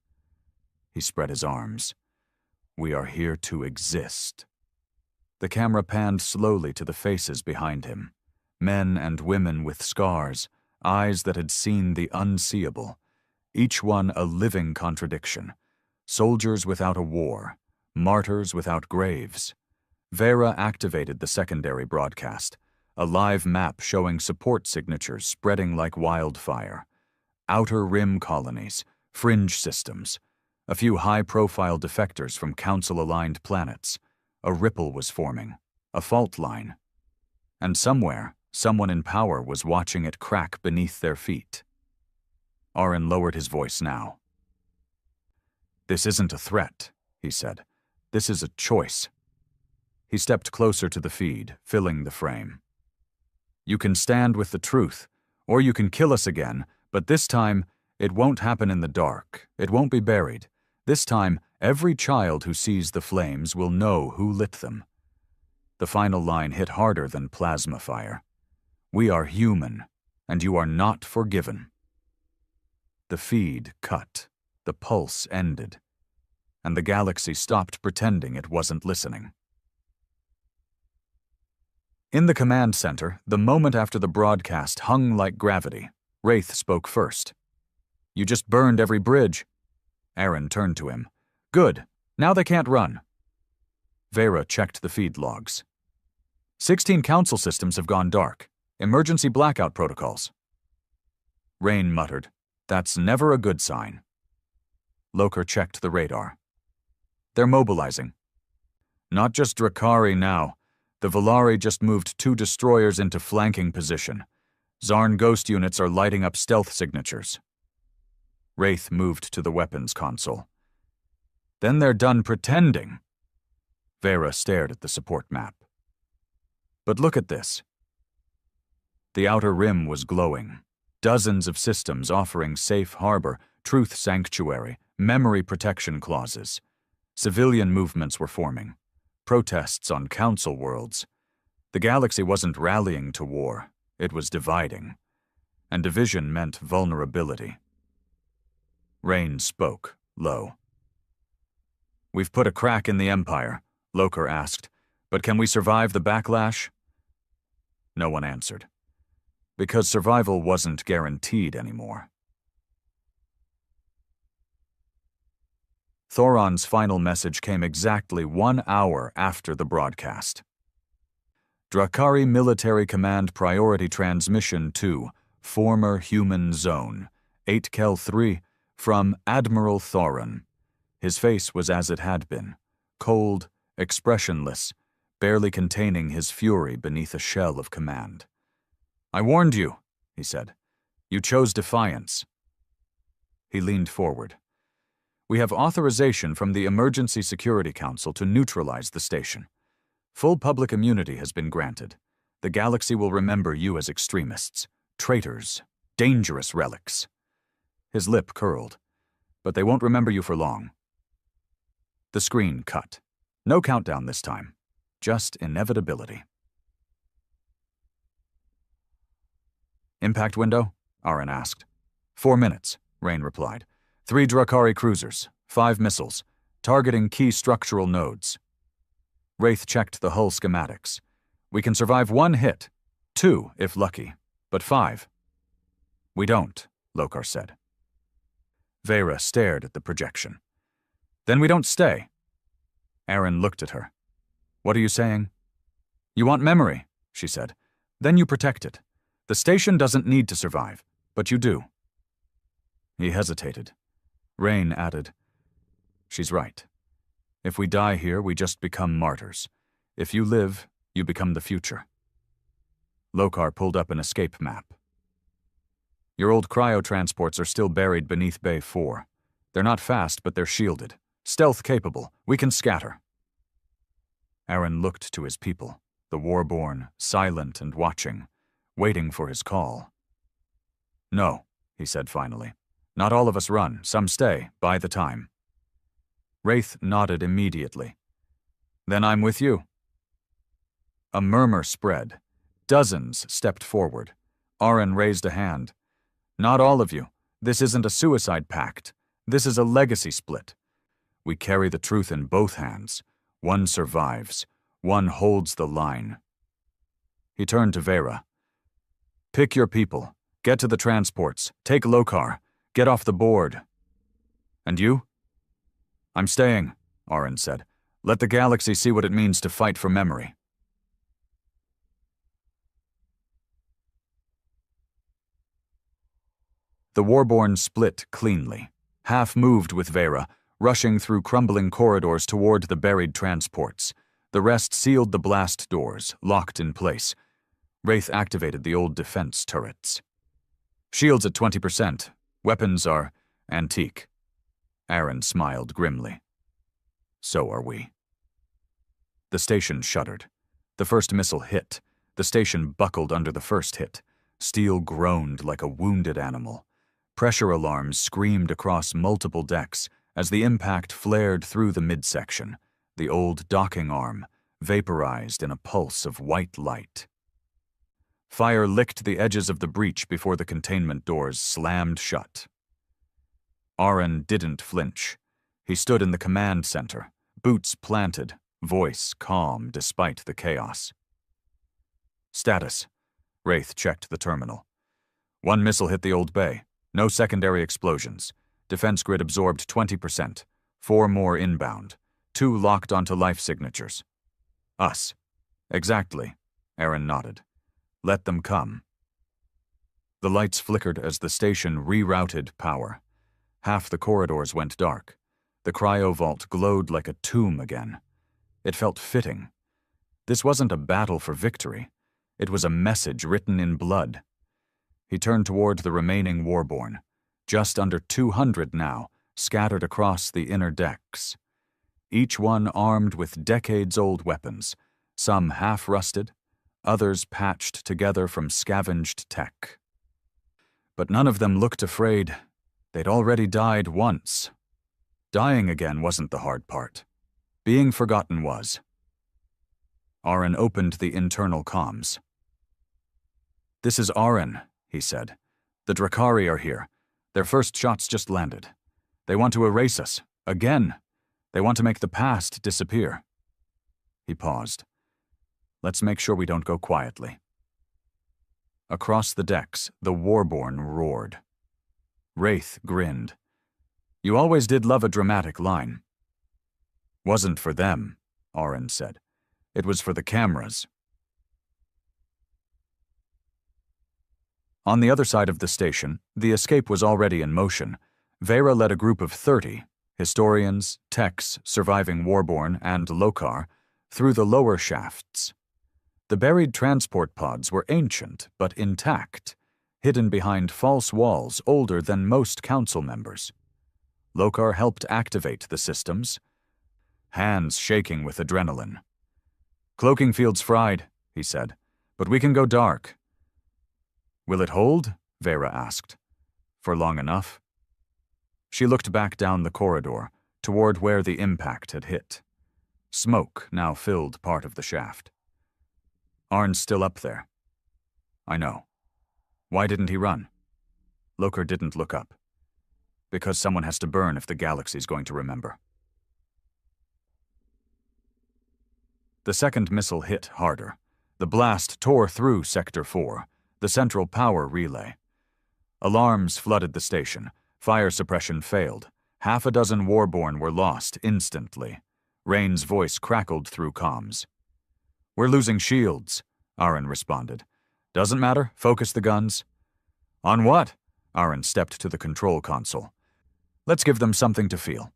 He spread his arms. "We are here to exist." The camera panned slowly to the faces behind him. Men and women with scars, eyes that had seen the unseeable. Each one a living contradiction. Soldiers without a war, Martyrs without graves. Vera activated the secondary broadcast, a live map showing support signatures spreading like wildfire. Outer rim colonies, fringe systems, a few high-profile defectors from Council-aligned planets. A ripple was forming, a fault line. And somewhere, someone in power was watching it crack beneath their feet. Aaron lowered his voice now. "This isn't a threat," he said. "This is a choice." He stepped closer to the feed, filling the frame. "You can stand with the truth, or you can kill us again, but this time, it won't happen in the dark. It won't be buried. This time, every child who sees the flames will know who lit them." The final line hit harder than plasma fire. "We are human, and you are not forgiven." The feed cut, the pulse ended, and the galaxy stopped pretending it wasn't listening. In the command center, the moment after the broadcast hung like gravity. Wraith spoke first. "You just burned every bridge." Aaron turned to him. "Good. Now they can't run." Vera checked the feed logs. 16 council systems have gone dark. Emergency blackout protocols. Rain muttered, "That's never a good sign." Loker checked the radar. "They're mobilizing." "Not just Drakari now. The Volari just moved 2 destroyers into flanking position. Zarn ghost units are lighting up stealth signatures." Wraith moved to the weapons console. "Then they're done pretending." Vera stared at the support map. "But look at this." The outer rim was glowing. Dozens of systems offering safe harbor, truth sanctuary, memory protection clauses. Civilian movements were forming. Protests on council worlds. The galaxy wasn't rallying to war, it was dividing. And division meant vulnerability. Rain spoke, low. "We've put a crack in the Empire," Loker asked, "but can we survive the backlash?" No one answered. Because survival wasn't guaranteed anymore. Thoron's final message came exactly 1 hour after the broadcast. Drakari Military Command Priority Transmission to Former Human Zone, 8 Kel 3, from Admiral Thoron. His face was as it had been, cold, expressionless, barely containing his fury beneath a shell of command. "I warned you," he said. "You chose defiance." He leaned forward. "We have authorization from the Emergency Security Council to neutralize the station. Full public immunity has been granted. The galaxy will remember you as extremists, traitors, dangerous relics." His lip curled. "But they won't remember you for long." The screen cut. No countdown this time. Just inevitability. "Impact window?" Aaron asked. 4 minutes, Rain replied. 3 Drakari cruisers, 5 missiles, targeting key structural nodes. Wraith checked the hull schematics. "We can survive 1 hit, 2 if lucky, but 5. "We don't," Lokar said. Vera stared at the projection. "Then we don't stay." Aaron looked at her. "What are you saying?" "You want memory," she said. "Then you protect it. The station doesn't need to survive, but you do." He hesitated. Rain added, "She's right. If we die here, we just become martyrs. If you live, you become the future." Lokar pulled up an escape map. "Your old cryotransports are still buried beneath Bay 4. They're not fast, but they're shielded. Stealth capable. We can scatter." Aaron looked to his people, the warborn, silent and watching, waiting for his call. "No," he said finally. "Not all of us run. Some stay, by the time." Wraith nodded immediately. "Then I'm with you." A murmur spread. Dozens stepped forward. Aaron raised a hand. "Not all of you. This isn't a suicide pact. This is a legacy split. We carry the truth in both hands. One survives. One holds the line." He turned to Vera. "Pick your people. Get to the transports. Take Lokar. Get off the board." "And you?" "I'm staying," Aaron said. Let the galaxy see what it means to fight for memory. The Warborn split cleanly, half moved with Vera, rushing through crumbling corridors toward the buried transports. The rest sealed the blast doors, locked in place. Wraith activated the old defense turrets. Shields at 20%. Weapons are antique. Aaron smiled grimly. So are we. The station shuddered. The first missile hit. The station buckled under the first hit. Steel groaned like a wounded animal. Pressure alarms screamed across multiple decks as the impact flared through the midsection, the old docking arm, vaporized in a pulse of white light. Fire licked the edges of the breach before the containment doors slammed shut. Aaron didn't flinch. He stood in the command center, boots planted, voice calm despite the chaos. Status. Wraith checked the terminal. 1 missile hit the old bay. No secondary explosions. Defense grid absorbed 20%. 4 more inbound. 2 locked onto life signatures. Us. Exactly. Aaron nodded. Let them come. The lights flickered as the station rerouted power. Half the corridors went dark. The cryovault glowed like a tomb again. It felt fitting. This wasn't a battle for victory. It was a message written in blood. He turned toward the remaining Warborn, just under 200 now, scattered across the inner decks. Each one armed with decades-old weapons, some half-rusted, others patched together from scavenged tech. But none of them looked afraid. They'd already died once. Dying again wasn't the hard part. Being forgotten was. Aaron opened the internal comms. "This is Aaron," he said. "The Drakari are here. Their first shots just landed. They want to erase us. Again. They want to make the past disappear." He paused. "Let's make sure we don't go quietly." Across the decks, the Warborn roared. Wraith grinned. "You always did love a dramatic line." "Wasn't for them," Aaron said. "It was for the cameras." On the other side of the station, the escape was already in motion. Vera led a group of 30, historians, techs, surviving Warborn, and Lokar, through the lower shafts. The buried transport pods were ancient but intact, hidden behind false walls older than most council members. Lokar helped activate the systems, hands shaking with adrenaline. "Cloaking field's fried," he said, "but we can go dark." "Will it hold?" Vera asked. "For long enough?" She looked back down the corridor, toward where the impact had hit. Smoke now filled part of the shaft. "Arn's still up there." "I know. Why didn't he run?" Lokar didn't look up. "Because someone has to burn if the galaxy's going to remember." The second missile hit harder. The blast tore through Sector 4, the central power relay. Alarms flooded the station. Fire suppression failed. Half a dozen Warborn were lost instantly. Rain's voice crackled through comms. "We're losing shields," Aaron responded. "Doesn't matter. Focus the guns." "On what?" Aaron stepped to the control console. "Let's give them something to feel."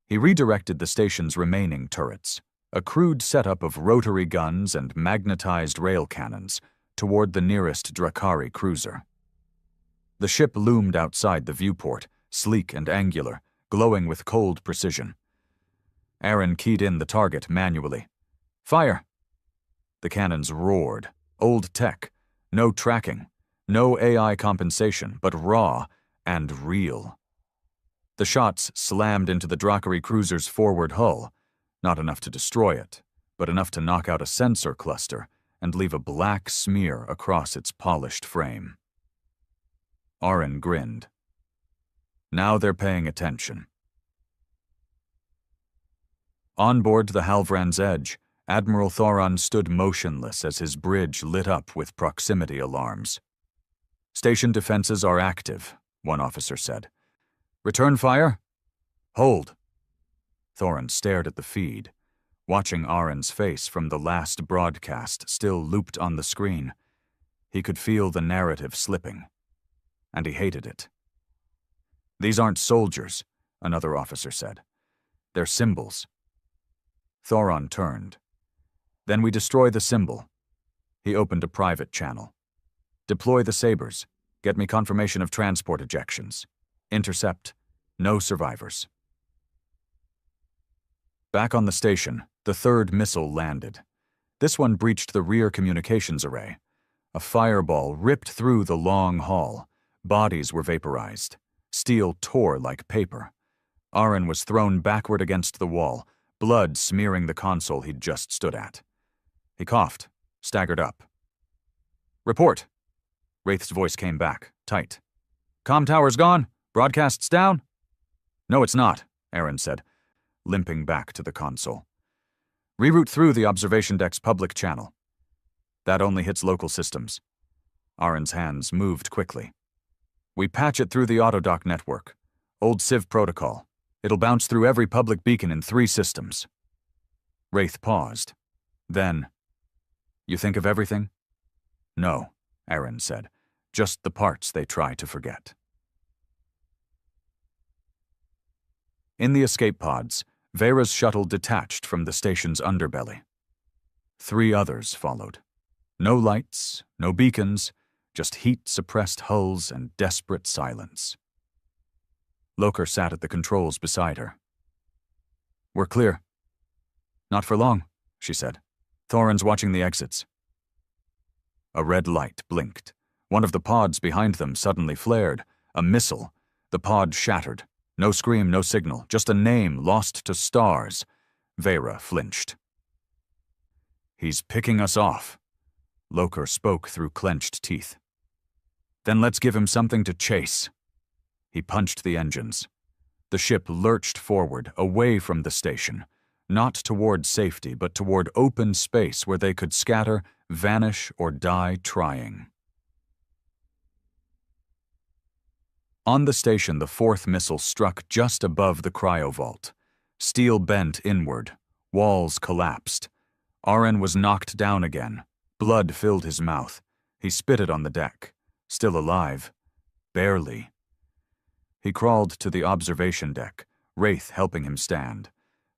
He redirected the station's remaining turrets, a crude setup of rotary guns and magnetized rail cannons, toward the nearest Drakari cruiser. The ship loomed outside the viewport, sleek and angular, glowing with cold precision. Aaron keyed in the target manually. "Fire!" The cannons roared. Old tech. No tracking. No AI compensation, but raw and real. The shots slammed into the Drakari cruiser's forward hull, not enough to destroy it, but enough to knock out a sensor cluster and leave a black smear across its polished frame. Aaron grinned. Now they're paying attention. On board the Halvran's Edge, Admiral Thoron stood motionless as his bridge lit up with proximity alarms. "Station defenses are active," one officer said. "Return fire? Hold." Thorin stared at the feed, watching Aron's face from the last broadcast still looped on the screen. He could feel the narrative slipping, and he hated it. "These aren't soldiers," another officer said. "They're symbols." Thorin turned. "Then we destroy the symbol." He opened a private channel. "Deploy the sabers. Get me confirmation of transport ejections. Intercept. No survivors." Back on the station, the third missile landed. This one breached the rear communications array. A fireball ripped through the long hall. Bodies were vaporized. Steel tore like paper. Aron was thrown backward against the wall, blood smearing the console he'd just stood at. He coughed, staggered up. "Report." Wraith's voice came back, tight. "Comm tower's gone? Broadcast's down?" "No, it's not," Aron said, limping back to the console. "Reroute through the observation deck's public channel." "That only hits local systems." Aron's hands moved quickly. "We patch it through the Audiobook network. Old Civ protocol. It'll bounce through every public beacon in 3 systems. Wraith paused. Then, "You think of everything?" "No," Aron said. "Just the parts they try to forget." In the escape pods, Vera's shuttle detached from the station's underbelly. 3 others followed. No lights, no beacons, just heat-suppressed hulls and desperate silence. Loker sat at the controls beside her. "We're clear." "Not for long," she said. "Thorin's watching the exits." A red light blinked. One of the pods behind them suddenly flared. A missile. The pod shattered. No scream, no signal, just a name lost to stars. Vera flinched. "He's picking us off." Loker spoke through clenched teeth. "Then let's give him something to chase." He punched the engines. The ship lurched forward, away from the station, not toward safety, but toward open space where they could scatter, vanish, or die trying. On the station, the 4th missile struck just above the cryovault. Steel bent inward. Walls collapsed. Aron was knocked down again. Blood filled his mouth. He spitted on the deck. Still alive. Barely. He crawled to the observation deck, Wraith helping him stand.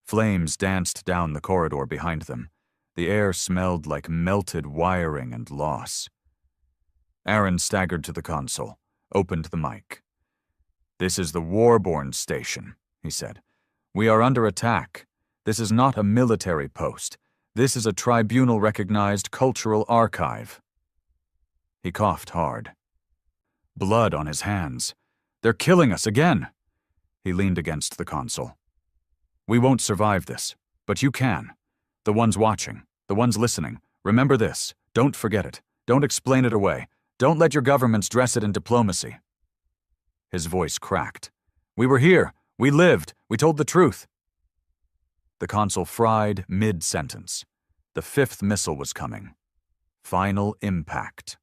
Flames danced down the corridor behind them. The air smelled like melted wiring and loss. Aron staggered to the console, opened the mic. "This is the Warborn station," he said. "We are under attack. This is not a military post. This is a tribunal-recognized cultural archive." He coughed hard. Blood on his hands. "They're killing us again." He leaned against the console. "We won't survive this, but you can. The ones watching, the ones listening. Remember this. Don't forget it. Don't explain it away. Don't let your governments dress it in diplomacy." His voice cracked. "We were here. We lived. We told the truth." The console fried mid-sentence. The 5th missile was coming. Final impact.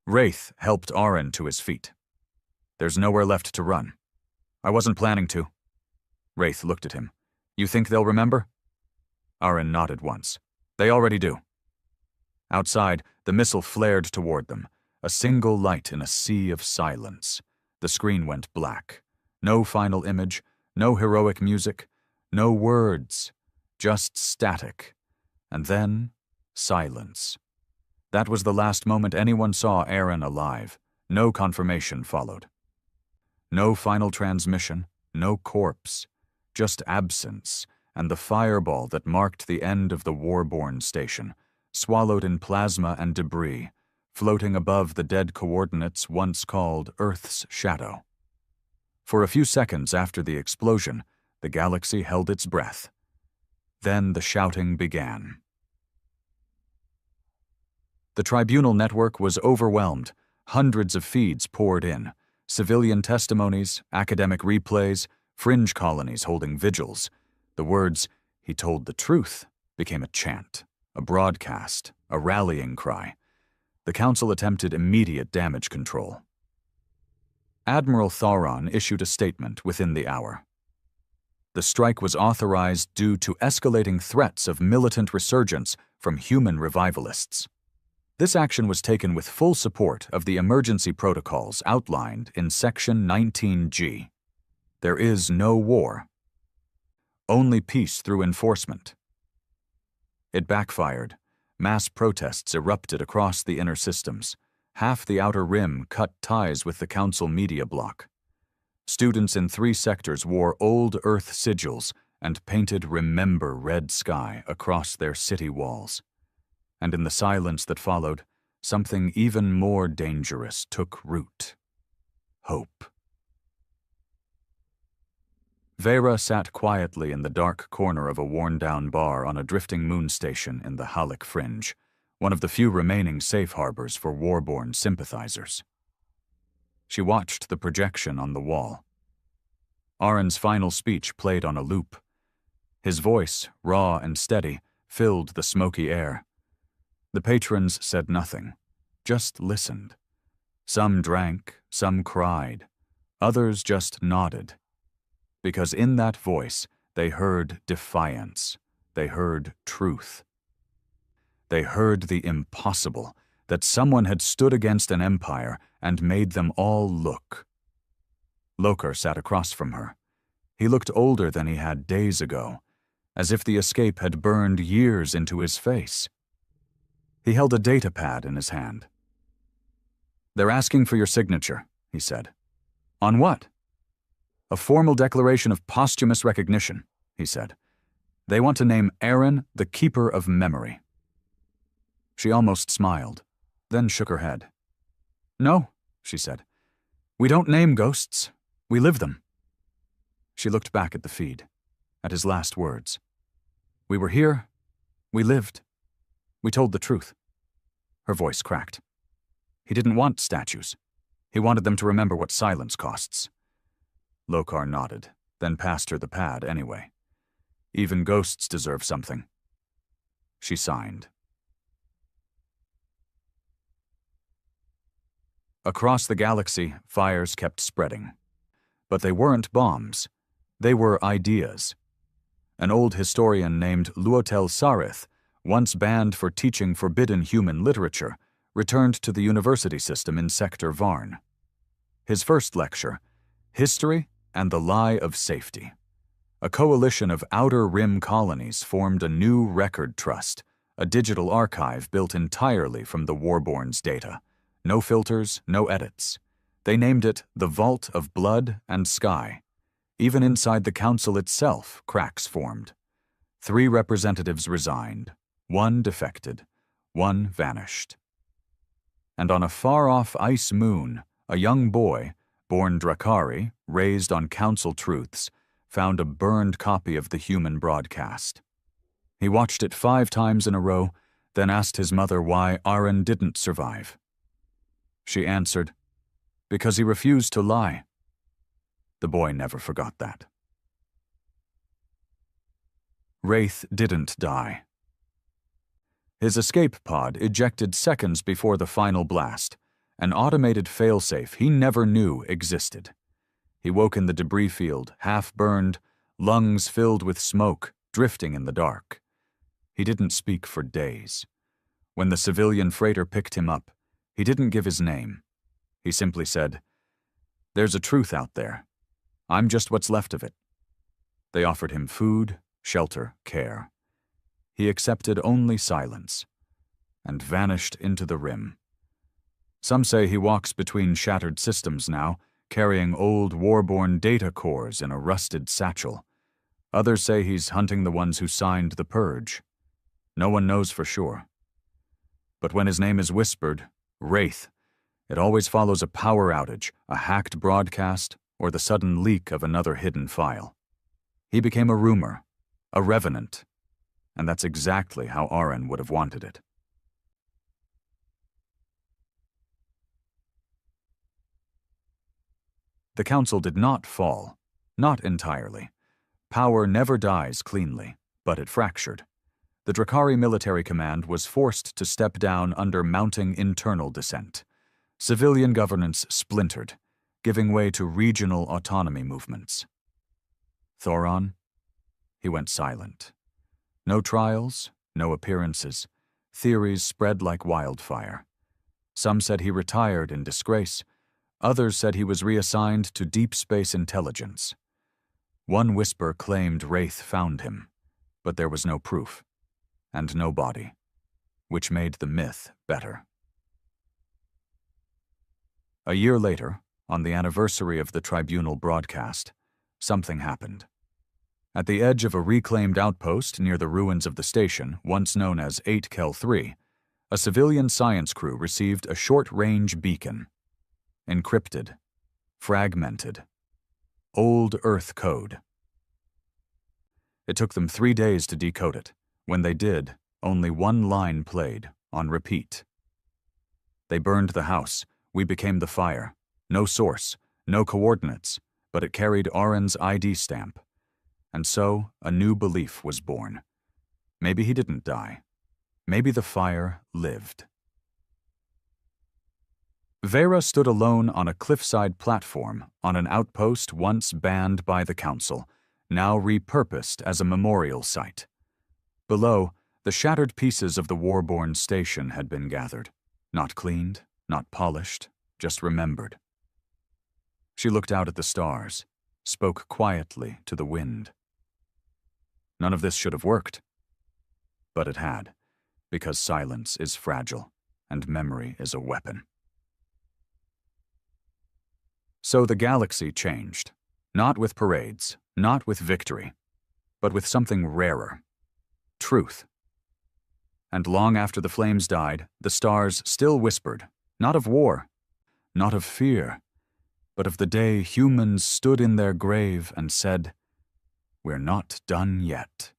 Wraith helped Aron to his feet. "There's nowhere left to run." "I wasn't planning to." Wraith looked at him. "You think they'll remember?" Aron nodded once. "They already do." Outside, the missile flared toward them. A single light in a sea of silence. The screen went black. No final image, no heroic music, no words, just static. And then, silence. That was the last moment anyone saw Aron alive. No confirmation followed. No final transmission, no corpse, just absence, and the fireball that marked the end of the Warborn station, swallowed in plasma and debris, floating above the dead coordinates once called Earth's shadow. For a few seconds after the explosion, the galaxy held its breath. Then the shouting began. The tribunal network was overwhelmed. Hundreds of feeds poured in. Civilian testimonies, academic replays, fringe colonies holding vigils. The words, "He told the truth," became a chant, a broadcast, a rallying cry. The council attempted immediate damage control. Admiral Thauron issued a statement within the hour. The strike was authorized due to escalating threats of militant resurgence from human revivalists. This action was taken with full support of the emergency protocols outlined in Section 19G. There is no war. Only peace through enforcement. It backfired. Mass protests erupted across the inner systems. Half the outer rim cut ties with the council media block. Students in 3 sectors wore old Earth sigils and painted "Remember Red Sky" across their city walls. And in the silence that followed, something even more dangerous took root. Hope. Vera sat quietly in the dark corner of a worn-down bar on a drifting moon station in the Halleck Fringe, one of the few remaining safe harbors for war-born sympathizers. She watched the projection on the wall. Aron's final speech played on a loop. His voice, raw and steady, filled the smoky air. The patrons said nothing, just listened. Some drank, some cried, others just nodded. Because in that voice, they heard defiance, they heard truth. They heard the impossible, that someone had stood against an empire and made them all look. Lokar sat across from her. He looked older than he had days ago, as if the escape had burned years into his face. He held a data pad in his hand. "They're asking for your signature," he said. "On what?" "A formal declaration of posthumous recognition," he said. "They want to name Aaron the Keeper of Memory." She almost smiled, then shook her head. "No," she said. "We don't name ghosts. We live them." She looked back at the feed, at his last words. "We were here. We lived. We told the truth." Her voice cracked. He didn't want statues. He wanted them to remember what silence costs. Lokar nodded, then passed her the pad anyway. Even ghosts deserve something. She signed. Across the galaxy, fires kept spreading. But they weren't bombs. They were ideas. An old historian named Luotel Sarith, once banned for teaching forbidden human literature, returned to the university system in Sector Varn. His first lecture, History and the Lie of Safety. A coalition of outer rim colonies formed a new record trust, a digital archive built entirely from the Warborn's data. No filters, no edits. They named it the Vault of Blood and Sky. Even inside the council itself, cracks formed. 3 representatives resigned. 1 defected. 1 vanished. And on a far-off ice moon, a young boy, born Drakari, raised on council truths, found a burned copy of the human broadcast. He watched it 5 times in a row, then asked his mother why Aron didn't survive. She answered, "Because he refused to lie." The boy never forgot that. Wraith didn't die. His escape pod ejected seconds before the final blast, an automated failsafe he never knew existed. He woke in the debris field, half-burned, lungs filled with smoke, drifting in the dark. He didn't speak for days. When the civilian freighter picked him up, he didn't give his name. He simply said, "There's a truth out there. I'm just what's left of it." They offered him food, shelter, care. He accepted only silence, and vanished into the rim. Some say he walks between shattered systems now, carrying old war-born data cores in a rusted satchel. Others say he's hunting the ones who signed the purge. No one knows for sure. But when his name is whispered, Wraith, it always follows a power outage, a hacked broadcast, or the sudden leak of another hidden file. He became a rumor, a revenant, and that's exactly how Aron would have wanted it. The council did not fall, not entirely. Power never dies cleanly, but it fractured. The Drakari military command was forced to step down under mounting internal dissent. Civilian governance splintered. giving way to regional autonomy movements. Thoron? He went silent. No trials, no appearances. Theories spread like wildfire. Some said he retired in disgrace. Others said he was reassigned to deep space intelligence. One whisper claimed Wraith found him, but there was no proof, and no body, which made the myth better. A year later, on the anniversary of the tribunal broadcast, something happened. At the edge of a reclaimed outpost near the ruins of the station, once known as 8Kel-3, a civilian science crew received a short-range beacon. Encrypted. Fragmented. Old Earth code. It took them 3 days to decode it. When they did, only one line played, on repeat. They burned the house. We became the fire. No source, no coordinates, but it carried Aren's ID stamp. And so, a new belief was born. Maybe he didn't die. Maybe the fire lived. Vera stood alone on a cliffside platform on an outpost once banned by the Council, now repurposed as a memorial site. Below, the shattered pieces of the war-born station had been gathered. Not cleaned, not polished, just remembered. She looked out at the stars, spoke quietly to the wind. None of this should have worked. But it had, because silence is fragile, and memory is a weapon. So the galaxy changed, not with parades, not with victory, but with something rarer. Truth. And long after the flames died, the stars still whispered, not of war, not of fear, but of the day humans stood in their grave and said, "We're not done yet."